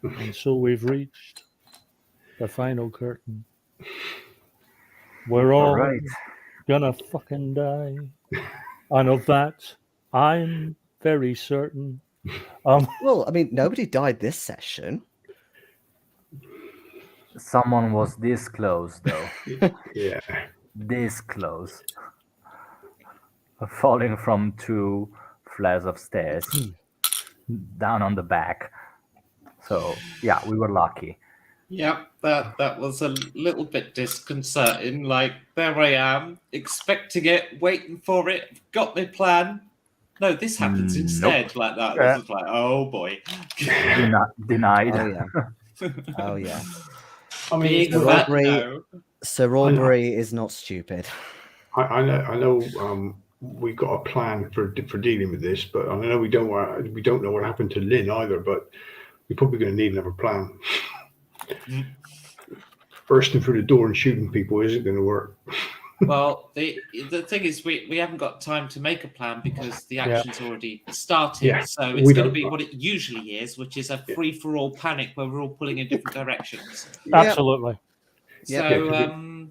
[SPEAKER 2] and so we've reached the final curtain. We're
[SPEAKER 5] All
[SPEAKER 2] all
[SPEAKER 5] right.
[SPEAKER 2] gonna fucking die, and of that, I'm very certain.
[SPEAKER 1] Well, I mean, nobody died this session.
[SPEAKER 5] Someone was this close, though.
[SPEAKER 4] Yeah.
[SPEAKER 5] This close. Falling from 2 flights of stairs down on the back. So, yeah, we were lucky.
[SPEAKER 3] Yep, that was a little bit disconcerting. Like, there I am, expecting it, waiting for it, got my plan. No, this happens
[SPEAKER 5] Nope.
[SPEAKER 3] instead. Like that.
[SPEAKER 2] Yeah.
[SPEAKER 3] Was just like, oh boy.
[SPEAKER 5] Denied.
[SPEAKER 1] Oh yeah. Oh yeah.
[SPEAKER 4] I mean,
[SPEAKER 3] Big
[SPEAKER 1] Sir
[SPEAKER 3] fat
[SPEAKER 1] Aubrey-
[SPEAKER 3] no.
[SPEAKER 1] Sir Aubrey is not stupid.
[SPEAKER 4] I know. We've got a plan for dealing with this, but I know we don't know what happened to Lin either. But we're probably going to need another plan.
[SPEAKER 3] Mm.
[SPEAKER 4] Bursting through the door and shooting people isn't going to work.
[SPEAKER 3] Well, the thing is, we haven't got time to make a plan because the action's already started.
[SPEAKER 4] Yeah,
[SPEAKER 3] so
[SPEAKER 4] we
[SPEAKER 3] it's going to
[SPEAKER 4] don't-
[SPEAKER 3] be what it usually is, which is a free-for-all panic where we're all pulling in different directions.
[SPEAKER 2] Absolutely.
[SPEAKER 1] Yep.
[SPEAKER 3] So,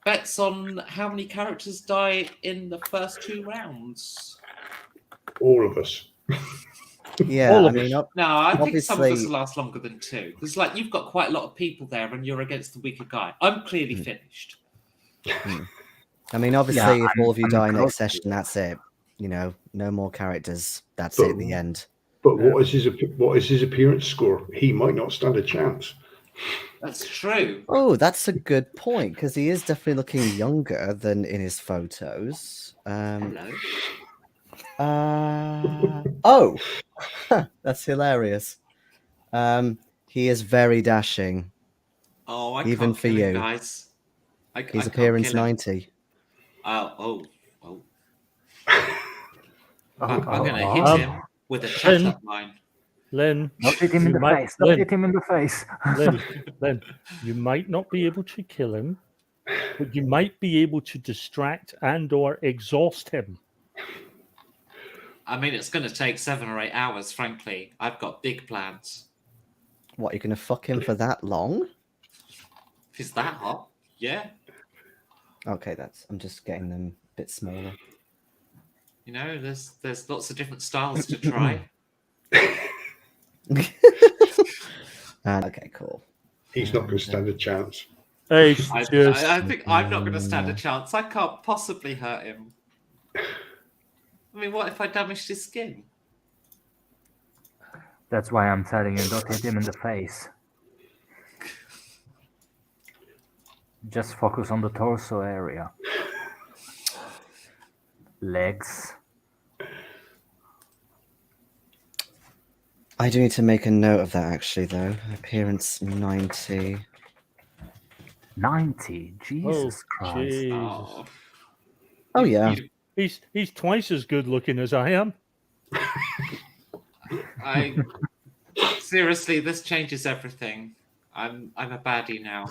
[SPEAKER 3] bets on how many characters die in the first 2 rounds.
[SPEAKER 4] All of us.
[SPEAKER 1] Yeah,
[SPEAKER 2] All
[SPEAKER 1] I
[SPEAKER 2] of
[SPEAKER 1] mean,
[SPEAKER 2] us.
[SPEAKER 3] No, I think some of us
[SPEAKER 1] Obviously-
[SPEAKER 3] will last longer than 2 because, like, you've got quite a lot of people there, and you're against the weaker guy. I'm clearly finished.
[SPEAKER 1] I mean, obviously, if
[SPEAKER 5] I'm-
[SPEAKER 1] all of you
[SPEAKER 5] I'm
[SPEAKER 1] die
[SPEAKER 5] close
[SPEAKER 1] next
[SPEAKER 5] to
[SPEAKER 1] session, that's it. You know, no more characters. That's
[SPEAKER 4] But-
[SPEAKER 1] it. The end.
[SPEAKER 4] But what is his appearance score? He might not stand a chance.
[SPEAKER 3] That's true.
[SPEAKER 1] Oh, that's a good point because he is definitely looking younger than in his photos.
[SPEAKER 3] Hello.
[SPEAKER 1] Oh, that's hilarious. He is very dashing.
[SPEAKER 3] Oh, I
[SPEAKER 1] Even
[SPEAKER 3] can't
[SPEAKER 1] for
[SPEAKER 3] kill him,
[SPEAKER 1] you.
[SPEAKER 3] guys. I
[SPEAKER 1] His
[SPEAKER 3] can't
[SPEAKER 1] appearance
[SPEAKER 3] kill him.
[SPEAKER 1] 90.
[SPEAKER 3] Oh.
[SPEAKER 5] Oh,
[SPEAKER 3] I'm going to
[SPEAKER 5] oh,
[SPEAKER 3] hit
[SPEAKER 5] oh.
[SPEAKER 3] him with a shut-up line.
[SPEAKER 2] Len,
[SPEAKER 5] Don't hit him in
[SPEAKER 2] you
[SPEAKER 5] the
[SPEAKER 2] might-
[SPEAKER 5] face. Don't
[SPEAKER 2] Lin.
[SPEAKER 5] hit him in the face.
[SPEAKER 2] Len, you might not be able to kill him, but you might be able to distract and/or exhaust him.
[SPEAKER 3] I mean, it's going to take 7 or 8 hours, frankly. I've got big plans.
[SPEAKER 1] What, you're going to fuck him for that long?
[SPEAKER 3] If it's that hot, yeah.
[SPEAKER 1] Okay, I'm just getting them a bit smaller.
[SPEAKER 3] You know, there's lots of different styles to try.
[SPEAKER 1] Okay, cool.
[SPEAKER 4] He's not going to stand a chance.
[SPEAKER 2] Hey,
[SPEAKER 3] I think I'm not going to stand a chance. I can't possibly hurt him. I mean, what if I damaged his skin?
[SPEAKER 5] That's why I'm telling you, don't hit him in the face. Just focus on the torso area. Legs.
[SPEAKER 1] I do need to make a note of that actually, though. Appearance 90.
[SPEAKER 5] 90. Jesus Christ.
[SPEAKER 2] Jesus.
[SPEAKER 3] Oh,
[SPEAKER 1] Oh, yeah.
[SPEAKER 2] He's twice as good looking as I am.
[SPEAKER 3] I seriously, this changes everything. I'm a baddie now.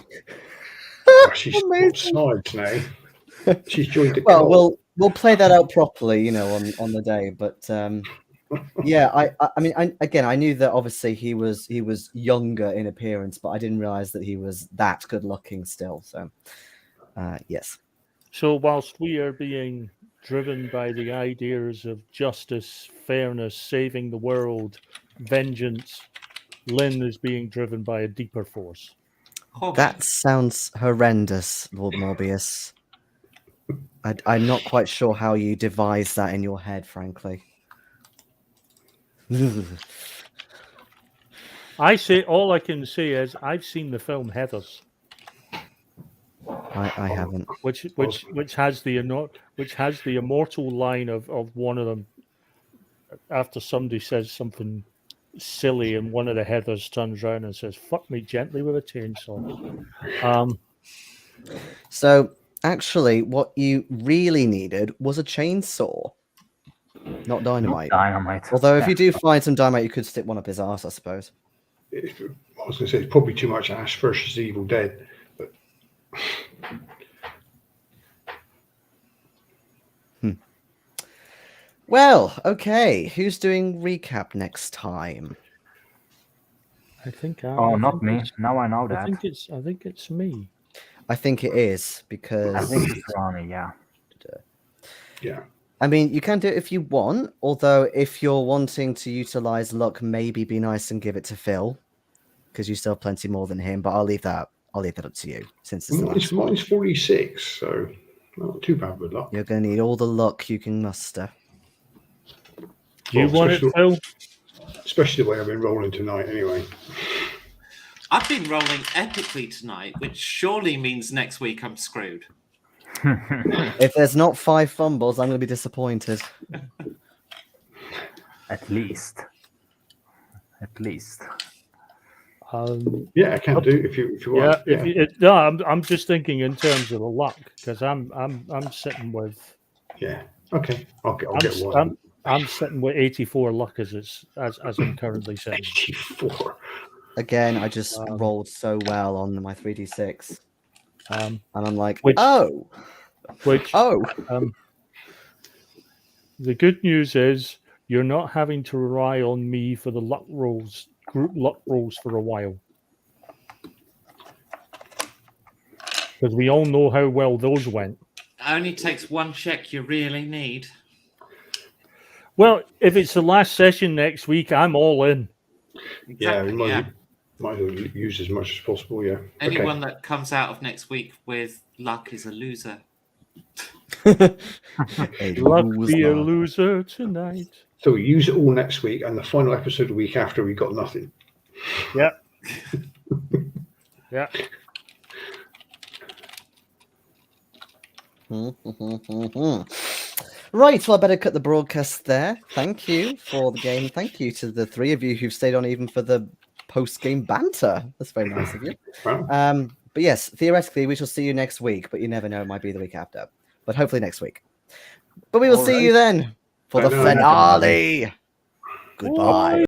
[SPEAKER 4] Oh, she's
[SPEAKER 1] Amazing.
[SPEAKER 4] sides now. She's joined the
[SPEAKER 1] Well,
[SPEAKER 4] cult.
[SPEAKER 1] we'll play that out properly, you know, on the day. But yeah, I mean, I knew that obviously he was younger in appearance, but I didn't realize that he was that good looking still. So, yes.
[SPEAKER 2] So whilst we are being driven by the ideas of justice, fairness, saving the world, vengeance, Lin is being driven by a deeper force.
[SPEAKER 3] Oh,
[SPEAKER 1] That sounds horrendous, Lord Morbius. I'm not quite sure how you devise that in your head, frankly.
[SPEAKER 2] All I can say is I've seen the film Heathers,
[SPEAKER 1] I haven't.
[SPEAKER 2] which has the immortal line of one of them after somebody says something silly, and one of the Heathers turns around and says, "Fuck me gently with a chainsaw."
[SPEAKER 1] So actually, what you really needed was a chainsaw, not dynamite.
[SPEAKER 5] Dynamite.
[SPEAKER 1] Although if
[SPEAKER 5] Yeah.
[SPEAKER 1] you do find some dynamite, you could stick one up his arse, I suppose.
[SPEAKER 4] I was going to say it's probably too much Ash versus Evil Dead, but
[SPEAKER 1] Well, okay. Who's doing recap next time?
[SPEAKER 2] I think.
[SPEAKER 5] Oh,
[SPEAKER 2] I
[SPEAKER 5] not
[SPEAKER 2] think
[SPEAKER 5] me.
[SPEAKER 2] it's-
[SPEAKER 5] Now I know
[SPEAKER 2] I
[SPEAKER 5] that.
[SPEAKER 2] think it's me.
[SPEAKER 1] I think it is
[SPEAKER 5] I
[SPEAKER 1] because
[SPEAKER 5] think it's Ronnie, yeah.
[SPEAKER 4] yeah.
[SPEAKER 1] I mean, you can do it if you want, although if you're wanting to utilize luck, maybe be nice and give it to Phil, because you still have plenty more than him, but I'll leave that up to you, since it's the last one.
[SPEAKER 4] Mine's 46, so not too bad with luck.
[SPEAKER 1] You're going to need all the luck you can muster.
[SPEAKER 2] Do you want it, Phil?
[SPEAKER 4] Especially the way I've been rolling tonight, anyway.
[SPEAKER 3] I've been rolling epically tonight, which surely means next week I'm screwed.
[SPEAKER 1] If there's not 5 fumbles, I'm going to be disappointed.
[SPEAKER 5] At least.
[SPEAKER 4] Yeah, I can do if you want.
[SPEAKER 2] No, I'm just thinking in terms of the luck, because I'm sitting with
[SPEAKER 4] Yeah. Okay. I'll get one.
[SPEAKER 2] I'm sitting with 84 luck as I'm currently sitting.
[SPEAKER 4] 84.
[SPEAKER 1] Again, I just rolled so well on my 3d6. And I'm like,
[SPEAKER 2] Which-
[SPEAKER 1] oh!
[SPEAKER 2] The good news is you're not having to rely on me for the luck rolls, group luck rolls for a while. Because we all know how well those went.
[SPEAKER 3] It only takes one check you really need.
[SPEAKER 2] Well, if it's the last session next week, I'm all in.
[SPEAKER 4] Yeah, we
[SPEAKER 3] Exactly,
[SPEAKER 4] might as well use as much as possible. Yeah.
[SPEAKER 3] Anyone that comes out of next week with luck is a loser.
[SPEAKER 2] Luck be a loser tonight.
[SPEAKER 4] So we use it all next week, and the final episode the week after, we got nothing.
[SPEAKER 2] Yeah. Yeah.
[SPEAKER 1] Right, well, I better cut the broadcast there. Thank you for the game. Thank you to the 3 of you who've stayed on even for the post-game banter. That's very nice of you.
[SPEAKER 4] Wow.
[SPEAKER 1] But yes, theoretically, we shall see you next week, but you never know, it might be the week after. But hopefully next week. But we will see you then for the
[SPEAKER 4] Bye now.
[SPEAKER 1] finale. Goodbye.